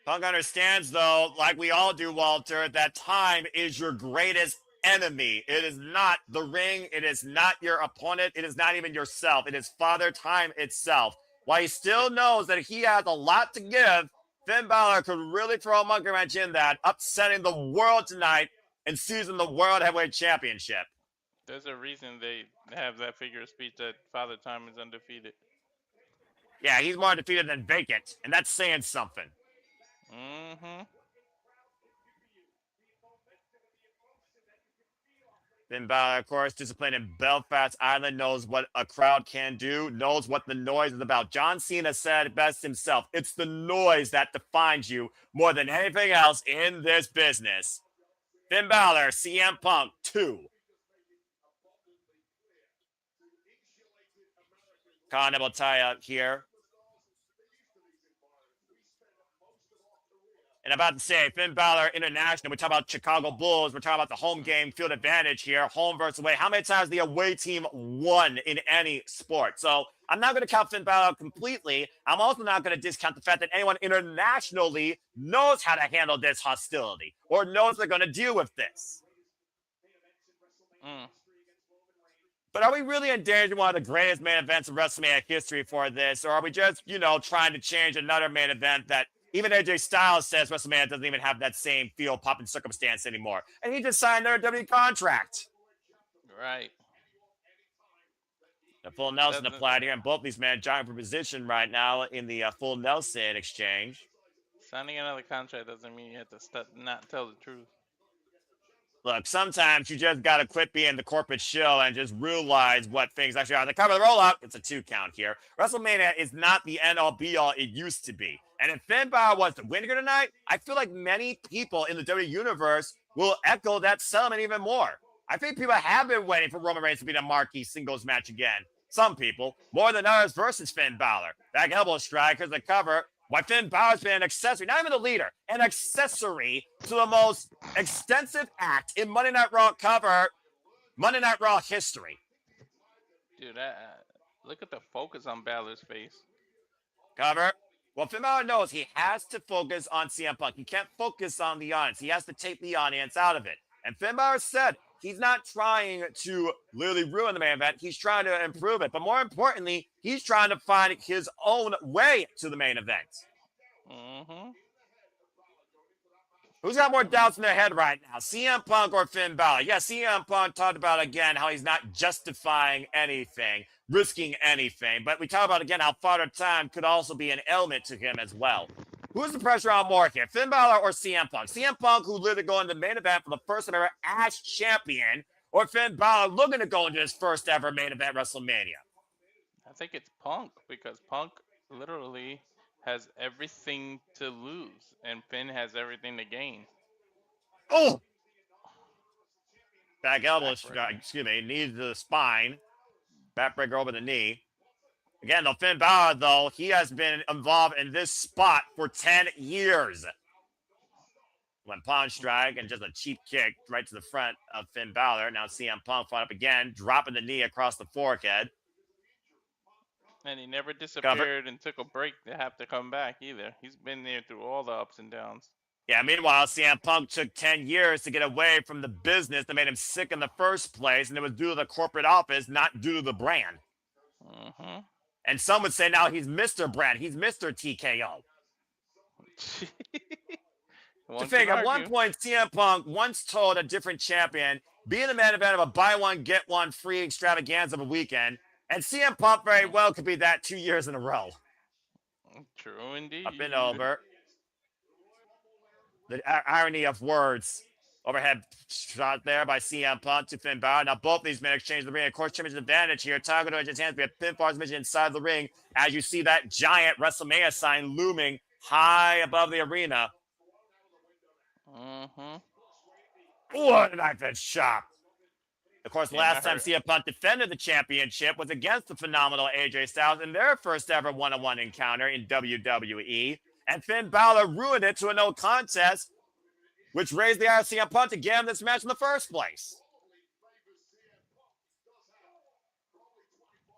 Punk understands, though, like we all do, Walter, that time is your greatest enemy. It is not the ring. It is not your opponent. It is not even yourself. It is Father Time itself. While he still knows that he has a lot to give, Finn Balor could really throw a monkey wrench in that, upsetting the world tonight and seizing the World Heavyweight Championship. There's a reason they have that figure of speech that Father Time is undefeated. Yeah, he's more undefeated than vacant, and that's saying something. Mm-hmm. Finn Balor, of course, disciplined in Belfast Island, knows what a crowd can do, knows what the noise is about. John Cena said it best himself. It's the noise that defines you more than anything else in this business. Finn Balor, CM Punk 2. Continental tie-up here. And I'm about to say, Finn Balor International, we talk about Chicago Bulls, we're talking about the home game field advantage here, home versus away. How many times the away team won in any sport? So I'm not going to count Finn Balor completely. I'm also not going to discount the fact that anyone internationally knows how to handle this hostility or knows they're going to deal with this. But are we really endangering one of the greatest main events in WrestleMania history for this? Or are we just, trying to change another main event that even AJ Styles says WrestleMania doesn't even have that same feel, pop, and circumstance anymore? And he just signed their WWE contract. Right. The full Nelson applied here, and both these men jogging for position right now in the full Nelson exchange. Signing another contract doesn't mean you have to not tell the truth. Look, sometimes you just got to quit being the corporate shill and just realize what things actually are. The cover of the roll-up, it's a 2 count here. WrestleMania is not the end-all be-all it used to be. And if Finn Balor was to win here tonight, I feel like many people in the WWE universe will echo that sentiment even more. I think people have been waiting for Roman Reigns to be the marquee singles match again. Some people, more than others, versus Finn Balor. Back elbow strike as the cover. Why Finn Balor's been an accessory, not even the leader, an accessory to the most extensive act in Monday Night Raw Monday Night Raw history. Dude, look at the focus on Balor's face. Cover. Well, Finn Balor knows he has to focus on CM Punk. He can't focus on the audience. He has to take the audience out of it. And Finn Balor said he's not trying to literally ruin the main event. He's trying to improve it. But more importantly, he's trying to find his own way to the main event. Mm-hmm. Who's got more doubts in their head right now, CM Punk or Finn Balor? Yeah, CM Punk talked about, again, how he's not justifying anything, risking anything. But we talk about, again, how Father Time could also be an element to him as well. Who's the pressure on more here, Finn Balor or CM Punk? CM Punk, who literally going to the main event for the first time ever as champion, or Finn Balor looking to go into his first ever main event WrestleMania? I think it's Punk, because Punk literally has everything to lose, and Finn has everything to gain. Oh! Back elbow, knee to the spine. Backbreaker over the knee. Again, though, Finn Balor, though, he has been involved in this spot for 10 years. One pound strike and just a cheap kick right to the front of Finn Balor. Now CM Punk fought up again, dropping the knee across the forehead. And he never disappeared and took a break to have to come back either. He's been there through all the ups and downs. Yeah, meanwhile, CM Punk took 10 years to get away from the business that made him sick in the first place, and it was due to the corporate office, not due to the brand. Mm-hmm. And some would say now he's Mr. Brand. He's Mr. TKO. To think, at one point, CM Punk once told a different champion, be the main event of a buy one, get one free extravaganza of a weekend, and CM Punk very well could be that 2 years in a row. True indeed. Up and over. The irony of words. Overhead shot there by CM Punk to Finn Balor. Now both these men exchange the ring. Of course, championship advantage here. Title to his hands. We have Finn Balor's mission inside the ring as you see that giant WrestleMania sign looming high above the arena. Mm-hmm. What a knife shot. Of course, the last time CM Punk defended the championship was against the phenomenal AJ Styles in their first ever one-on-one encounter in WWE. And Finn Balor ruined it to a no contest, which raised the ire of CM Punk to get him this match in the first place.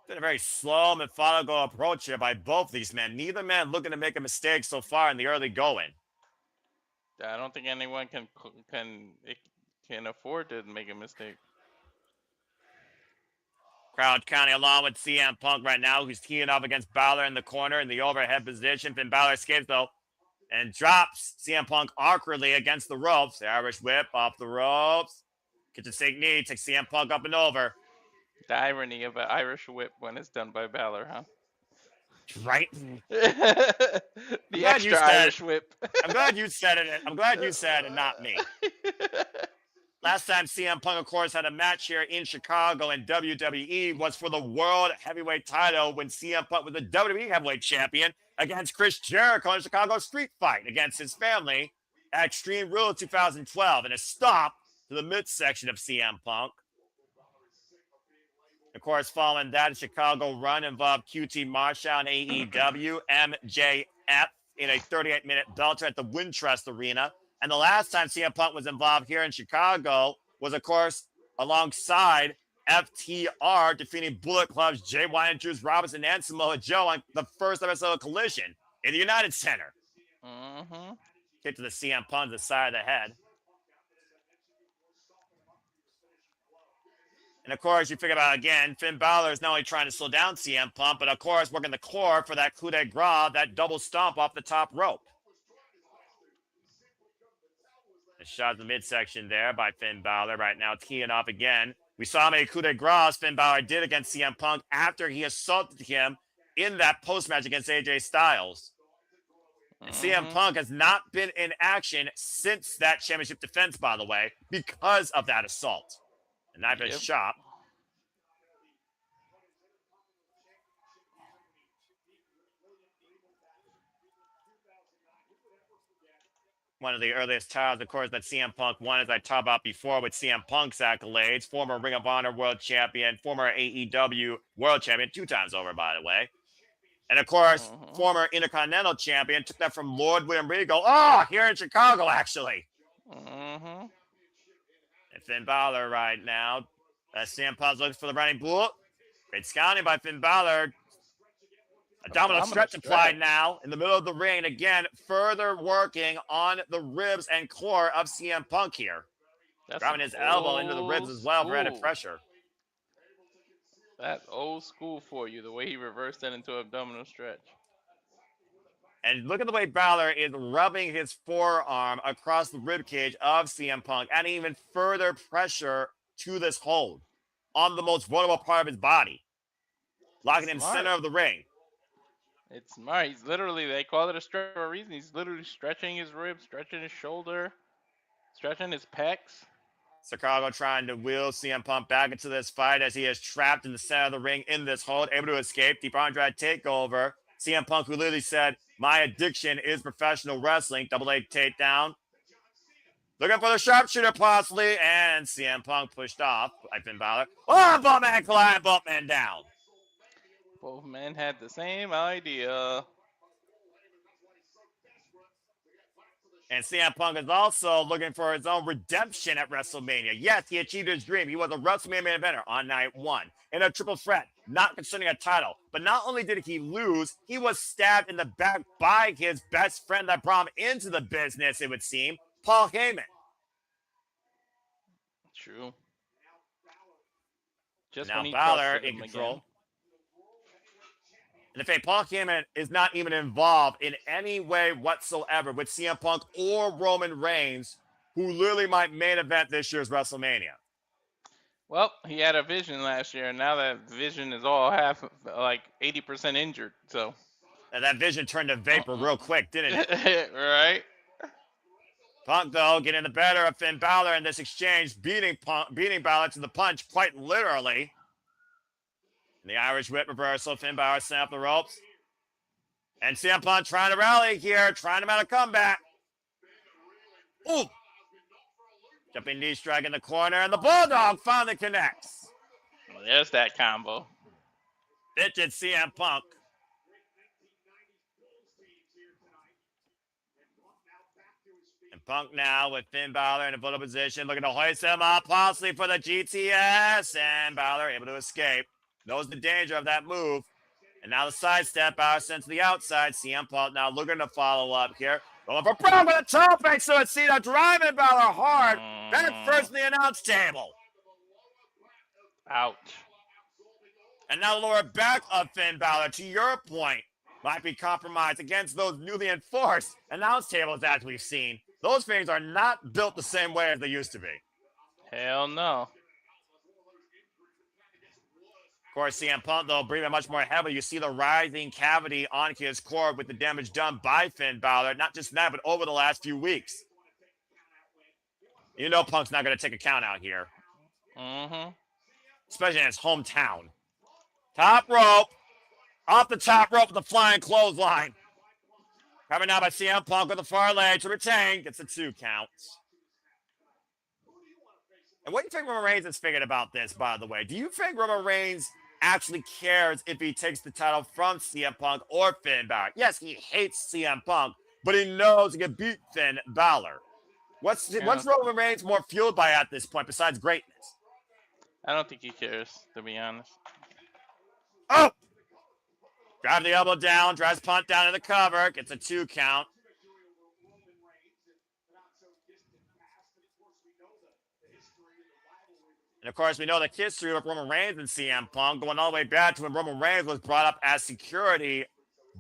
Been a very slow, methodical approach here by both these men. Neither man looking to make a mistake so far in the early going. I don't think anyone can afford to make a mistake. Crowd counting along with CM Punk right now, who's teeing up against Balor in the corner in the overhead position. Finn Balor escapes, though. and drops CM Punk awkwardly against the ropes. The Irish whip off the ropes. Kitchen sink knee, takes CM Punk up and over. The irony of an Irish whip when it's done by Balor, huh? Right? The extra Irish whip. I'm glad you said it. I'm glad you said it, not me. Last time CM Punk, of course, had a match here in Chicago in WWE was for the World Heavyweight title when CM Punk was the WWE Heavyweight Champion against Chris Jericho in a Chicago street fight against his family at Extreme Rules 2012. And a stop to the midsection of CM Punk. Of course, following that, a Chicago run involved QT Marshall and AEW, MJF in a 38-minute belter at the Wintrust Arena. And the last time CM Punk was involved here in Chicago was, of course, alongside FTR, defeating Bullet Club's Jay White and Juice Robinson and Samoa Joe on the first episode of Collision in the United Center. Kick to the CM Punk to the side of the head. And of course, you figure out again, Finn Balor is not only trying to slow down CM Punk, but of course, working the core for that coup de grace, that double stomp off the top rope. A shot in the midsection there by Finn Balor. Right now, teeing off again. We saw how many coup de grace Finn Balor did against CM Punk after he assaulted him in that post-match against AJ Styles. And CM Punk has not been in action since that championship defense, by the way, because of that assault. A knife chop. One of the earliest titles, of course, that CM Punk won, as I talked about before, with CM Punk's accolades. Former Ring of Honor World Champion, former AEW World Champion, 2 times over, by the way. And, of course, former Intercontinental Champion. Took that from Lord William Regal. Oh, here in Chicago, actually. And Finn Balor right now. CM Punk looks for the running bull. Great scouting by Finn Balor. Abdominal stretch applied now in the middle of the ring. Again, further working on the ribs and core of CM Punk here. Driving his elbow into the ribs as well for added pressure. That's old school for you, the way he reversed that into abdominal stretch. And look at the way Balor is rubbing his forearm across the ribcage of CM Punk, adding even further pressure to this hold on the most vulnerable part of his body. Locking him center of the ring. It's smart. He's literally, they call it a stretch for a reason. He's literally stretching his ribs, stretching his shoulder, stretching his pecs. Chicago trying to wheel CM Punk back into this fight as he is trapped in the center of the ring in this hold, able to escape. Deep Andrade takeover. CM Punk, who literally said, "My addiction is professional wrestling." Double leg takedown. Looking for the sharpshooter possibly, and CM Punk pushed off by Finn Balor. Oh, Bumpman collide, Bumpman down. Both men had the same idea. And CM Punk is also looking for his own redemption at WrestleMania. Yes, he achieved his dream. He was a WrestleMania main eventer on night 1 in a triple threat, not concerning a title. But not only did he lose, he was stabbed in the back by his best friend that brought him into the business, it would seem, Paul Heyman. True. Just now when he Balor in control. Again. And in fact, Paul Heyman is not even involved in any way whatsoever with CM Punk or Roman Reigns, who literally might main event this year's WrestleMania. Well, he had a vision last year, and now that vision is all half, like 80% injured. So, and that vision turned to vapor real quick, didn't it? Right. Punk, though, getting the better of Finn Balor in this exchange, beating Balor to the punch quite literally. And the Irish whip reversal, Finn Balor set up the ropes. And CM Punk trying to rally here, trying to mount a comeback. Ooh! Jumping knee strike in the corner, and the Bulldog finally connects. Well, there's that combo. Bitched CM Punk. And Punk now with Finn Balor in a photo position, looking to hoist him up, possibly for the GTS. And Balor able to escape. Knows the danger of that move. And now the sidestep, Balor sent to the outside. CM Punk now looking to follow up here. Going for Brown with a toe fake, so it's Cena driving Balor hard. Back first in the announce table. Ouch. And now the lower back of Finn Balor, to your point. might be compromised against those newly enforced announce tables that we've seen. Those things are not built the same way as they used to be. Hell no. Of course, CM Punk, though, breathing much more heavily. You see the rising cavity on his core with the damage done by Finn Balor. Not just that, but over the last few weeks. You know Punk's not going to take a count out here. Mm-hmm. Especially in his hometown. Top rope. Off the top rope with the flying clothesline. Coming out by CM Punk with the far leg to retain. Gets a 2 count. And what do you think Roman Reigns has figured about this, by the way? Do you think Roman Reigns actually cares if he takes the title from CM Punk or Finn Balor? Yes, he hates CM Punk, but he knows he can beat Finn Balor. What's Roman Reigns more fueled by at this point besides greatness? I don't think he cares, to be honest. Oh! Drive the elbow down, drives Punk down to the cover, gets a 2 count. And of course, we know the history of Roman Reigns and CM Punk going all the way back to when Roman Reigns was brought up as security,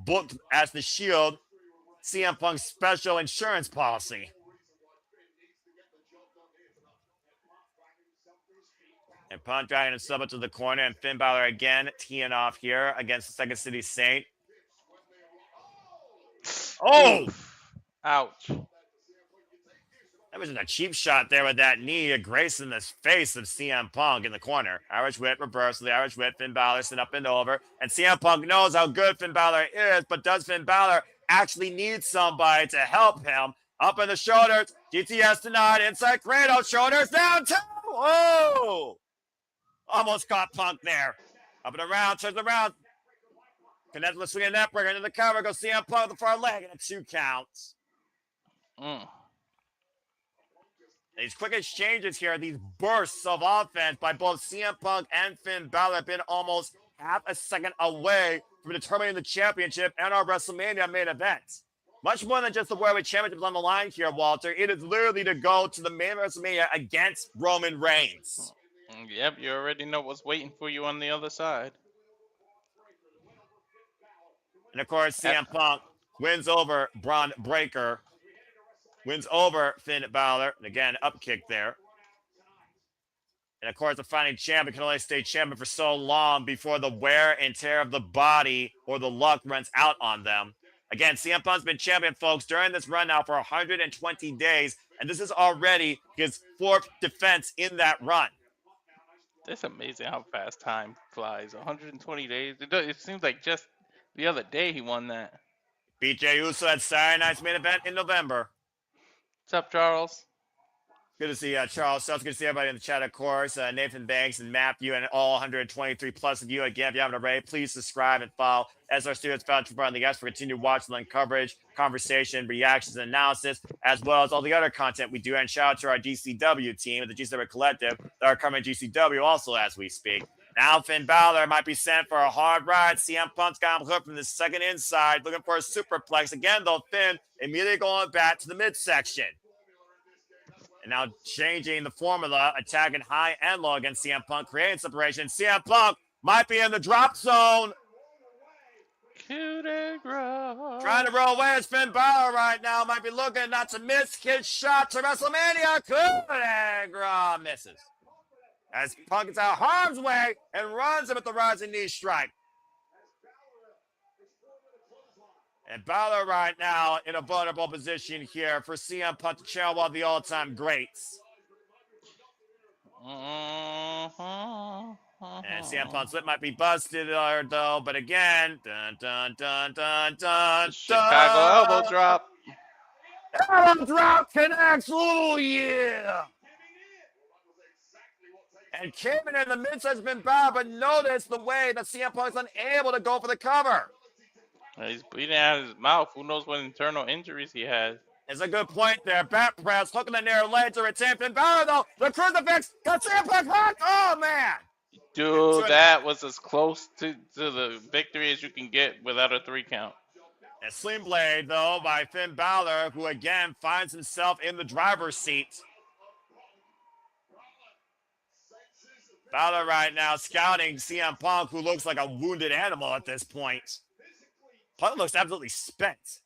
booked as the Shield, CM Punk's special insurance policy. And Punk dragging himself up to the corner, and Finn Balor again teeing off here against the Second City Saint. Oh! Ouch. That was just a cheap shot there with that knee grazing the face of CM Punk in the corner. Irish whip, reversal, the Irish whip, Finn Balor sitting up and over. And CM Punk knows how good Finn Balor is, but does Finn Balor actually need somebody to help him? Up in the shoulders, GTS denied, inside Kratos, shoulders down, 2! Oh! Almost caught Punk there. Up and around, turns around. Connects with swinging net breaker into the cover, goes CM Punk with the far leg, and a 2 counts. These quick exchanges here, these bursts of offense by both CM Punk and Finn Balor have been almost half a second away from determining the championship and our WrestleMania main event. Much more than just the World Championship on the line here, Walter. It is literally to go to the main WrestleMania against Roman Reigns. Yep, you already know what's waiting for you on the other side. And of course, CM Punk wins over Braun Breaker. Wins over Finn Balor. And again, up kick there. And of course, the fighting champion can only stay champion for so long before the wear and tear of the body or the luck runs out on them. Again, CM Punk's been champion, folks, during this run now for 120 days. And this is already his 4th defense in that run. It's amazing how fast time flies. 120 days. It seems like just the other day he won that. Beat Jey Uso at Saturday night's main event in November. What's up, Charles? Good to see Charles. So good to see everybody in the chat, of course. Nathan Banks and Matthew and all 123 plus of you. Again, if you haven't already, please subscribe and follow SR Studios Found for the guests for continued watching and coverage, conversation, reactions, and analysis, as well as all the other content we do. And shout out to our GCW team, the GCW Collective, that are covering GCW also as we speak. Now Finn Balor might be sent for a hard ride. CM Punk's got him hooked from the second inside, looking for a superplex. Again, though, Finn immediately going back to the midsection. And now changing the formula, attacking high and low against CM Punk, creating separation. CM Punk might be in the drop zone. Trying to roll away as Finn Balor right now. Might be looking not to miss his shot to WrestleMania. Coup de grace misses. As Punk is out harm's way and runs him with the rising knee strike. And Balor right now in a vulnerable position here for CM Punk to channel one of the all-time greats. And CM Punk's lip might be busted though, but again, dun dun dun dun dun. Chicago elbow drop. Elbow drop connects. Oh yeah. And Cayman in the midst has been bad, but notice the way that CM Punk's unable to go for the cover. He's bleeding out of his mouth. Who knows what internal injuries he has? It's a good point there. Back press, hooking the near leg to retain Finn Balor, though. The crucifix got CM Punk hooked. Oh, man. Dude, that was as close to the victory as you can get without a 3 count. A sling blade, though, by Finn Balor, who again finds himself in the driver's seat. Balor right now scouting CM Punk, who looks like a wounded animal at this point. Punk looks absolutely spent.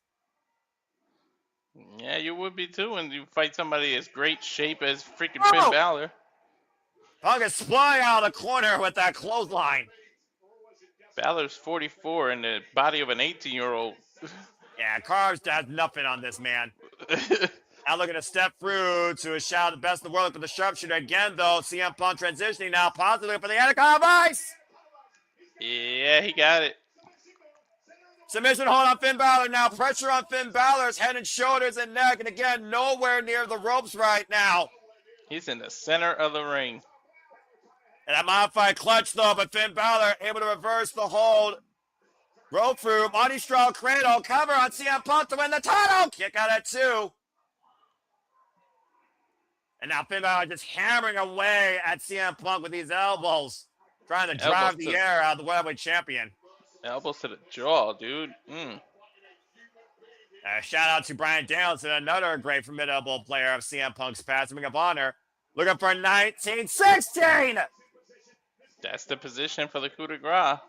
Yeah, you would be too when you fight somebody as great shape as freaking Finn Balor. Punk is flying out of the corner with that clothesline. Balor's 44 and the body of an 18-year-old. Yeah, Carves does nothing on this man. Now looking to step through to a shout the best in the world for the sharpshooter again, though. CM Punk transitioning now positively for the Anaconda Vice. Yeah, he got it. Submission hold on Finn Balor now. Pressure on Finn Balor's head and shoulders and neck. And again, nowhere near the ropes right now. He's in the center of the ring. And that modified clutch, though, but Finn Balor able to reverse the hold. Rope through, Monty Straw cradle, cover on CM Punk to win the title. Kick out at 2. And now Finn Balor just hammering away at CM Punk with these elbows. Trying to drive the air out of the World Heavyweight Champion. Elbows to the jaw, dude. Shout out to Brian Danielson, another great formidable player of CM Punk's past, Ring of Honor. Looking for 1916. That's the position for the coup de grace.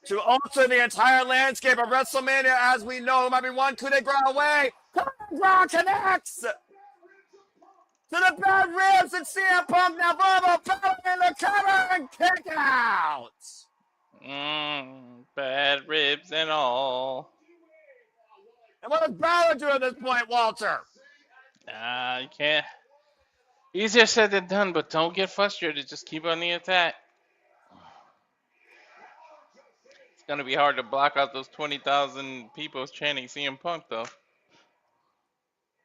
To alter the entire landscape of WrestleMania as we know. It might be one coup de grace away. Coup de grace connects to the bad ribs and CM Punk now verbal power in the cover and kick out. Bad ribs and all. And what does Balor do at this point, Walter? You can't. Easier said than done, but don't get frustrated. Just keep on the attack. It's going to be hard to block out those 20,000 people chanting CM Punk, though.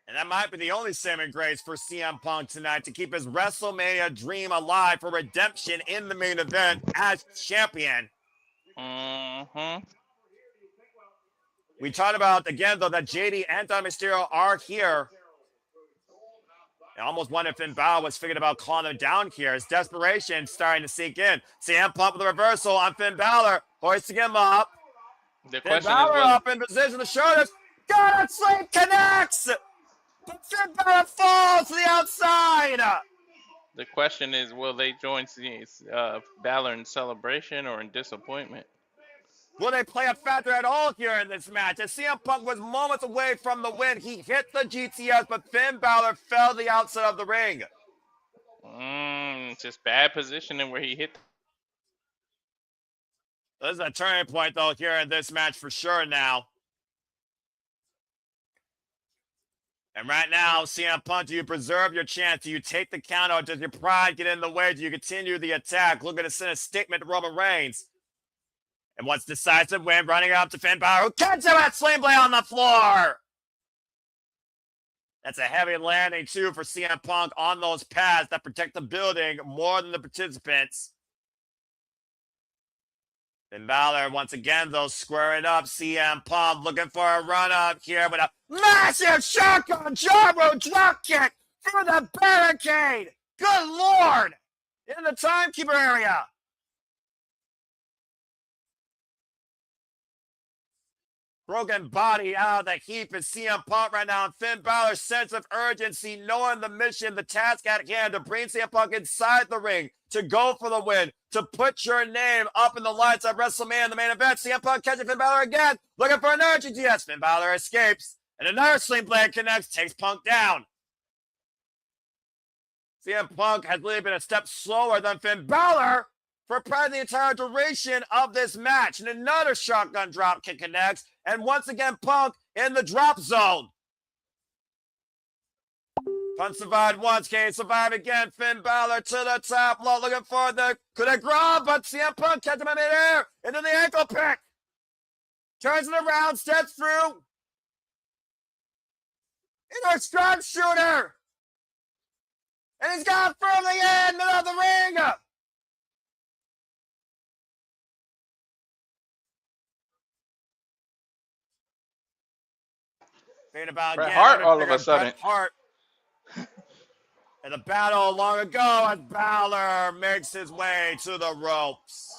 And that might be the only saving grace for CM Punk tonight to keep his WrestleMania dream alive for redemption in the main event as champion. We talked about, again, though, that JD and Dom Mysterio are here. I almost wondered if Finn Balor was figured about calling them down here. His desperation starting to sink in. CM Punk with a reversal on Finn Balor, hoisting him up. The Finn question Balor is, up in position, the shoulders. Got it, sleep connects. But Finn Balor falls to the outside. the question is, will they join Balor in celebration or in disappointment? Will they play a factor at all here in this match? As CM Punk was moments away from the win, he hit the GTS, but Finn Balor fell to the outside of the ring. Just bad positioning where he hit. This is a turning point, though, here in this match for sure now. And right now, CM Punk, do you preserve your chance? Do you take the count, or does your pride get in the way? Do you continue the attack? Looking to send a statement to Roman Reigns. And what's decisive win, running up to Finn Balor, who catches him at Sling Blade on the floor. That's a heavy landing, too, for CM Punk on those pads that protect the building more than the participants. Finn Balor, once again, though, squaring up. CM Punk looking for a run-up here with a massive shotgun gyro drop kick through the barricade. Good Lord! In the timekeeper area. Broken body out of the heap is CM Punk right now. And Finn Balor's sense of urgency, knowing the mission, the task at hand to bring CM Punk inside the ring, to go for the win, to put your name up in the lights of WrestleMania in the main event. CM Punk catching Finn Balor again, looking for an urgent GTS. Finn Balor escapes, and another Sling Blade connects, takes Punk down. CM Punk has really been a step slower than Finn Balor for probably the entire duration of this match. And another shotgun drop kick connects. And once again, Punk in the drop zone. Punk survived once, can he survive again? Finn Balor to the top, low, looking for the coup de grace, but CM Punk catches him in midair into the ankle pick. Turns it around, steps through. Into a strong shooter. And he's got firmly in, middle of the ring. About Bret again, Hart all of a sudden. Hart. And the battle long ago as Balor makes his way to the ropes.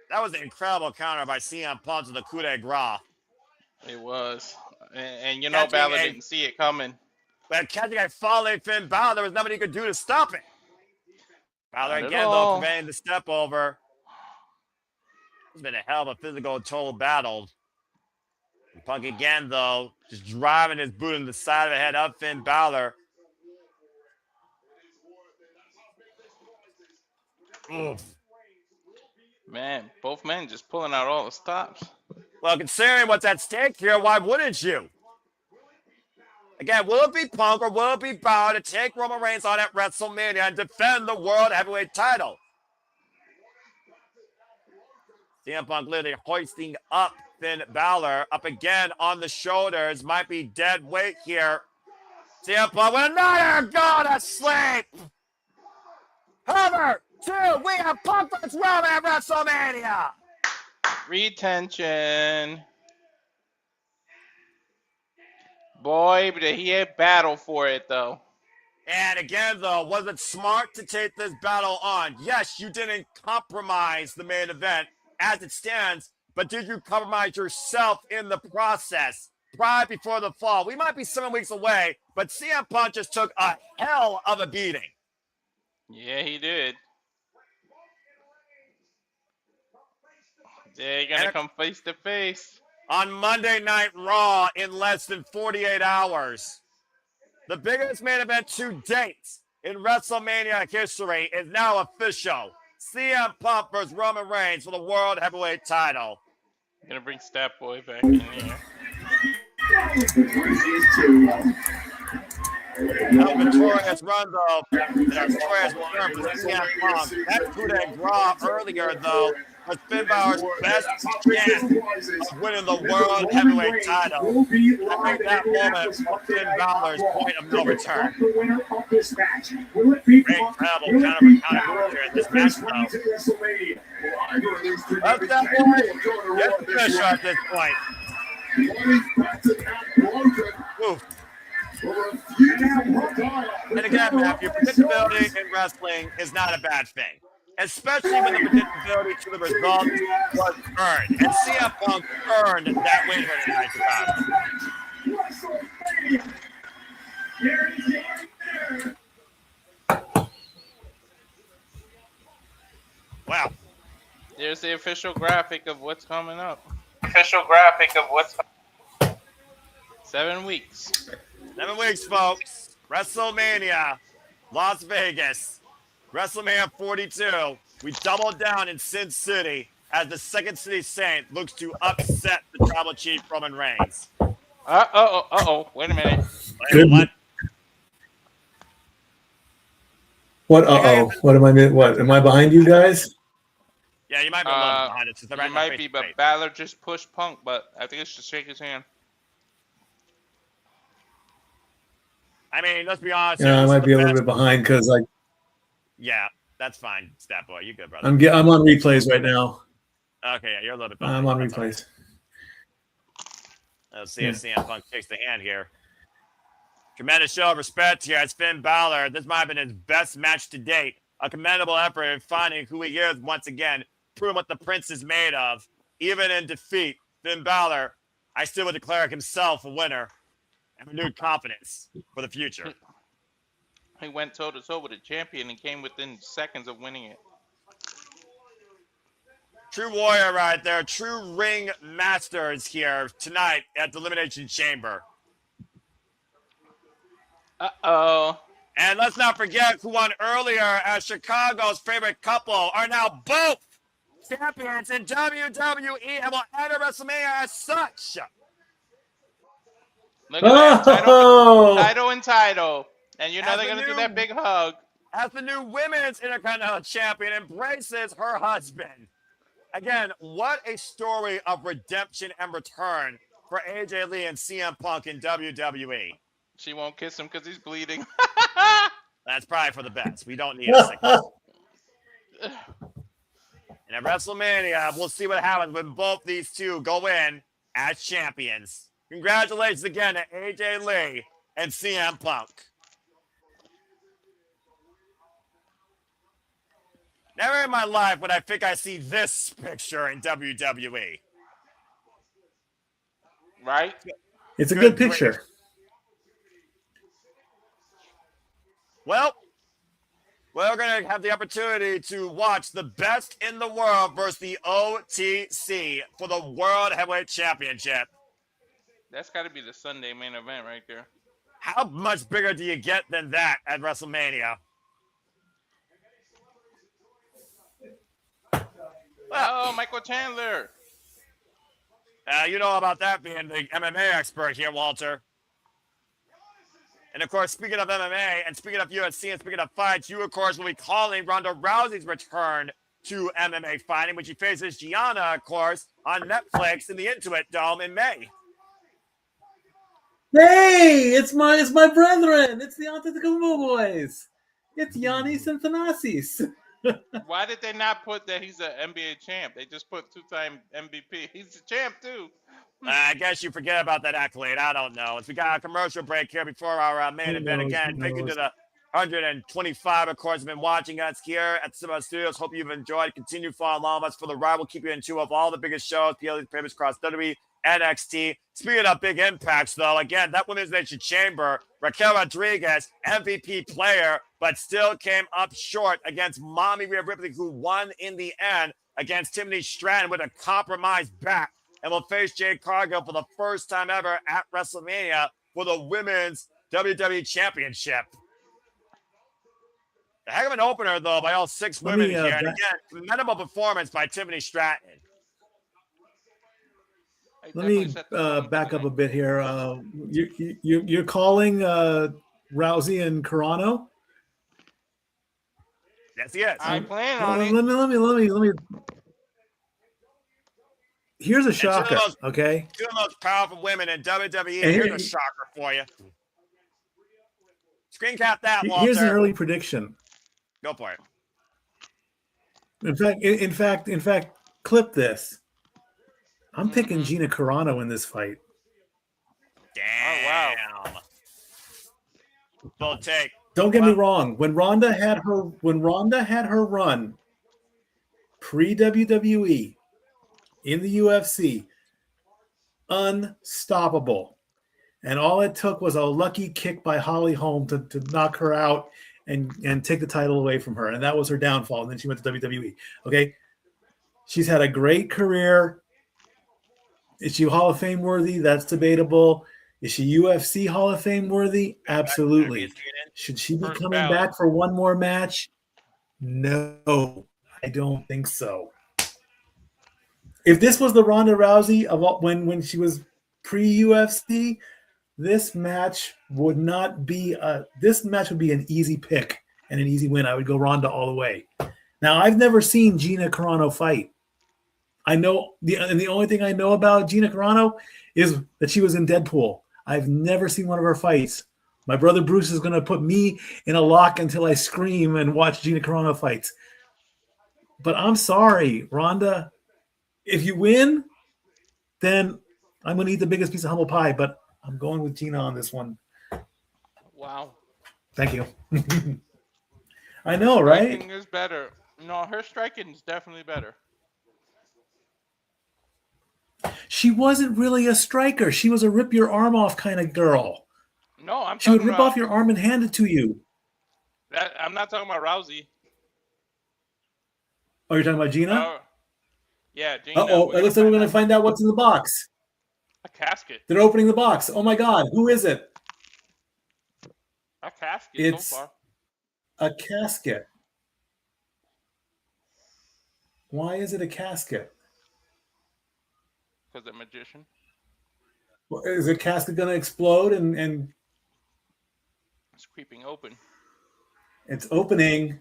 That was an incredible counter by CM Punk to the coup de grace. It was. And you know Balor didn't see it coming. But catching a falling Finn Balor, there was nothing he could do to stop it. Balor again, though, preventing the step over. It's been a hell of a physical total battle. Punk again, though, just driving his boot in the side of the head of Finn Balor. Oof. Man, both men just pulling out all the stops. Well, considering what's at stake here, why wouldn't you? Again, will it be Punk or will it be Balor to take Roman Reigns on at WrestleMania and defend the World Heavyweight title? CM Punk literally hoisting up Finn Balor up again on the shoulders. Might be dead weight here. CM Punk with another go to sleep. Hover, 2, we have Punk vs. Roman at WrestleMania. Retention. Boy, but he had battle for it, though. And again, though, was it smart to take this battle on? Yes, you didn't compromise the main event as it stands, but did you compromise yourself in the process? Right before the fall. We might be 7 weeks away, but CM Punk just took a hell of a beating. Yeah, he did. They're going to come face to face. On Monday Night Raw in less than 48 hours. The biggest main event to date in WrestleMania history is now official. CM Punk versus Roman Reigns for the World Heavyweight title. I'm going to bring Stat Boy back in here. Now Victoria's run, though. Victoria's will earn for CM Punk. That coup de grace earlier, though, was Finn Balor's best chance of winning the World Heavyweight title. I think that moment was Finn Balor's point of no return. Great travel, counter move here in this match, though. That's that boy. Yes, the finisher at this point. Oof. And again, Matthew, predictability in wrestling is not a bad thing, especially when the predictability to the result was earned. And CM Punk earned that win here tonight, Chicago. Wow. There's the official graphic of what's coming up. 7 weeks. 7 weeks, folks. WrestleMania, Las Vegas. WrestleMania 42. We doubled down in Sin City as the Second City Saint looks to upset the Tribal Chief Roman Reigns. Wait a minute. What? What? What am I? What am I behind you guys? Yeah, you might be a little behind us. You might be, but Balor just pushed Punk, but I think it's just shake his hand. I mean, let's be honest. Yeah, I might be a little bit behind because like. Yeah, that's fine, Stat Boy. You good, brother? I'm on replays right now. Okay, yeah, you're a little bit behind. I'm on replays. Let's see if CM Punk takes the hand here. Tremendous show of respect here as Finn Balor. This might have been his best match to date. A commendable effort in finding who he is once again, proving what the Prince is made of. Even in defeat, Finn Balor, I still would declare himself a winner and renewed confidence for the future. He went toe-to-toe with a champion and came within seconds of winning it. True warrior right there. True ring masters here tonight at the Elimination Chamber. Uh-oh. And let's not forget who won earlier as Chicago's favorite couple are now both champions in WWE and will enter WrestleMania as such. Look at that. Title and title. And you know they're going to do that big hug. As the new women's Intercontinental champion embraces her husband. Again, what a story of redemption and return for AJ Lee and CM Punk in WWE. She won't kiss him because he's bleeding. That's probably for the best. We don't need a sickness. And at WrestleMania, we'll see what happens when both these two go in as champions. Congratulations again to AJ Lee and CM Punk. Never in my life would I think I see this picture in WWE. Right? It's a good picture. Well, we're going to have the opportunity to watch the best in the world versus the OTC for the World Heavyweight Championship. That's got to be the Sunday main event right there. How much bigger do you get than that at WrestleMania? Oh, Michael Chandler. You know about that being the MMA expert here, Walter. And, of course, speaking of MMA and speaking of UFC and speaking of fights, you, of course, will be calling Ronda Rousey's return to MMA fighting when she faces Kiana, of course, on Netflix in the Intuit Dome in May. Hey, it's my brethren. It's the Antetokounmpo boys. It's Giannis and Thanasis. Why did they not put that he's an NBA champ? They just put two-time MVP. He's a champ, too. I guess you forget about that accolade. I don't know. As we got a commercial break here before our main event again. Thank you to the 125, of course, have been watching us here at Cinema Studios. Hope you've enjoyed. Continue following along with us for the ride. We'll keep you in tune of all the biggest shows, PLE's papers across WWE, NXT. Speaking of big impacts, though, again, that Women's Elimination Chamber, Raquel Rodriguez, MVP player, but still came up short against Mommy Rhea Ripley, who won in the end against Tiffany Stratton with a compromised back, and will face Jade Cargill for the first time ever at WrestleMania for the Women's WWE Championship. A heck of an opener, though, by all six women here. And again, commendable performance by Tiffany Stratton. Let me back up a bit here. You're calling Rousey and Carano? Yes, he is. I plan on it. Let me. Here's a shocker, okay? Two of the most powerful women in WWE. And here's a shocker for you. Screen cap that, Walter. Here's an early prediction. Go for it. In fact, clip this. I'm picking Gina Carano in this fight. Damn. Oh, wow. Full take. Don't get me wrong. When Ronda had her run pre-WWE in the UFC, unstoppable. And all it took was a lucky kick by Holly Holm to knock her out and take the title away from her. And that was her downfall. And then she went to WWE. Okay. She's had a great career. Is she Hall of Fame worthy? That's debatable. Is she UFC Hall of Fame worthy? Absolutely. Should she be coming back for one more match? No, I don't think so. If this was the Ronda Rousey of when she was pre-UFC, this match would be an easy pick and an easy win. I would go Ronda all the way. Now, I've never seen Gina Carano fight. I know the only thing I know about Gina Carano is that she was in Deadpool. I've never seen one of her fights. My brother Bruce is going to put me in a lock until I scream and watch Gina Carano fights. But I'm sorry, Ronda. If you win, then I'm going to eat the biggest piece of humble pie. But I'm going with Gina on this one. Wow. Thank you. I know, right? Striking is better. No, her striking is definitely better. She wasn't really a striker. She was a rip your arm off kind of girl. No, she would rip off your arm and hand it to you. I'm not talking about Rousey. Oh, you're talking about Gina? Yeah, Gina. Uh-oh, it looks like we're going to find out what's in the box. A casket. They're opening the box. Oh, my God. Who is it? A casket it's so far. A casket. Why is it a casket? Because the magician. Well, is the casket going to explode and it's creeping open? It's opening.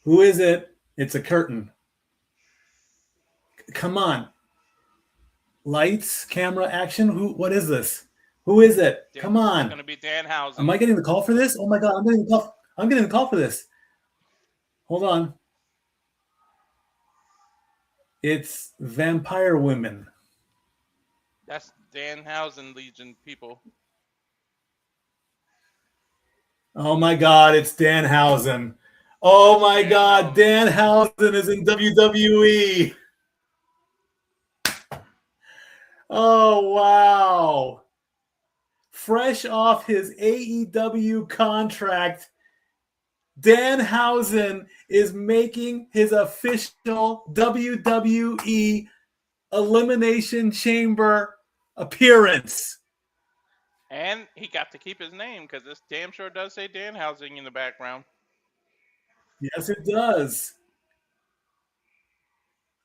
Who is it? It's a curtain. Come on. Lights, camera, action. What is this? Who is it? Come on. It's going to be Danhausen. Am I getting the call for this? Oh my God, I'm getting the call for this. Hold on. It's Vampire Women. That's Danhausen Legion people. Oh my God, it's Danhausen. Oh my God, Danhausen is in WWE. Oh, wow. Fresh off his AEW contract, Danhausen is making his official WWE Elimination Chamber appearance. And he got to keep his name because this damn sure does say Danhausen in the background. Yes, it does.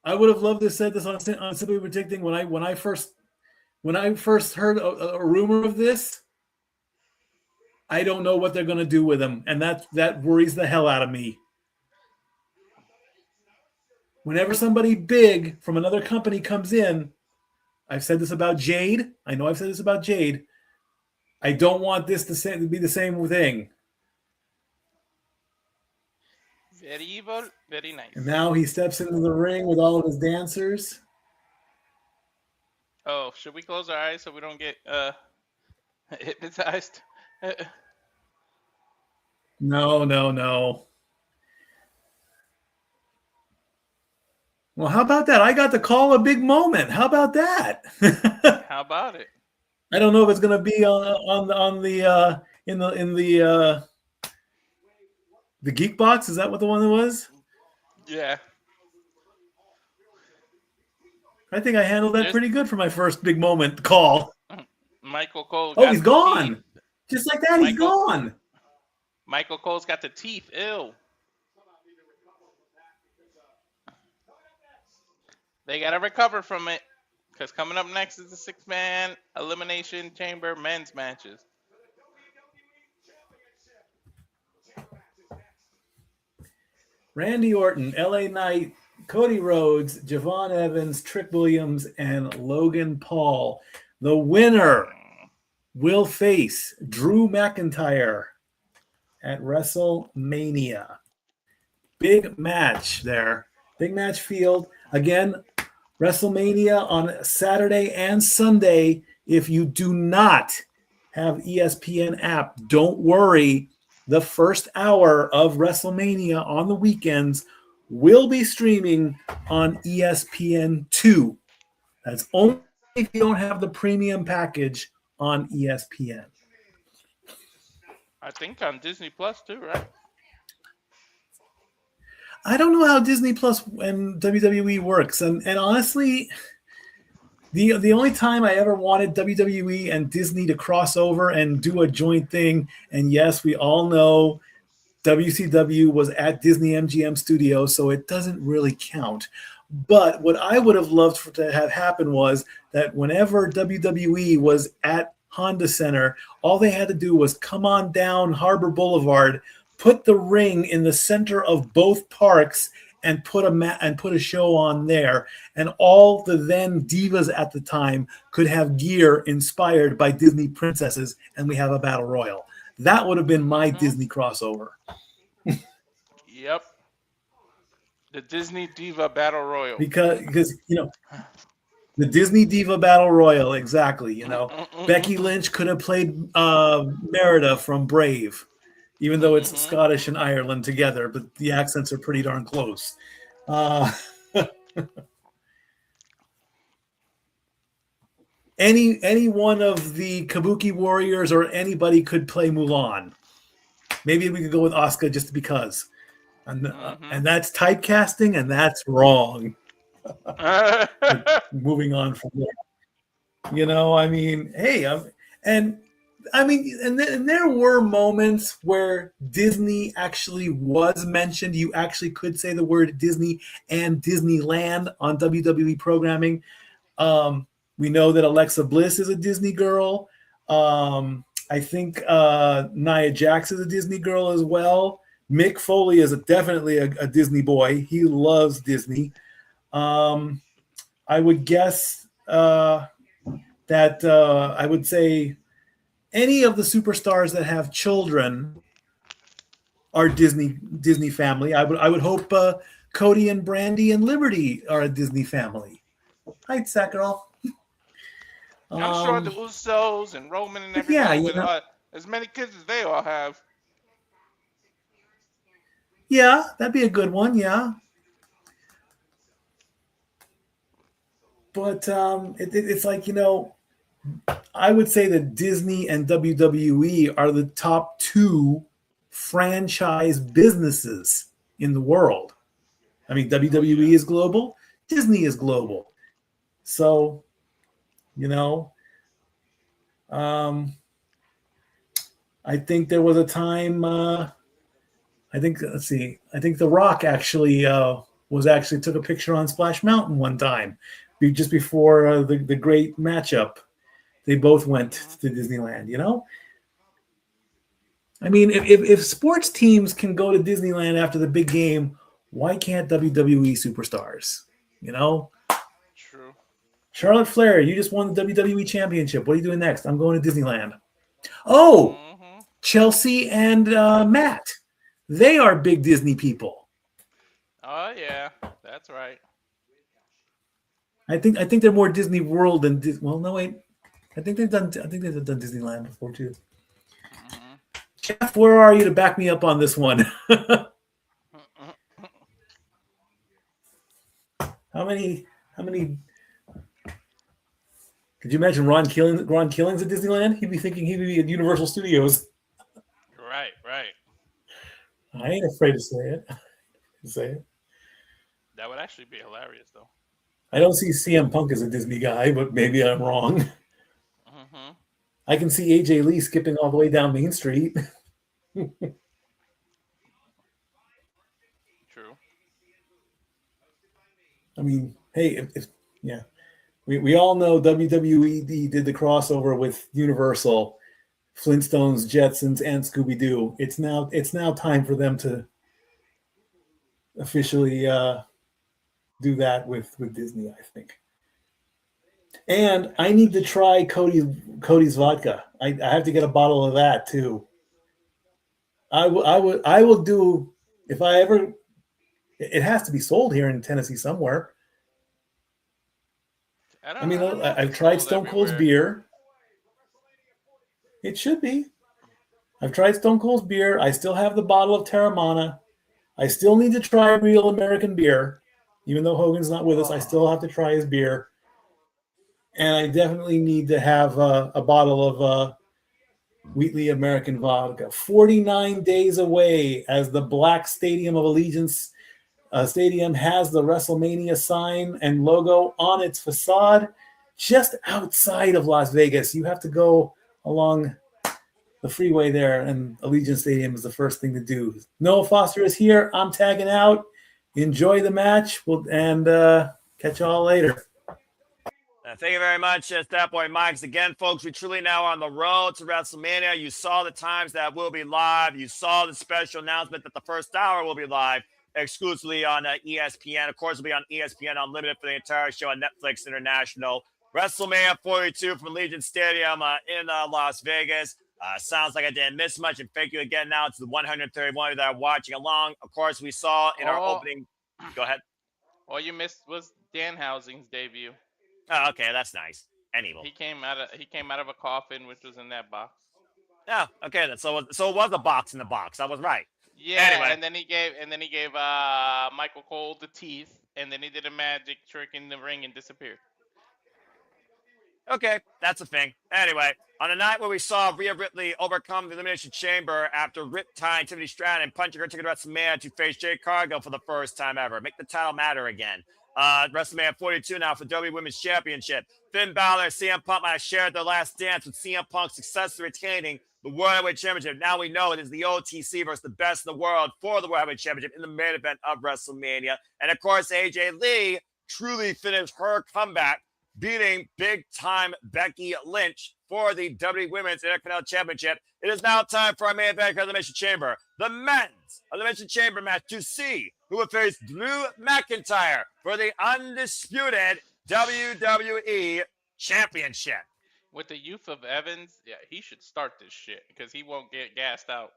I would have loved to have said this on Simply Predicting when I first heard a rumor of this. I don't know what they're going to do with him, and that worries the hell out of me. Whenever somebody big from another company comes in, I've said this about Jade. I know I've said this about Jade. I don't want this to be the same thing. Very evil, very nice. And now he steps into the ring with all of his dancers. Oh, should we close our eyes so we don't get hypnotized? No. Well, how about that? I got to call a big moment. How about that? How about it? I don't know if it's going to be on the Geek Box. Is that what the one was? Yeah. I think I handled that pretty good for my first big moment call. Michael Cole. Oh, he's gone. Just like that, he's gone. Michael Cole's got the teeth. Ew. They got to recover from it because coming up next is the 6-man Elimination Chamber men's matches. Randy Orton, LA Knight, Cody Rhodes, Javon Evans, Trick Williams, and Logan Paul. The winner will face Drew McIntyre at WrestleMania. Big match there. Big match field. Again, WrestleMania on Saturday and Sunday. If you do not have ESPN app, don't worry. The first hour of WrestleMania on the weekends will be streaming on ESPN2. That's only if you don't have the premium package on ESPN. I think on Disney Plus too, right? I don't know how Disney Plus and WWE works. And honestly, the only time I ever wanted WWE and Disney to cross over and do a joint thing, and yes, we all know WCW was at Disney MGM Studios, so it doesn't really count. But what I would have loved to have happen was that whenever WWE was at Honda Center, all they had to do was come on down Harbor Boulevard, put the ring in the center of both parks, and put a show on there, and all the then divas at the time could have gear inspired by Disney princesses, and we have a battle royal. That would have been my Disney crossover. Yep. The Disney Diva Battle Royal. Because the Disney Diva Battle Royal, exactly. Becky Lynch could have played Merida from Brave, even though it's Scottish and Ireland together, but the accents are pretty darn close. Any one of the Kabuki Warriors or anybody could play Mulan. Maybe we could go with Auska just because. And that's typecasting, and that's wrong. Moving on from there. And there were moments where Disney actually was mentioned. You actually could say the word Disney and Disneyland on WWE programming. We know that Alexa Bliss is a Disney girl. I think Nia Jax is a Disney girl as well. Mick Foley is definitely a Disney boy. He loves Disney. I would guess that I would say any of the superstars that have children are Disney family. I would hope Cody and Brandy and Liberty are a Disney family. Hi, Sakharov. I'm sure the Usos and Roman and everybody with as many kids as they all have. Yeah, that'd be a good one. Yeah. But it's like, I would say that Disney and WWE are the top two franchise businesses in the world. I mean, WWE is global. Disney is global. So, you know, I think there was a time, I think The Rock actually took a picture on Splash Mountain one time, just before the great matchup. They both went to Disneyland, you know? I mean, if sports teams can go to Disneyland after the big game, why can't WWE superstars? You know? True. Charlotte Flair, you just won the WWE Championship. What are you doing next? I'm going to Disneyland. Oh, Chelsea and Matt. They are big Disney people. Oh yeah, that's right. I think they're more Disney World than well, no wait. I think they've done Disneyland before too. Jeff, where are you to back me up on this one? How many? Could you imagine Ron Killings at Disneyland? He'd be thinking he'd be at Universal Studios. Right. I ain't afraid to say it. That would actually be hilarious, though. I don't see CM Punk as a Disney guy, but maybe I'm wrong. I can see AJ Lee skipping all the way down Main Street. True. I mean, hey, we all know WWE did the crossover with Universal, Flintstones, Jetsons, and Scooby-Doo. It's now time for them to officially do that with Disney, I think. And I need to try Cody's vodka. I have to get a bottle of that too. I will do if I ever. It has to be sold here in Tennessee somewhere. I've tried Stone Cold's beer. It should be. I've tried Stone Cold's beer. I still have the bottle of Terramana. I still need to try real American beer. Even though Hogan's not with us, I still have to try his beer. And I definitely need to have a bottle of Wheatley American vodka. 49 days away as the Black Stadium of Allegiance Stadium has the WrestleMania sign and logo on its facade just outside of Las Vegas. You have to go along the freeway there, and Allegiant Stadium is the first thing to do. Noah Foster is here. I'm tagging out. Enjoy the match, and catch you all later. Thank you very much, Stat Boy Mike's. Again, folks, we truly now are on the road to WrestleMania. You saw the times that will be live. You saw the special announcement that the first hour will be live exclusively on ESPN. Of course, it'll be on ESPN Unlimited for the entire show on Netflix International. WrestleMania 42 from Allegiant Stadium in Las Vegas. Sounds like I didn't miss much. And thank you again now to the 131 that are watching along. Of course, we saw in our opening. Go ahead. All you missed was Danhausen's debut. Oh, okay, that's nice. And evil. He came out of a coffin, which was in that box. Yeah, okay, then so it was a box in the box. I was right. Yeah, anyway. and then he gave Michael Cole the teeth, and then he did a magic trick in the ring and disappeared. Okay, that's a thing. Anyway, on a night where we saw Rhea Ripley overcome the Elimination Chamber after rip-tying Tiffany Stratton and punching her ticket to WrestleMania to face Jade Cargill for the first time ever. Make the title matter again. WrestleMania 42 now for WWE Women's Championship. Finn Balor and CM Punk might have shared their last dance with CM Punk successfully retaining the World Heavyweight Championship. Now we know it is the OTC versus the best in the world for the World Heavyweight Championship in the main event of WrestleMania. And of course, AJ Lee truly finished her comeback, beating big-time Becky Lynch for the WWE Women's Intercontinental Championship. It is now time for our main event of Elimination Chamber, the men's Elimination Chamber match, to see who will face Drew McIntyre for the undisputed WWE Championship. With the youth of Evans, yeah, he should start this shit because he won't get gassed out.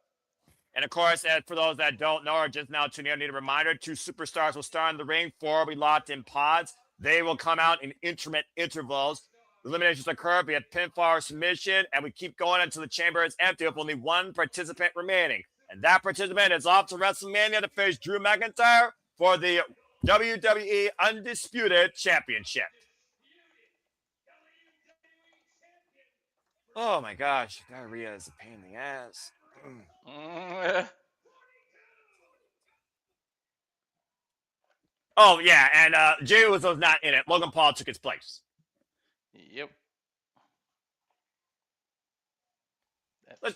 And of course, for those that don't know or just now tuning in, I need a reminder, 2 superstars will start in the ring, 4 will be locked in pods. They will come out in intermittent intervals. Eliminations occur via pinfall or submission, and we keep going until the chamber is empty with only 1 participant remaining. And that participant is off to WrestleMania to face Drew McIntyre for the WWE Undisputed Championship. Oh my gosh, diarrhea is a pain in the ass. Oh, yeah, and Jey Uso's not in it. Logan Paul took his place. Yep.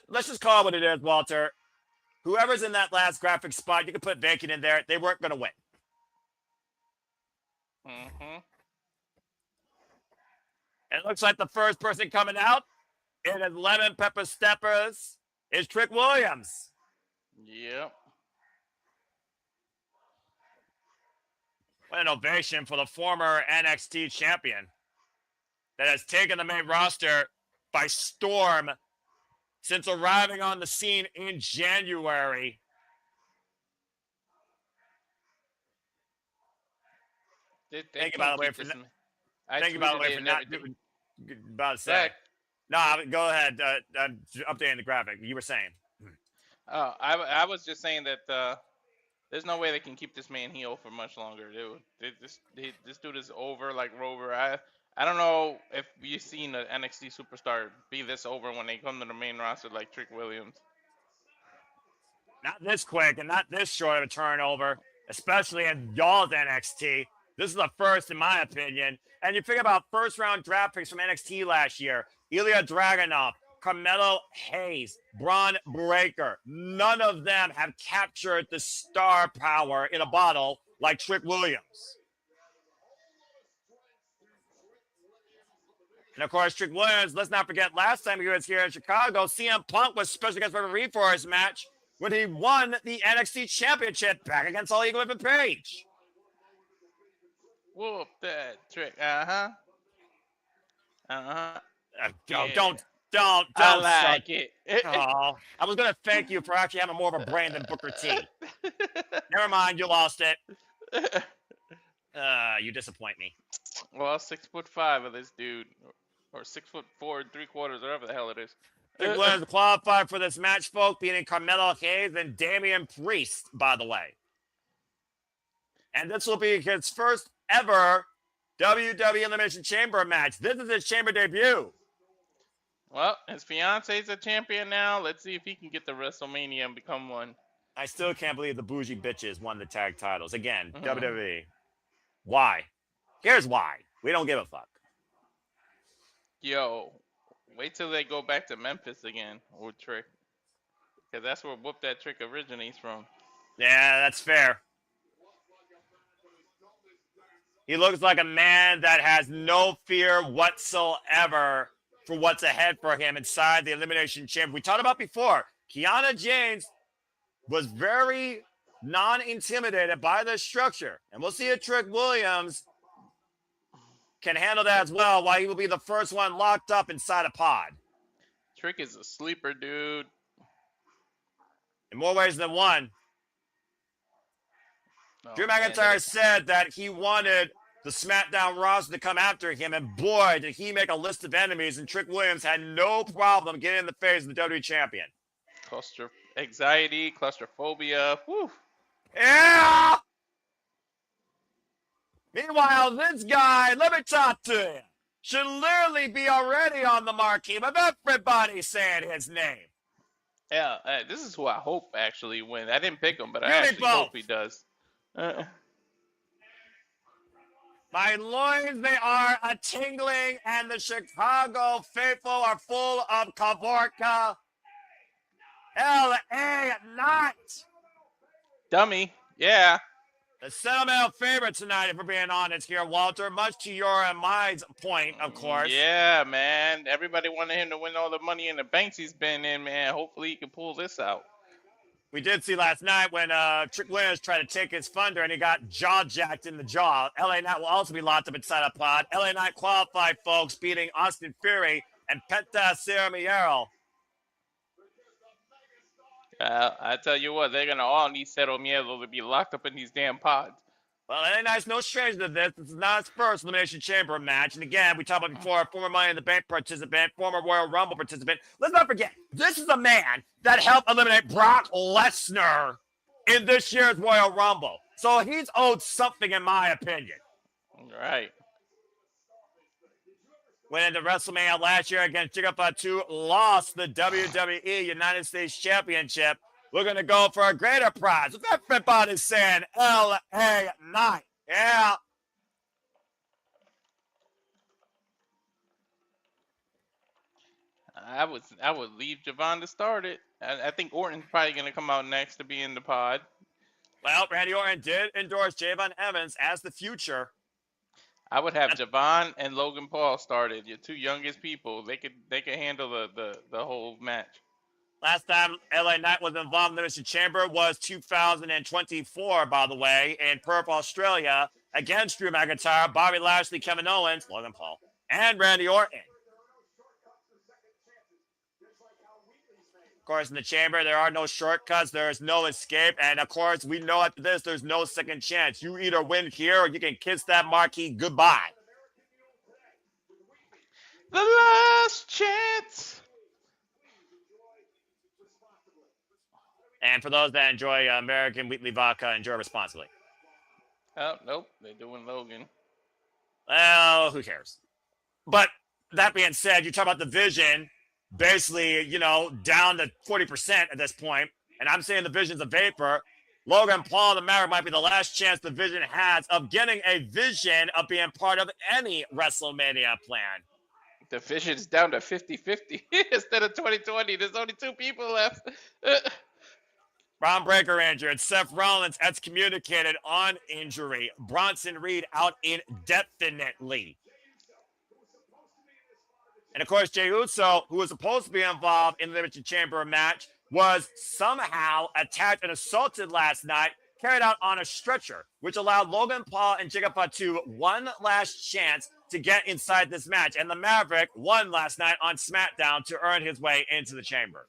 Let's just call it what it is, Walter. Whoever's in that last graphic spot, you can put Becky in there. They weren't going to win. Mm-hmm. And it looks like the first person coming out in his lemon pepper steppers is Trick Williams. Yep. What an ovation for the former NXT champion that has taken the main roster by storm since arriving on the scene in January. Thank you, by the way, for not doing about to say. No, go ahead. Updating the graphic. You were saying. Oh, I was just saying that there's no way they can keep this man heel for much longer, dude. This dude is over like Rover. I don't know if you've seen an NXT superstar be this over when they come to the main roster like Trick Williams. Not this quick and not this short of a turnover, especially in y'all's NXT. This is the first, in my opinion. And you think about first-round draft picks from NXT last year. Ilya Dragunov, Carmelo Hayes, Braun Breaker. None of them have captured the star power in a bottle like Trick Williams. And, of course, Trick Williams, let's not forget, last time he was here in Chicago, CM Punk was special guest referee for his match when he won the NXT Championship back against All Eagle and Page. Whoop that Trick. Don't. I like it. Oh, I was going to thank you for actually having more of a brain than Booker T. Never mind, you lost it. You disappoint me. Well, 6'5" of this dude, or 6'4" 3/4, whatever the hell it is. Trick Williams qualified for this match, folks, beating Carmelo Hayes and Damian Priest, by the way. And this will be his first ever WWE Elimination Chamber match. This is his Chamber debut. Well, his fiance's a champion now. Let's see if he can get to WrestleMania and become one. I still can't believe the bougie bitches won the tag titles. Again, WWE. Why? Here's why. We don't give a fuck. Yo, wait till they go back to Memphis again with Trick. Because that's where Whoop That Trick originates from. Yeah, that's fair. He looks like a man that has no fear whatsoever for what's ahead for him inside the Elimination Chamber. We talked about before, Kiana James was very non-intimidated by the structure. And we'll see if Trick Williams can handle that as well, while he will be the first one locked up inside a pod. Trick is a sleeper, dude. In more ways than one. Oh, Drew McIntyre said that he wanted the SmackDown roster to come after him, and boy, did he make a list of enemies, and Trick Williams had no problem getting in the face of the WWE champion. Anxiety, claustrophobia. Whew. Yeah! Meanwhile, this guy, let me talk to you, should literally be already on the marquee, but everybody's saying his name. Yeah, this is who I hope actually wins. I didn't pick him, but I actually hope he does. My loins, they are a-tingling, and the Chicago faithful are full of Kavorka. L.A. Knight. Dummy, yeah. The sentimental favorite tonight, if we're being honest here, Walter, much to your and my point, of course. Yeah, man. Everybody wanted him to win all the money in the banks he's been in, man. Hopefully he can pull this out. We did see last night when Trick Williams tried to take his thunder and he got jaw-jacked in the jaw. LA Knight will also be locked up inside a pod. LA Knight qualified, folks, beating Austin Fury and Penta Ceramiero. I tell you what, they're going to all need Cero Miedo to be locked up in these damn pods. Well, LA Knight's no stranger to this. This is not his first Elimination Chamber match. And again, we talked about before, former Money in the Bank participant, former Royal Rumble participant. Let's not forget, this is a man that helped eliminate Brock Lesnar in this year's Royal Rumble. So he's owed something, in my opinion. Right. went into WrestleMania last year against Jigga Fatu, lost the WWE United States Championship. We're going to go for a greater prize. What's everybody's saying? LA Knight. Yeah. I would leave Javon to start it. I think Orton's probably gonna come out next to be in the pod. Well, Randy Orton did endorse Javon Evans as the future. I would have Javon and Logan Paul started. Your two youngest people. They could handle the whole match. Last time LA Knight was involved in the Elimination Chamber was 2024, by the way, in Perth, Australia, against Drew McIntyre, Bobby Lashley, Kevin Owens, Logan Paul, and Randy Orton. Of course, in the chamber, there are no shortcuts. There is no escape. And, of course, we know after this, there's no second chance. You either win here or you can kiss that marquee goodbye. The last chance. And for those that enjoy American Wheatley Vodka, enjoy responsibly. Oh, nope. They're doing Logan. Well, who cares? But that being said, you talk about the vision, basically, down to 40% at this point, and I'm saying the vision's a vapor. Logan Paul, the Maverick, might be the last chance the vision has of getting a vision of being part of any WrestleMania plan. The vision is down to 50-50 instead of 2020. There's only two people left. Braun Breaker injured. Seth Rollins excommunicated on injury. Bronson Reed out indefinitely. And, of course, Jey Uso, who was supposed to be involved in the Elimination Chamber match, was somehow attacked and assaulted last night, carried out on a stretcher, which allowed Logan Paul and Jigga Fatu one last chance to get inside this match. And the Maverick won last night on SmackDown to earn his way into the chamber.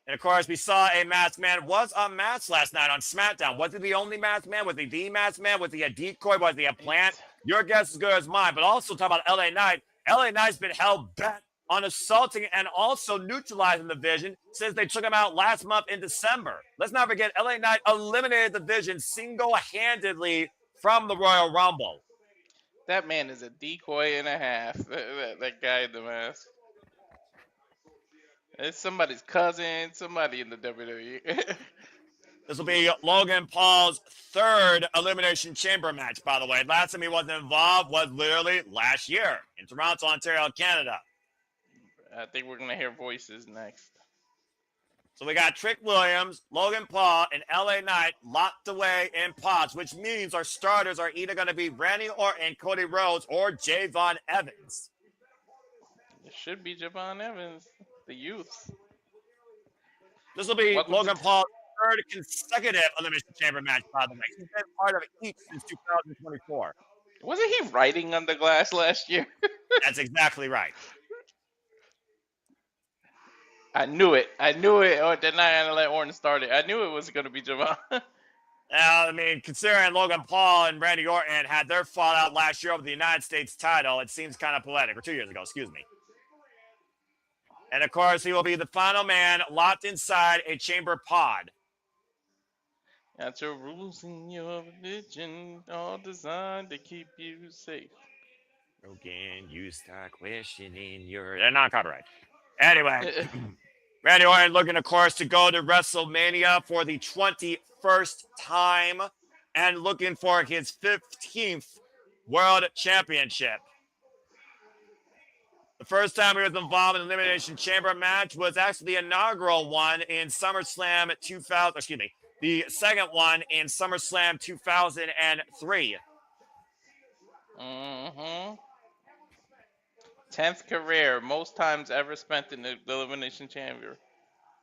And, of course, we saw a masked man was unmasked last night on SmackDown. Was he the only masked man? Was he the masked man? Was he a decoy? Was he a plant? Your guess is as good as mine. But also talk about LA Knight. LA Knight's been hell bent on assaulting and also neutralizing the Vision since they took him out last month in December. Let's not forget, LA Knight eliminated the Vision single-handedly from the Royal Rumble. That man is a decoy and a half. That guy in the mask. It's somebody's cousin, somebody in the WWE. This will be Logan Paul's third Elimination Chamber match, by the way. Last time he wasn't involved was literally last year in Toronto, Ontario, Canada. I think we're going to hear voices next. So we got Trick Williams, Logan Paul, and LA Knight locked away in pods, which means our starters are either going to be Randy Orton, Cody Rhodes, or Javon Evans. It should be Javon Evans, the youth. This will be Logan Paul's third consecutive Elimination Chamber match, by the way. He's been part of each since 2024. Wasn't he writing on the glass last year? That's exactly right. I knew it. Oh, they're not going to let Orton start it. I knew it was going to be Javon. Considering Logan Paul and Randy Orton had their fallout last year over the United States title, it seems kind of poetic. Or 2 years ago, excuse me. And, of course, he will be the final man locked inside a chamber pod. Got your rules in your religion, all designed to keep you safe. Again, you start questioning your... They're not copyright. Anyway, Randy Orton looking, of course, to go to WrestleMania for the 21st time and looking for his 15th World Championship. The first time he was involved in the Elimination Chamber match was actually the inaugural one in SummerSlam 2000. Excuse me, the second one in SummerSlam 2003. 10th career, most times ever spent in the Elimination Chamber.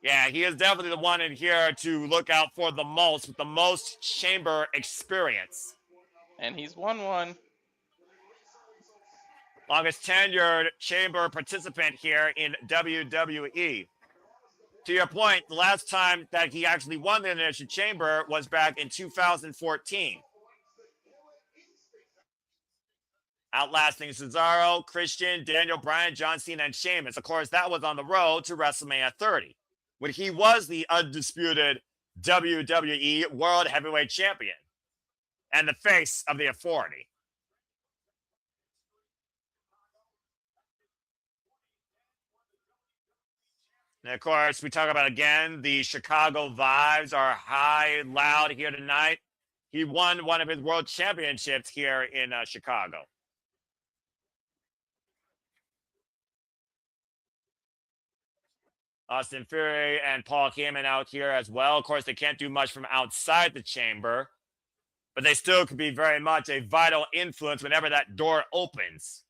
Yeah, he is definitely the one in here to look out for the most, with the most chamber experience. And he's won one. Longest tenured chamber participant here in WWE. To your point, the last time that he actually won the Elimination Chamber was back in 2014. Outlasting Cesaro, Christian, Daniel Bryan, John Cena, and Sheamus. Of course, that was on the road to WrestleMania 30, when he was the undisputed WWE World Heavyweight Champion. and the face of the authority. And of course, we talk about again, the Chicago vibes are high and loud here tonight. He won one of his world championships here in Chicago. Austin Theory and Paul Heyman out here as well. Of course, they can't do much from outside the chamber, but they still could be very much a vital influence whenever that door opens.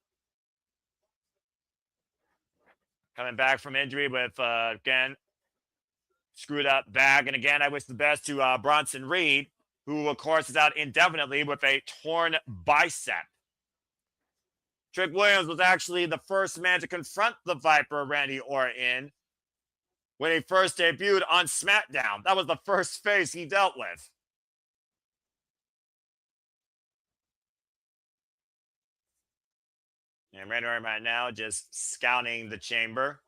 Coming back from injury with, again, screwed up back. And again, I wish the best to Bronson Reed, who, of course, is out indefinitely with a torn bicep. Trick Williams was actually the first man to confront the Viper, Randy Orton, when he first debuted on SmackDown. That was the first face he dealt with. And Randy Orton right now just scouting the chamber.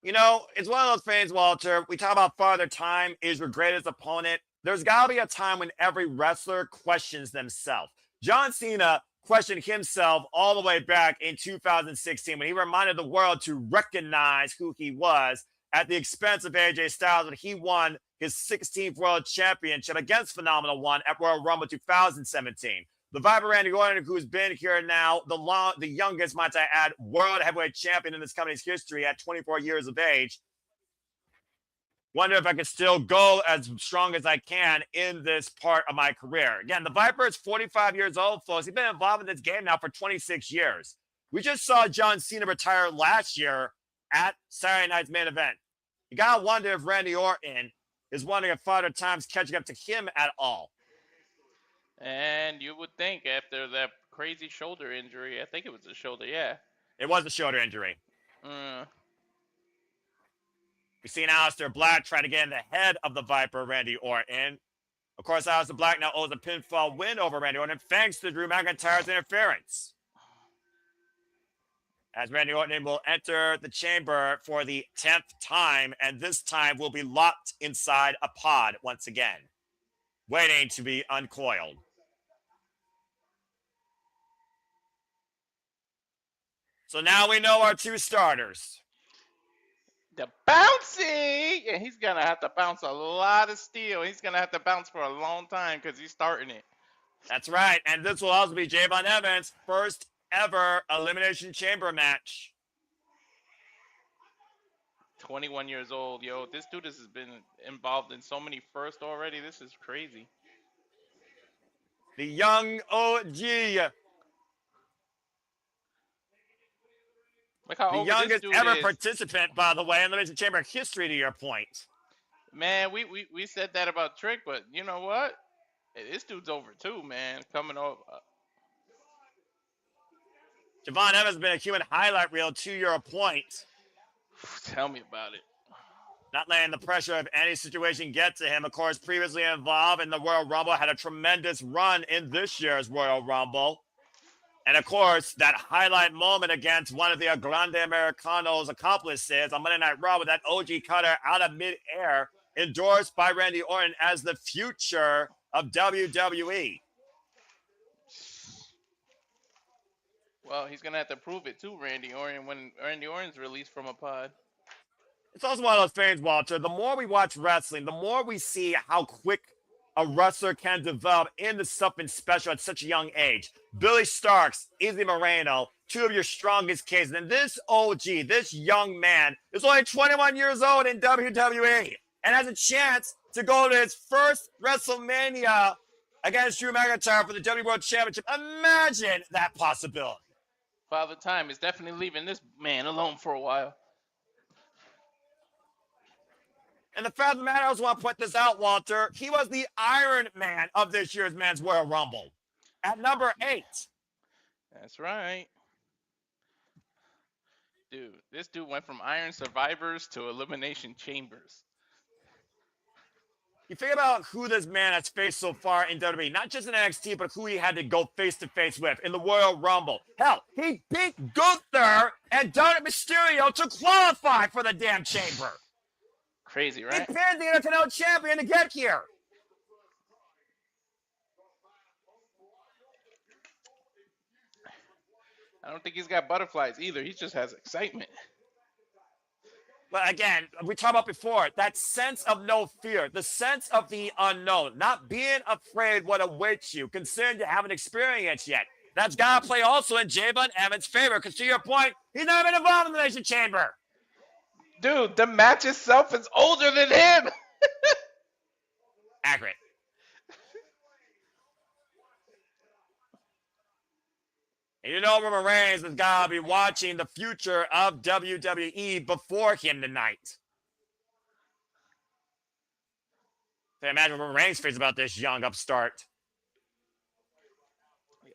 You know, it's one of those things, Walter. We talk about Father Time is your greatest opponent. There's got to be a time when every wrestler questions themselves. John Cena questioned himself all the way back in 2016 when he reminded the world to recognize who he was at the expense of AJ Styles when he won his 16th World Championship against Phenomenal One at Royal Rumble 2017. The Viper Randy Orton, who's been here now, the youngest, might I add, world heavyweight champion in this company's history at 24 years of age. Wonder if I could still go as strong as I can in this part of my career. Again, the Viper is 45 years old, folks. He's been involved in this game now for 26 years. We just saw John Cena retire last year at Saturday Night's Main Event. You gotta wonder if Randy Orton is wondering if Father Time's catching up to him at all. And you would think after that crazy shoulder injury, I think it was a shoulder, yeah. It was a shoulder injury. Mm. We've seen Aleister Black try to get in the head of the Viper, Randy Orton. Of course, Aleister Black now owes a pinfall win over Randy Orton thanks to Drew McIntyre's interference. As Randy Orton will enter the chamber for the 10th time, and this time will be locked inside a pod once again, waiting to be uncoiled. So now we know our two starters. The bouncy! And he's going to have to bounce a lot of steel. He's going to have to bounce for a long time because he's starting it. That's right. And this will also be Javon Evans' first ever Elimination Chamber match. 21 years old. Yo, this dude has been involved in so many firsts already. This is crazy. The young OG. Look how the youngest ever participant, by the way, in the Elimination Chamber history, to your point. Man, we said that about Trick, but you know what? This dude's over too, man. Coming over. Javon Evans has been a human highlight reel to your point. Tell me about it. Not letting the pressure of any situation get to him. Of course, previously involved in the Royal Rumble, had a tremendous run in this year's Royal Rumble. And of course, that highlight moment against one of the Grande Americanos accomplices on Monday Night Raw with that OG cutter out of midair, endorsed by Randy Orton as the future of WWE. Well, he's going to have to prove it too, Randy Orton, when Randy Orton's released from a pod. It's also one of those things, Walter. The more we watch wrestling, the more we see how quick a wrestler can develop into something special at such a young age. Billy Starks, Izzy Moreno, two of your strongest cases. And this OG, this young man, is only 21 years old in WWE and has a chance to go to his first WrestleMania against Drew McIntyre for the WWE World Championship. Imagine that possibility. Father Time is definitely leaving this man alone for a while. And the fact of the matter, I also want to point this out, Walter. He was the Iron Man of this year's Men's Royal Rumble at number 8. That's right. Dude, this dude went from Iron Survivors to Elimination Chambers. you think about who this man has faced so far in WWE, not just in NXT, but who he had to go face-to-face with in the Royal Rumble. Hell, he beat Gunther and Dominic Mysterio to qualify for the damn chamber. Crazy, He right? pinned the Intercontinental Champion to get here. I don't think he's got butterflies either. He just has excitement. But again, we talked about before, that sense of no fear, the sense of the unknown, not being afraid what awaits you, considering you haven't experienced yet. That's got to play also in Javon Evans' favor, because to your point, he's not been involved in the Elimination Chamber. Dude, the match itself is older than him. Accurate. And you know Roman Reigns has got to be watching the future of WWE before him tonight. Can you imagine what Roman Reigns feels about this young upstart?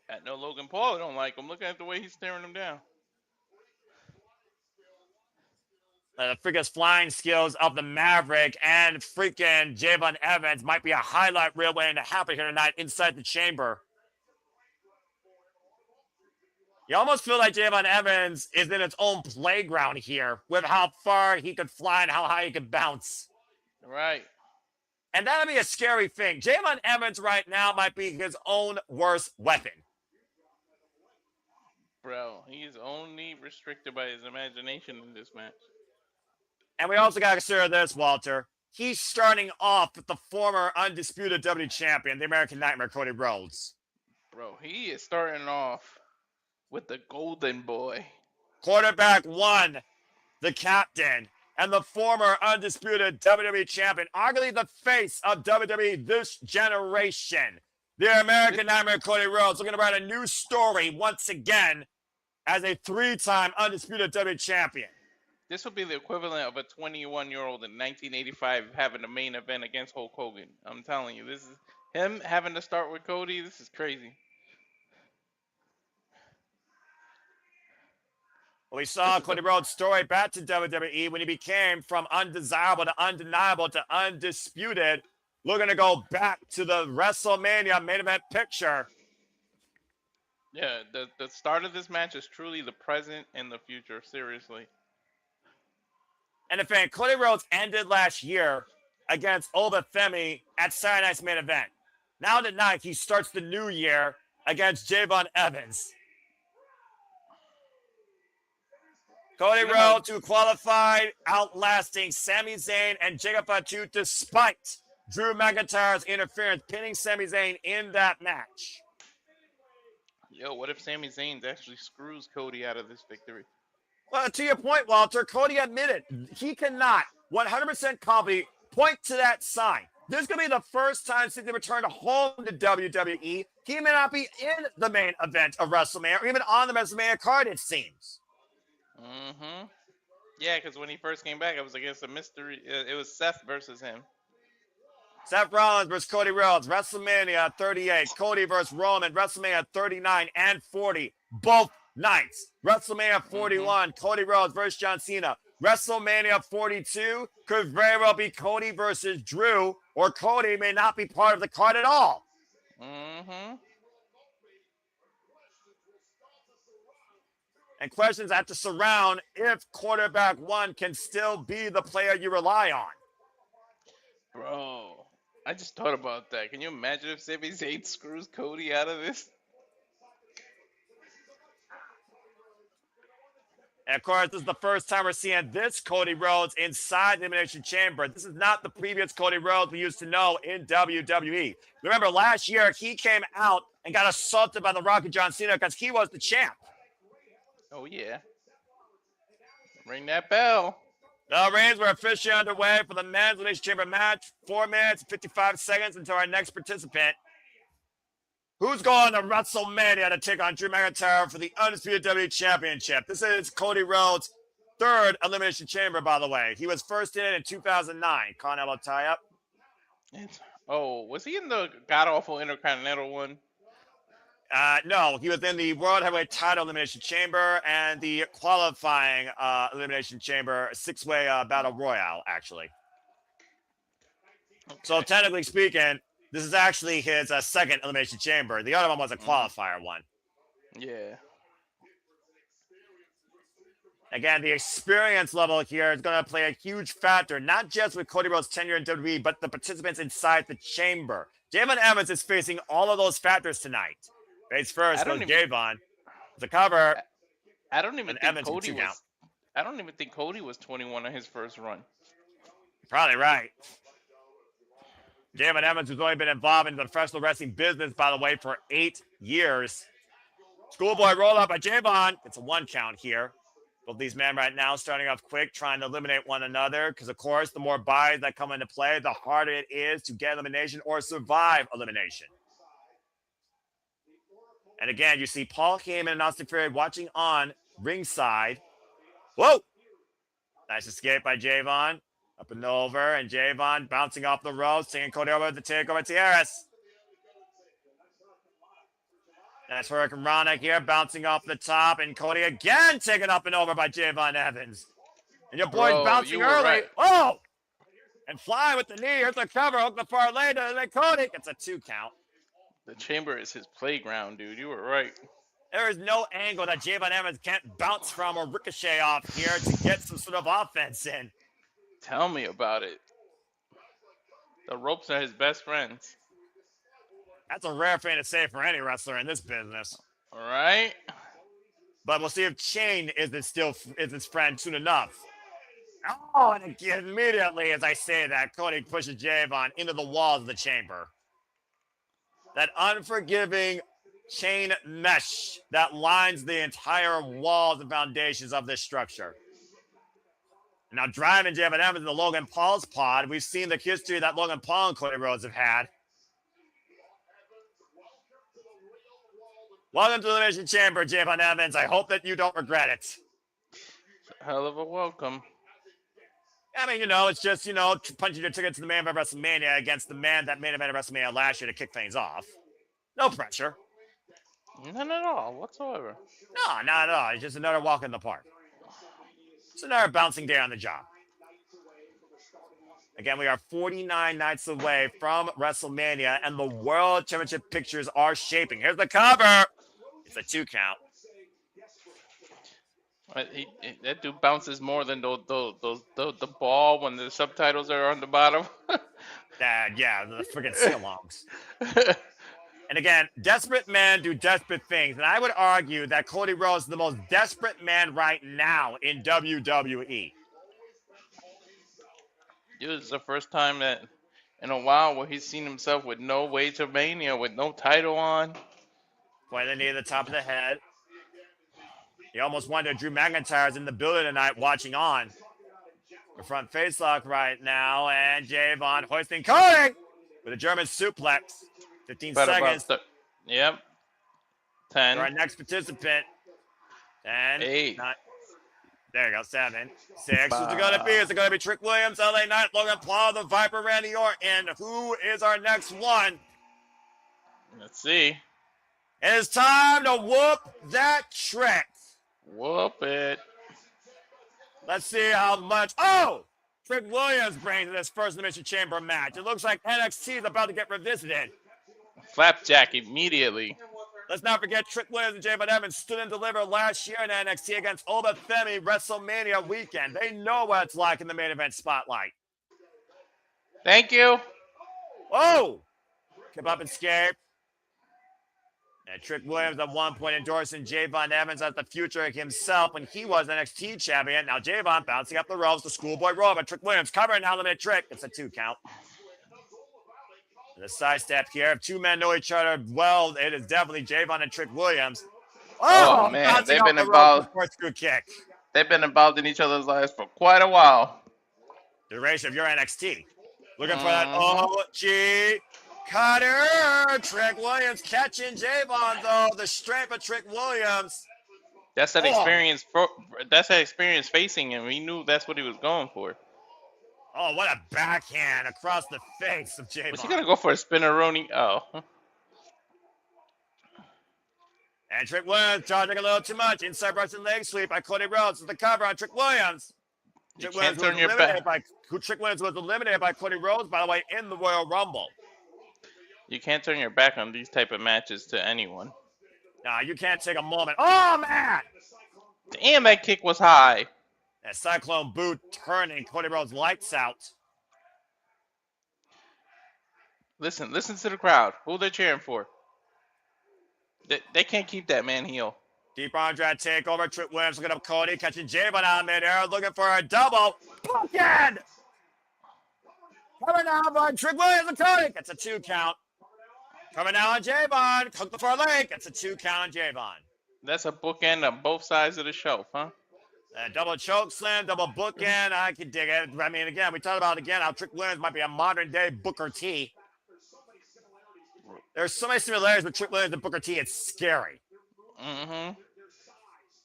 I know Logan Paul don't like him. Look at the way he's staring him down. The freaking flying skills of the Maverick and freaking Javon Evans might be a highlight reel waiting to happen here tonight inside the chamber. You almost feel like Javon Evans is in its own playground here with how far he could fly and how high he could bounce. Right. And that would be a scary thing. Javon Evans right now might be his own worst weapon. Bro, he's only restricted by his imagination in this match. And we also got to consider this, Walter. He's starting off with the former undisputed WWE champion, the American Nightmare, Cody Rhodes. Bro, he is starting off with the golden boy. Quarterback one, the captain, and the former undisputed WWE champion, arguably the face of WWE this generation. The American Nightmare, Cody Rhodes, looking to write a new story once again as a three-time undisputed WWE champion. This would be the equivalent of a 21-year-old in 1985 having a main event against Hulk Hogan. I'm telling you, this is him having to start with Cody. This is crazy. We saw Cody Rhodes' story back to WWE when he became from undesirable to undeniable to undisputed. Looking to go back to the WrestleMania main event picture. Yeah, the start of this match is truly the present and the future. Seriously. And in fact, Cody Rhodes ended last year against Obafemi at Saturday Night's main event. Now tonight, he starts the new year against Javon Evans. Cody Rhodes, who qualified, outlasting Sami Zayn and Jacob Fatu despite Drew McIntyre's interference, pinning Sami Zayn in that match. Yo, what if Sami Zayn actually screws Cody out of this victory? Well, to your point, Walter, Cody admitted he cannot 100% confidently point to that sign. This is going to be the first time since they returned home to WWE. He may not be in the main event of WrestleMania or even on the WrestleMania card, it seems. Mm-hmm. Yeah, because when he first came back, it was against a mystery. It was Seth versus him. Seth Rollins versus Cody Rhodes, WrestleMania 38. Cody versus Roman, WrestleMania 39 and 40, both nights. WrestleMania 41, Cody Rhodes versus John Cena. WrestleMania 42 could very well be Cody versus Drew, or Cody may not be part of the card at all. Mm-hmm. And questions have to surround if quarterback one can still be the player you rely on. Bro, I just thought about that. Can you imagine if Sami Zayn screws Cody out of this? And of course, this is the first time we're seeing this Cody Rhodes inside the Elimination Chamber. This is not the previous Cody Rhodes we used to know in WWE. Remember, last year, he came out and got assaulted by The Rock and John Cena because he was the champ. Oh, yeah. Ring that bell. The reigns were officially underway for the men's Elimination Chamber match. 4 minutes, 55 seconds until our next participant. Who's going to WrestleMania to take on Drew McIntyre for the Undisputed WWE Championship? This is Cody Rhodes' third Elimination Chamber, by the way. He was first in 2009. Canelo tie-up. Oh, was he in the god-awful Intercontinental one? No, he was in the World Heavyweight Title Elimination Chamber and the qualifying Elimination Chamber 6-way Battle Royale, actually. So technically speaking, this is actually his second Elimination Chamber. The other one was a qualifier one. Yeah. Again, the experience level here is going to play a huge factor, not just with Cody Rhodes' tenure in WWE, but the participants inside the chamber. Javon Evans is facing all of those factors tonight. Face first goes Javon. The cover. I don't even think Evans Cody was. I don't even think Cody was 21 on his first run. Probably right. Javon Evans, who's only been involved in the professional wrestling business, by the way, for 8 years. Schoolboy roll up by Javon. It's a 1 count here. Both these men right now starting off quick, trying to eliminate one another. Because, of course, the more buys that come into play, the harder it is to get elimination or survive elimination. And again, you see Paul Heyman and Austin Theory watching on ringside. Whoa! Nice escape by Javon. Up and over, and Javon bouncing off the ropes, taking Cody over to take over Tierras. That's Hurricane Rana here, bouncing off the top, and Cody again taken up and over by Javon Evans. And your boy's bouncing early. Right. Oh! And flying with the knee. Here's the cover. Hook the far later, and then Cody gets a 2 count. The chamber is his playground, dude. You were right. There is no angle that Javon Evans can't bounce from or ricochet off here to get some sort of offense in. Tell me about it. The ropes are his best friends. That's a rare thing to say for any wrestler in this business. All right. But we'll see if Shane is his friend soon enough. Oh, and immediately as I say that, Cody pushes Javon into the walls of the chamber. That unforgiving chain mesh that lines the entire walls and foundations of this structure. Now driving Javon Evans into Logan Paul's pod. We've seen the history that Logan Paul and Cody Rhodes have had. Welcome to the Elimination Chamber, Javon Evans. I hope that you don't regret it. Hell of a welcome. I mean, it's just, punching your ticket to the main event of WrestleMania against the man that main event of WrestleMania last year to kick things off. No pressure. None at all, whatsoever. No, not at all. It's just another walk in the park. It's another bouncing day on the job. Again, we are 49 nights away from WrestleMania, and the World Championship pictures are shaping. Here's the cover. It's a 2 count. That dude bounces more than the ball when the subtitles are on the bottom. Yeah, the freaking sing-alongs. And again, desperate men do desperate things. And I would argue that Cody Rhodes is the most desperate man right now in WWE. Dude, it's the first time that in a while where he's seen himself with no way to Mania, with no title on. Point the knee at the top of the head. You almost wonder Drew McIntyre's in the building tonight watching on. The front face lock right now, and Javon hoisting Cody with a German suplex. 15 seconds. Yep. 10. For our next participant. 10. 8. 9. There you go. 7. 6. Who's it going to be? Is it going to be Trick Williams, LA Knight, Logan Paul, the Viper, Randy Orton? Who is our next one? Let's see. It is time to whoop that trick. Whoop it. Let's see how much. Oh! Trick Williams brings this first Elimination Chamber match. It looks like NXT is about to get revisited. Flapjack immediately. Let's not forget Trick Williams and Javon Evans stood and delivered last year in NXT against Obafemi WrestleMania weekend. They know what it's like in the main event spotlight. Thank you. Oh! Keep up and escape. And Trick Williams at one point endorsing Javon Evans as the future of himself when he was NXT champion. Now Javon bouncing up the ropes, the schoolboy roll, but Trick Williams covering now limited Trick. It's a 2 count. And the side step here. If 2 men know each other well, it is definitely Javon and Trick Williams. Oh man, they've been involved. Screw kick. They've been involved in each other's lives for quite a while. Duration of your NXT. Looking for that OG cutter. Trick Williams catching Javon though. The strength of Trick Williams. That's that experience. That's that experience facing him. He knew that's what he was going for. Oh, what a backhand across the face of Javon. Was he gonna go for a spinneroni? Oh. And Trick Williams charging a little too much. Inside Russian leg sweep by Cody Rhodes with the cover on Trick Williams. You can't turn your back. Trick Williams was eliminated by Cody Rhodes, by the way, in the Royal Rumble. You can't turn your back on these type of matches to anyone. Nah, you can't take a moment. Oh, man! Damn, that kick was high. That Cyclone boot turning Cody Rhodes' lights out. Listen to the crowd. Who they're cheering for? They can't keep that man heel. Deep arm drag takeover. Trick Williams looking up Cody, catching Javon out midair, looking for a double. Bookend! Coming out by Trick Williams and Cody. Gets a 2 count. Coming out on Javon. Hook for a leg. Gets a 2 count on Javon. That's a bookend on both sides of the shelf, huh? Double choke slam, double bookend. I can dig it. I mean, again, we talked about again how Trick Williams might be a modern day Booker T. There's so many similarities with Trick Williams and Booker T. It's scary. Mm-hmm.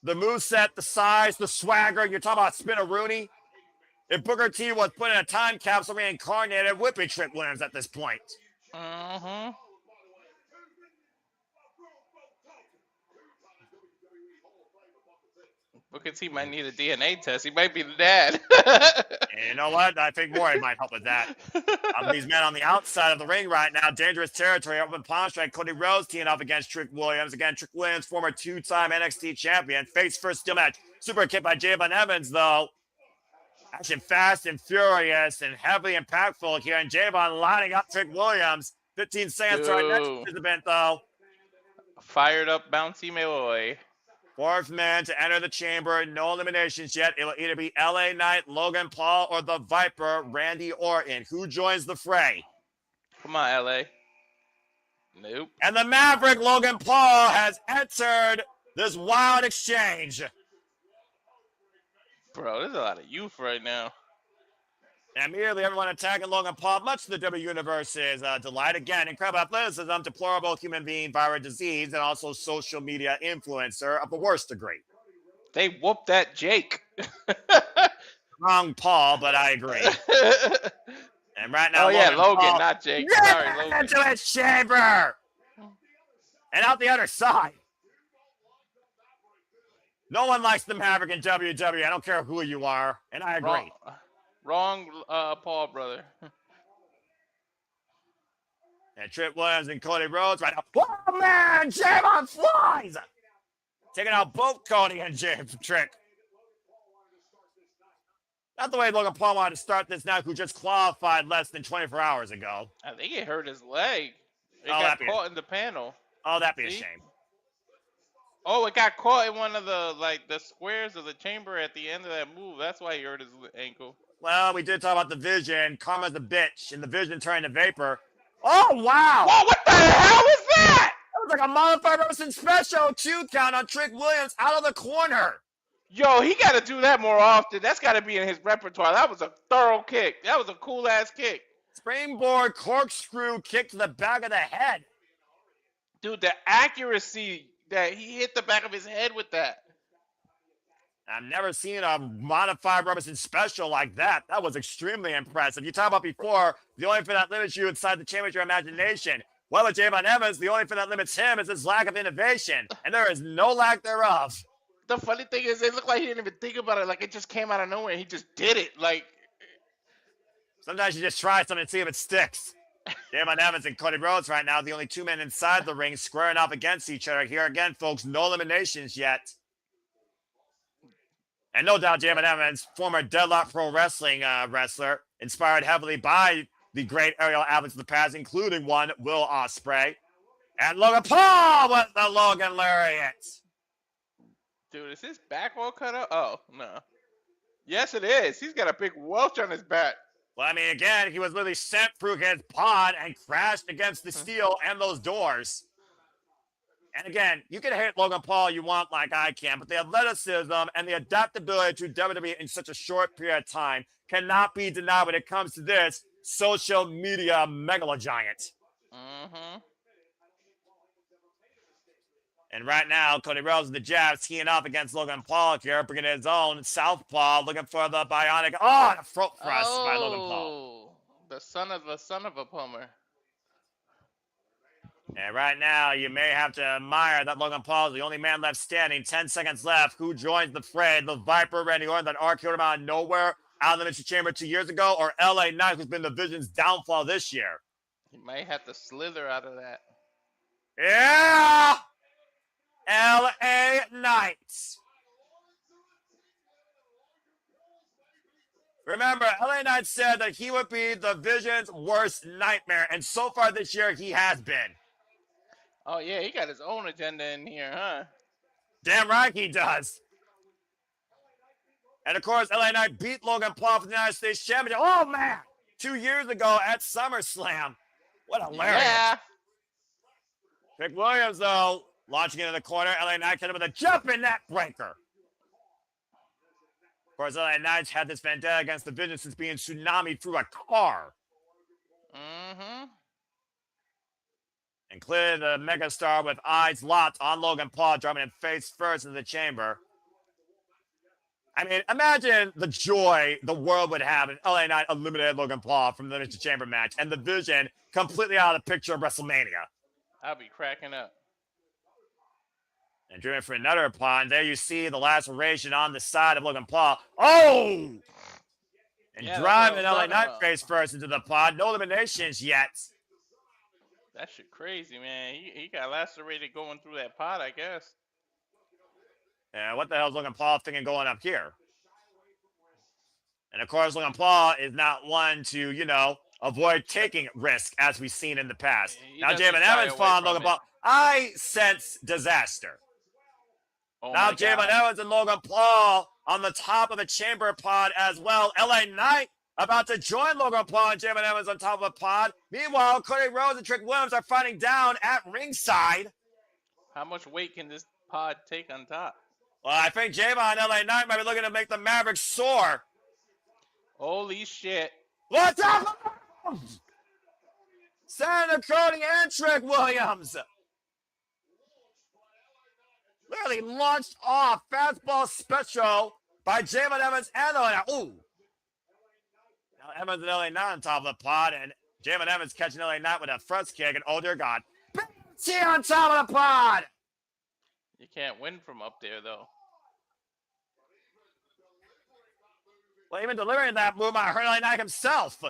The moveset, the size, the swagger. You're talking about Spinaroonie. If Booker T was put in a time capsule reincarnated, it would be Trick Williams at this point. Mm-hmm. Booker T might need a DNA test. He might be the dad. And you know what? I think Maury might help with that. These men on the outside of the ring right now. Dangerous territory. Open palm strike. Cody Rhodes teeing up against Trick Williams. Again, Trick Williams, former 2-time NXT champion. Face first steel match. Super kick by Javon Evans, though. Action fast and furious and heavily impactful here. And Javon lining up Trick Williams. 15 seconds to our next participant, though. Fired up bouncy Malloy. 4th man to enter the chamber. No eliminations yet. It'll either be LA Knight, Logan Paul, or the Viper, Randy Orton. Who joins the fray? Come on, LA. Nope. And the Maverick, Logan Paul, has entered this wild exchange. Bro, there's a lot of youth right now. And immediately everyone attacking Logan Paul, much to the W Universe's delight. Again, incredible athleticism, deplorable human being, viral disease, and also social media influencer of the worst degree. They whooped that Jake. Wrong Paul, but I agree. And right now, Logan, Paul, not Jake. Yeah, Sorry, Logan. into his chamber. And out the other side. No one likes the Maverick in WWE. I don't care who you are. And I agree. Wrong Paul, brother. And Trick Williams and Cody Rhodes right now. Oh, man! Javon flies! Taking out both Cody and Trick. Not the way Logan Paul wanted to start this now, who just qualified less than 24 hours ago. I think it hurt his leg. It got caught in the panel. Oh, that'd be a shame. Oh, it got caught in one of the squares of the chamber at the end of that move. That's why he hurt his ankle. Well, we did talk about the Vision. Karma's a bitch, and the Vision turned to vapor. Oh, wow! Whoa, what the hell is that? That was like a modified Robinson special 2 count on Trick Williams out of the corner. Yo, he got to do that more often. That's got to be in his repertoire. That was a thorough kick. That was a cool-ass kick. Springboard corkscrew kick to the back of the head. Dude, the accuracy that he hit the back of his head with that. I've never seen a modified Robinson special like that. That was extremely impressive. You talk about before, the only thing that limits you inside the chamber is your imagination. Well, with Javon Evans, the only thing that limits him is his lack of innovation, and there is no lack thereof. The funny thing is, it looked like he didn't even think about it. Like, it just came out of nowhere, and he just did it. Like, sometimes you just try something and see if it sticks. Javon Evans and Cody Rhodes right now, the only 2 men inside the ring, squaring off against each other. Here again, folks, no eliminations yet. And no doubt, Javon Evans, former Deadlock Pro Wrestling wrestler, inspired heavily by the great aerial athletes of the past, including one, Will Ospreay. And Logan Paul with the Logan Lariat. dude, is his back all cut up? Oh, no. Yes, it is. He's got a big welch on his back. Well, I mean, again, he was literally sent through his pod and crashed against the steel and those doors. And again, you can hate Logan Paul you want like I can, but the athleticism and the adaptability to WWE in such a short period of time cannot be denied when it comes to this social media megalogiant. Mm-hmm. And right now, Cody Rhodes and the Jabs teeing up against Logan Paul here, bringing his own southpaw, looking for the bionic. Oh, the throat thrust by Logan Paul. The son of a plumber. And right now, you may have to admire that Logan Paul is the only man left standing. 10 seconds left. Who joins the fray? The Viper, Randy Orton, that RKO'd him out of nowhere out of the Elimination Chamber 2 years ago, or LA Knight, who's been the Vision's downfall this year? He might have to slither out of that. Yeah! LA Knight. Remember, LA Knight said that he would be the Vision's worst nightmare, and so far this year, he has been. Oh, yeah, he got his own agenda in here, huh? Damn right he does. And of course, LA Knight beat Logan Paul for the United States Championship. Oh, man! 2 years ago at SummerSlam. What a hilarious. Yeah. Trick Williams, though, launching into the corner. LA Knight hit him with a jumping neck breaker. Of course, LA Knight's had this vendetta against the Vision since being tsunamied through a car. Mm-hmm. And clearly the megastar with eyes locked on Logan Paul, dropping him face first into the chamber. I mean, imagine the joy the world would have if LA Knight eliminated Logan Paul from the Elimination Chamber match and the Vision completely out of the picture of WrestleMania. I'll be cracking up. And driven for another pawn. There you see the laceration on the side of Logan Paul. Oh! And Yeah, driving that's what I LA was Knight talking face first into the pod. No eliminations yet. That shit crazy, man. He got lacerated going through that pod, I guess. And what the hell is Logan Paul thinking going up here? And of course, Logan Paul is not one to, you know, avoid taking risk as we've seen in the past. He Now, doesn't Jamin shy Evans away following from Logan it. Paul. I sense disaster. Oh Now, my Jamin God. Evans and Logan Paul on the top of the chamber pod as well. LA Knight about to join Logan Paul and Jamin Evans on top of a pod. Meanwhile, Cody Rhodes and Trick Williams are fighting down at ringside. How much weight can this pod take on top? Well, I think Jamin and LA Knight might be looking to make the Mavericks soar. Holy shit. What's up? Senator Cody and Trick Williams. Literally launched off fastball special by Jamin Evans and LA Knight. Ooh. Now Evans and LA Knight on top of the pod, and Jamin Evans catching LA Knight with a front kick, and oh dear God. Becky on top of the pod. You can't win from up there, though. Well, even delivering that move might hurt LA Knight himself.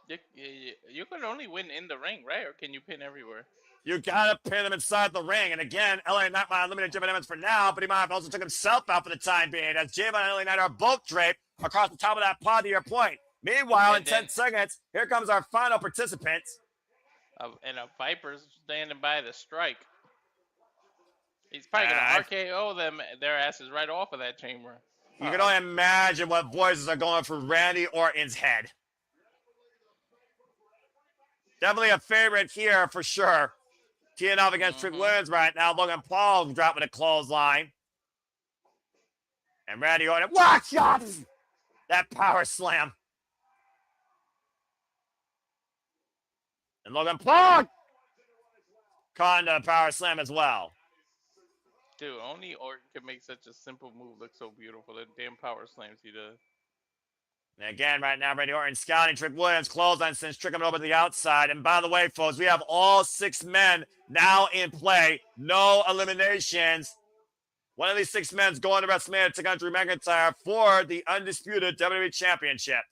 You can only win in the ring, right? Or can you pin everywhere? You gotta pin him inside the ring. And again, LA Knight might eliminate Jamin Evans for now, but he might have also took himself out for the time being, as Jamin and LA Knight are both draped across the top of that pod to your point. Meanwhile, in 10 seconds, here comes our final participant. And a Viper's standing by the strike. He's probably going to RKO them, their asses right off of that chamber. You can only imagine what voices are going through Randy Orton's head. Definitely a favorite here for sure. Teeing off against Trick Williams right now. Logan Paul dropping a clothesline. And Randy Orton, watch out! That power slam. And Logan Paul caught into a power slam as well. Dude, only Orton can make such a simple move look so beautiful. The damn power slams he does. And again, right now, Randy Orton scouting Trick Williams, clothesline since Trick him over to the outside. And by the way, folks, we have all 6 men now in play. No eliminations. One of these 6 men is going to WrestleMania to take on Drew McIntyre for the undisputed WWE Championship.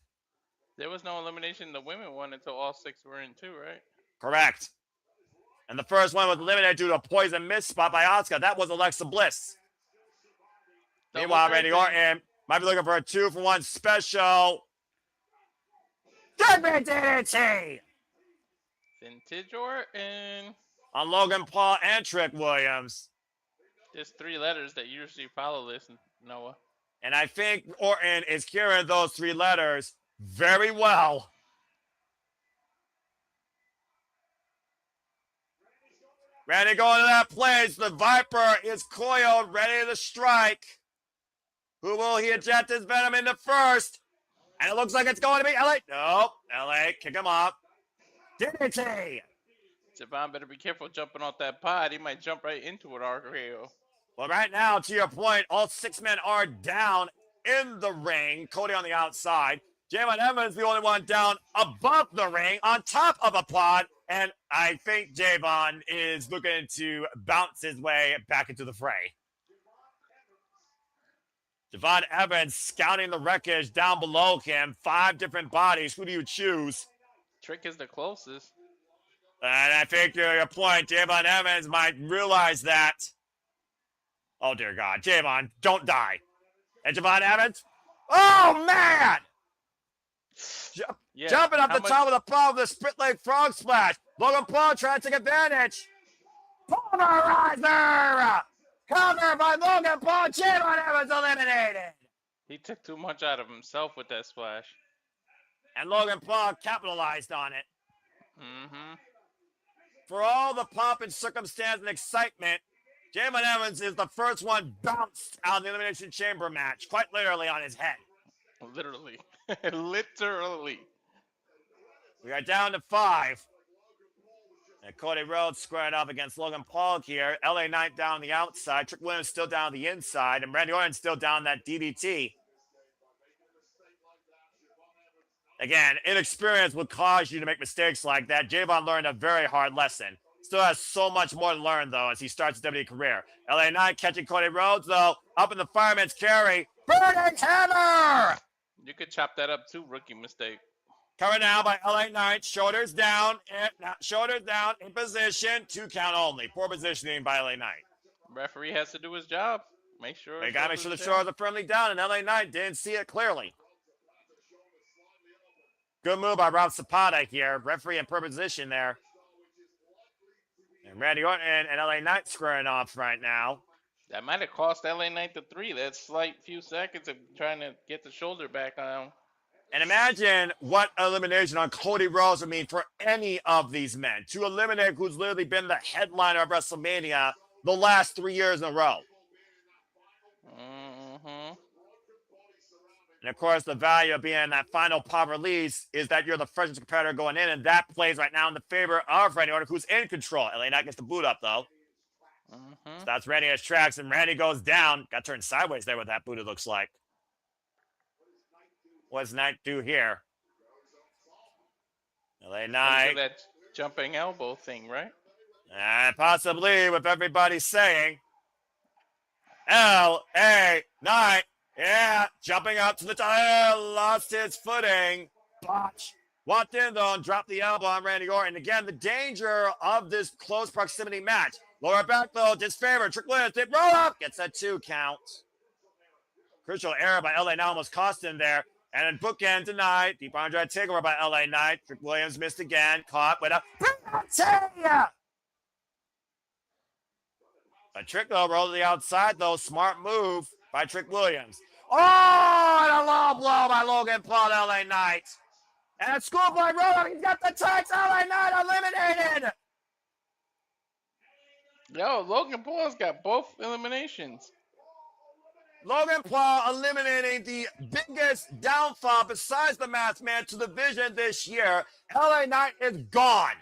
There was no elimination in the women one until all 6 were in too, right? Correct. And the first one was eliminated due to a poison mist spot by Auska. That was Alexa Bliss. Meanwhile, Randy Orton might be looking for a 2-for-1 special. DDT Vintage Orton. on Logan Paul and Trick Williams. There's 3 letters that usually follow this, Noah. And I think Orton is carrying those 3 letters very well. Randy going to that place. The Viper is coiled, ready to strike. Who will he eject his venom into first? And it looks like it's going to be LA. Nope. LA, kick him off. DDT. Javon better be careful jumping off that pod. He might jump right into it, RKO. Well, right now, to your point, all 6 men are down in the ring. Cody on the outside. Jamin Evans, the only one down above the ring, on top of a pod. And I think Javon is looking to bounce his way back into the fray. Javon Evans scouting the wreckage down below him. 5 different bodies. Who do you choose? Trick is the closest. And I think to your point, Javon Evans might realize that. Oh, dear God. Javon, don't die. And Javon Evans. Oh, man! Yeah, Jumping up how the top of the pole with a split leg frog splash. Logan Paul trying to take advantage. Pulverizer! Cover by Logan Paul. Javon Evans eliminated. He took too much out of himself with that splash. And Logan Paul capitalized on it. Mm-hmm. For all the pomp and circumstance and excitement, Javon Evans is the first one bounced out of the Elimination Chamber match, quite literally on his head. Literally. Literally. We are down to 5. And Cody Rhodes squaring up against Logan Paul here. LA Knight down the outside. Trick Williams still down the inside. And Randy Orton still down that DDT. Again, inexperience would cause you to make mistakes like that. Javon learned a very hard lesson. Still has so much more to learn, though, as he starts his WWE career. LA Knight catching Cody Rhodes, though, up in the fireman's carry. Burning hammer! You could chop that up too, rookie mistake. Covered now by LA Knight. Shoulders down. Shoulders down in position. 2 count only. Poor positioning by LA Knight. Referee has to do his job. Make sure. They gotta make sure the shoulders are firmly down, and LA Knight didn't see it clearly. Good move by Rob Zapata here. Referee in poor position there. And Randy Orton and LA Knight squaring off right now. That might have cost LA Knight the 3. That slight few seconds of trying to get the shoulder back on. And imagine what elimination on Cody Rhodes would mean for any of these men. To eliminate who's literally been the headliner of WrestleMania the last 3 years in a row. Mm-hmm. And, of course, the value of being in that final pop release is that you're the freshest competitor going in, and that plays right now in the favor of Randy Orton, who's in control. LA Knight gets the boot up, though. Mm-hmm. Stops Randy in his tracks, and Randy goes down. Got turned sideways there with that boot, it looks like. What does Knight do here? LA Knight. That jumping elbow thing, right? And possibly with everybody saying, LA Knight. Yeah, jumping up to the top, lost his footing. Botch. Walked in, though, and dropped the elbow on Randy Orton. Again, the danger of this close proximity match. Lower back, though, disfavored. Trick Williams did roll up. Gets that 2 count. Crucial error by LA Knight almost cost him there. And then bookend tonight. Deep Andre takeover by LA Knight. Trick Williams missed again. Caught with a penalty. A Trick, though, rolled to the outside, though. Smart move by Trick Williams. Oh, and a low blow by Logan Paul, LA Knight. And Schoolboy Road, he's got the touch. LA Knight eliminated. Yo, Logan Paul's got both eliminations. Logan Paul eliminating the biggest downfall besides the Masked Man to the division this year. LA Knight is gone.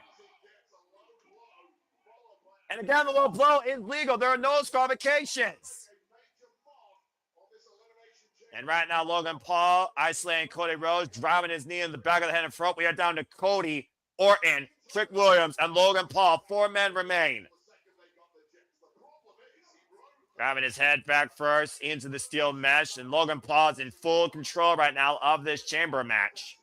And again, the low blow is legal. There are no disqualifications. And right now, Logan Paul isolating Cody Rhodes, driving his knee in the back of the head in front. We are down to Cody, Orton, Trick Williams, and Logan Paul. 4 men remain. Driving his head back first into the steel mesh, and Logan Paul is in full control right now of this chamber match.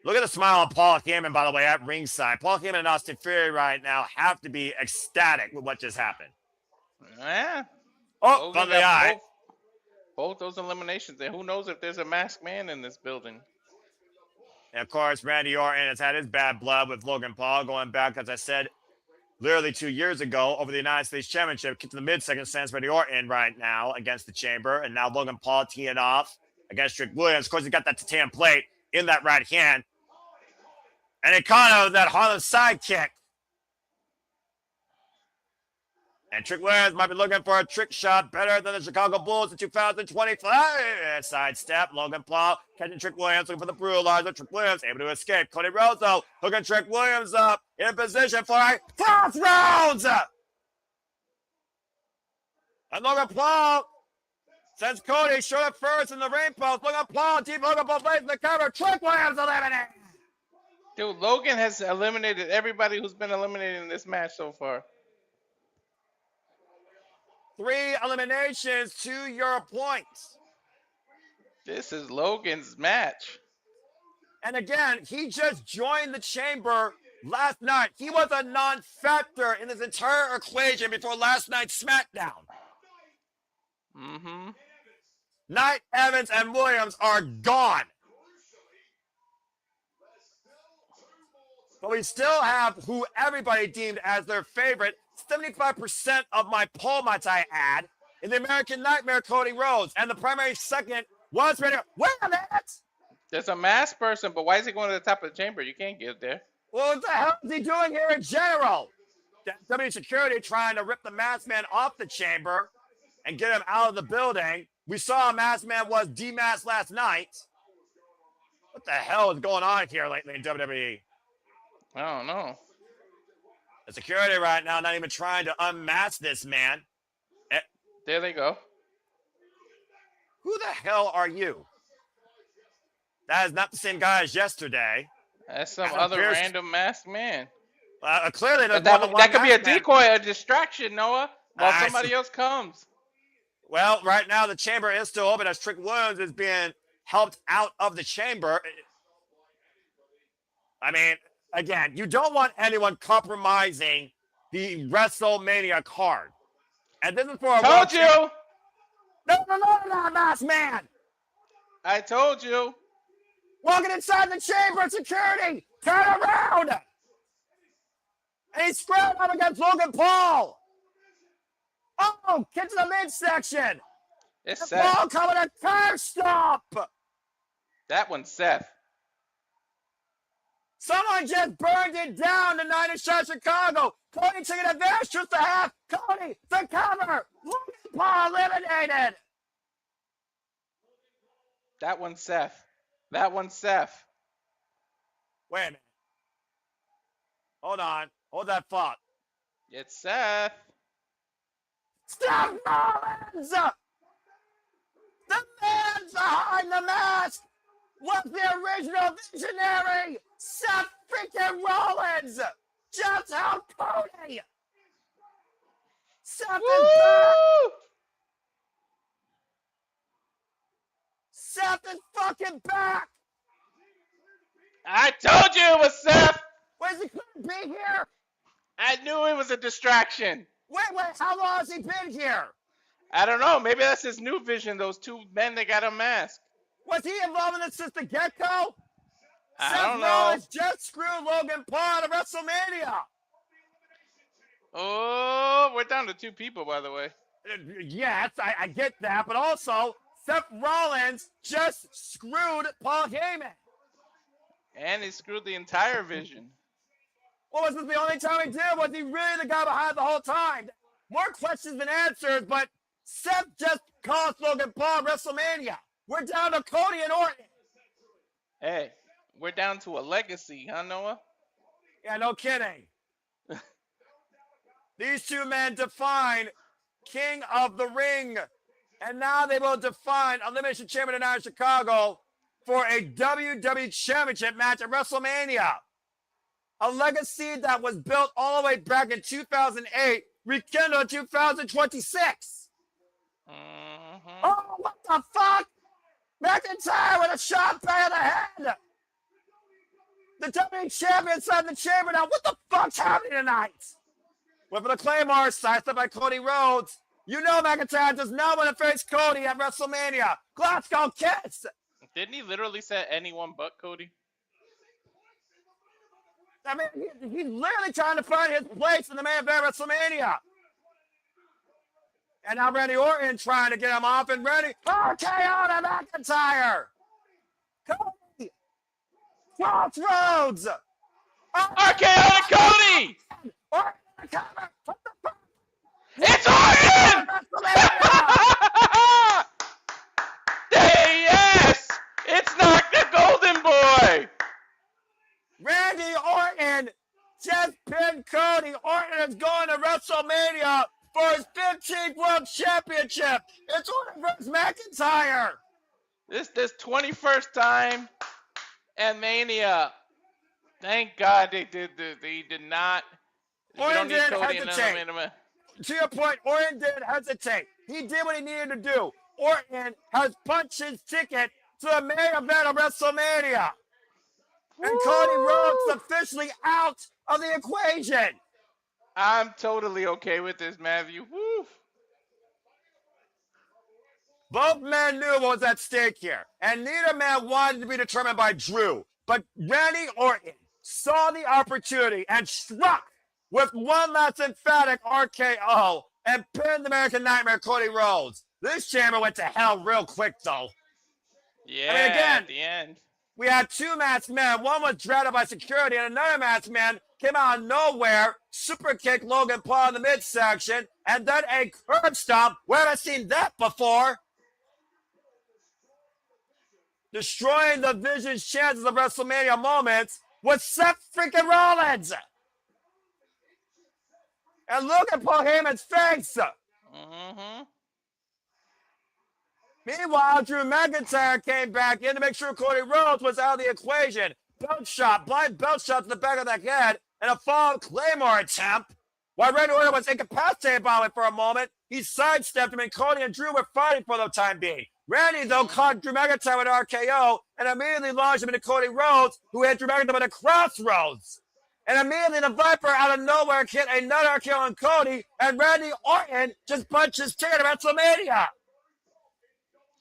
Look at the smile on Paul Heyman, by the way, at ringside. Paul Heyman and Austin Theory right now have to be ecstatic with what just happened. Yeah. Oh, from the eye. Both those eliminations, and who knows if there's a masked man in this building. And of course, Randy Orton has had his bad blood with Logan Paul going back, as I said, literally 2 years ago over the United States Championship. Kick to the mid-second stands Randy Orton right now against the Chamber. And now Logan Paul teeing off against Trick Williams. Of course, he got that titanium plate in that right hand. And it caught out that Harlem sidekick. And Trick Williams might be looking for a trick shot better than the Chicago Bulls in 2025. Sidestep. Logan Paul catching Trick Williams, looking for the brutalizer. Trick Williams able to escape. Cody Rhodes, though, hooking Trick Williams up in position for a crossroads. And Logan Paul sends Cody short at first in the ring post. Logan Paul, deep Logan Paul plays in the cover. Trick Williams eliminated. Dude, Logan has eliminated everybody who's been eliminated in this match so far. 3 eliminations to your points. This is Logan's match. And again, he just joined the chamber last night. He was a non-factor in this entire equation before last night's SmackDown. Mm-hmm. Knight, Evans, and Williams are gone. But we still have who everybody deemed as their favorite. 75% of my poll, might I add, in the American Nightmare, Cody Rhodes. And the primary second was ready. Wait a minute! There's a masked person, but why is he going to the top of the chamber? You can't get there. Well, what the hell is he doing here in general? WWE security trying to rip the masked man off the chamber and get him out of the building. We saw a masked man was demasked last night. What the hell is going on here lately in WWE? I don't know. The security right now not even trying to unmask this man. There they go. Who the hell are you? That is not the same guy as yesterday. That's some Adam other Pearce. random masked man. Clearly, But there's more than one that could be a masked man. decoy, a distraction, Noah, while I somebody see. else comes. Well, right now the chamber is still open as Trick Williams is being helped out of the chamber. I mean, again, you don't want anyone compromising the WrestleMania card. And this is for a Told you! No, masked man! I told you! Walking inside the chamber, security! Turn around! And he's squared up against Logan Paul! Oh, get to the midsection! It's The Seth. Paul coming a curve stop! That one's Seth. Someone just burned it down tonight in Chicago. Cody taking advantage just to have Cody the cover. Logan Paul eliminated. That one's Seth. That one's Seth. Wait a minute. Hold on. Hold that thought. It's Seth. Seth Rollins! The man behind the mask was the original visionary, Seth freaking Rollins! Just how Cody! Seth is back! Woo! Seth is fucking back! I told you it was Seth! Where's he gonna be here? I knew it was a distraction. Wait, how long has he been here? I don't know. Maybe that's his new vision, those two men that got unmasked. Was he involved in this since the get-go? I don't know. Rollins just screwed Logan Paul out of WrestleMania. Oh, we're down to 2 people, by the way. Yes, I get that, but also Seth Rollins just screwed Paul Heyman. And he screwed the entire vision. Well, was this the only time he did? Was he really the guy behind the whole time? More questions than answers, but Seth just cost Logan Paul WrestleMania. We're down to Cody and Orton. Hey, we're down to a legacy, huh, Noah? Yeah, no kidding. These two men define King of the Ring. And now they will define Elimination Chamber tonight in Chicago for a WWE Championship match at WrestleMania. A legacy that was built all the way back in 2008, rekindled in 2026. Mm-hmm. Oh, what the fuck? McIntyre with a shot by the head. The WWE Champion inside the chamber now. What the fuck's happening tonight? With the Claymore, sized up by Cody Rhodes. You know McIntyre does not want to face Cody at WrestleMania. Glasgow Kiss. Didn't he literally say anyone but Cody? I mean, he's literally trying to find his place in the main event of WrestleMania. And now Randy Orton trying to get him off and ready. Oh, Kiana McIntyre. Cody. Crossroads. RKO and Cody! Orton the cover. What the fuck? It's Orton! Yes! It's not the Golden Boy! Randy Orton just pinned Cody. Orton is going to WrestleMania for his 15th World Championship. It's Orton versus McIntyre. This 21st time and Mania Thank God they did. They did not. We Orton don't need didn't Cody in hesitate. another. To your point, Orton didn't hesitate. He did what he needed to do. Orton has punched his ticket to the main event of WrestleMania. And Cody Rhodes is officially out of the equation. I'm totally okay with this, Matthew. Woo. Both men knew what was at stake here, and neither man wanted to be determined by Drew. But Randy Orton saw the opportunity and struck with one last emphatic RKO and pinned the American Nightmare Cody Rhodes. This chamber went to hell real quick, though. Yeah, again, at the end. We had two masked men. One was drafted by security, and another masked man came out of nowhere, super kicked Logan Paul in the midsection, and then a curb stomp. We haven't seen that before. Destroying the Vision's chances of WrestleMania moments with Seth freaking Rollins. And look at Paul Heyman's face. Mm-hmm. Meanwhile, Drew McIntyre came back in to make sure Cody Rhodes was out of the equation. Belt shot, blind belt shot to the back of the head, and a fall Claymore attempt. While Randy Orton was incapacitated by it for a moment, he sidestepped him, and Cody and Drew were fighting for the time being. Randy, though, caught Drew McIntyre with RKO and immediately launched him into Cody Rhodes, who hit Drew McIntyre with a crossroads. And immediately the Viper out of nowhere hit another RKO on Cody, and Randy Orton just punched his ticket to WrestleMania.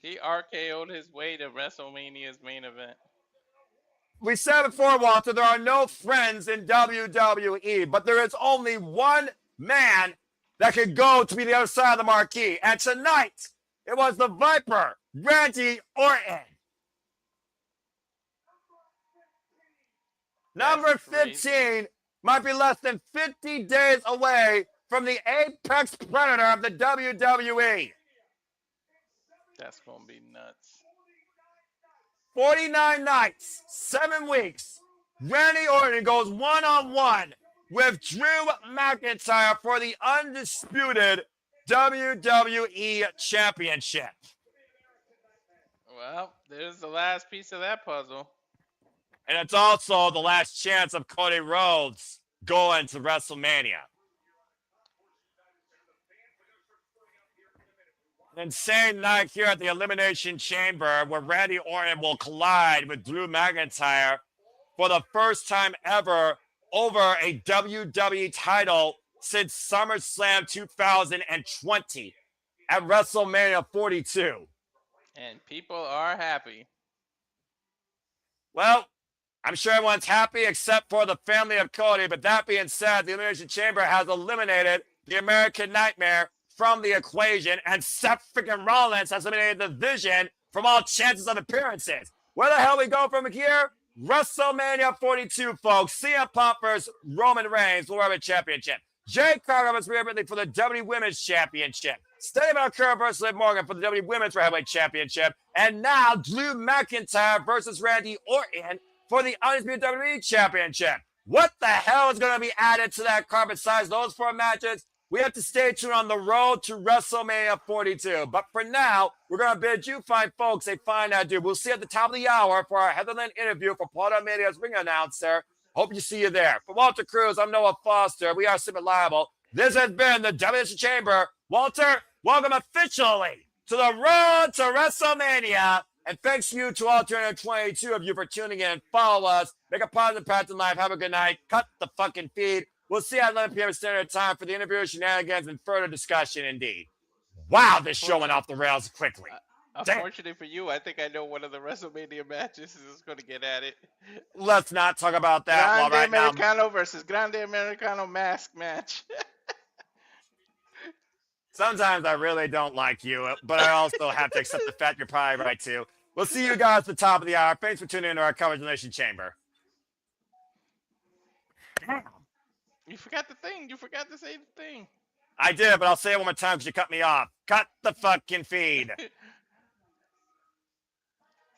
He RKO'd his way to WrestleMania's main event. We said before, Walter, there are no friends in WWE, but there is only one man that could go to be the other side of the marquee. And tonight, it was the Viper, Randy Orton. Number 15 might be less than 50 days away from the apex predator of the WWE. That's going to be nuts. 49 nights, 7 weeks. Randy Orton goes one-on-one with Drew McIntyre for the undisputed WWE Championship. Well, there's the last piece of that puzzle. And it's also the last chance of Cody Rhodes going to WrestleMania. An insane night here at the Elimination Chamber where Randy Orton will collide with Drew McIntyre for the first time ever over a WWE title since SummerSlam 2020 at WrestleMania 42. And people are happy. Well, I'm sure everyone's happy except for the family of Cody. But that being said, the Elimination Chamber has eliminated the American Nightmare from the equation, and Seth freaking Rollins has eliminated the Vision from all chances of appearances. Where the hell we go from here? WrestleMania 42, folks. CM Punk versus Roman Reigns for the World Championship. Jay Carter versus Rhea Ripley for the WWE Women's Championship. Stephanie McMahon versus Liv Morgan for the WWE Women's Heavyweight Championship. And now Drew McIntyre versus Randy Orton for the Undisputed WWE Championship. What the hell is going to be added to that card besides those 4 matches? We have to stay tuned on the road to WrestleMania 42. But for now, we're going to bid you fine folks a fine adieu. We'll see you at the top of the hour for our Heatherland interview for Paul Media's ring announcer. Hope you see you there. For Walter Cruz, I'm Noah Foster. We are Super Liable. This has been the WWE Chamber. Walter, welcome officially to the road to WrestleMania. And thanks you to all 222 of you for tuning in. Follow us. Make a positive path in life. Have a good night. Cut the fucking feed. We'll see you at 11 p.m. Standard Time for the interview, shenanigans, and further discussion indeed. Wow, this show went off the rails quickly. Unfortunately for you, I think I know one of the WrestleMania matches is going to get at it. Let's not talk about that. Grande Americano versus Grande Americano mask match. Sometimes I really don't like you, but I also have to accept the fact you're probably right too. We'll see you guys at the top of the hour. Thanks for tuning into our coverage Elimination Chamber. Damn. You forgot the thing. You forgot to say the thing. I did, but I'll say it one more time because you cut me off. Cut the fucking feed.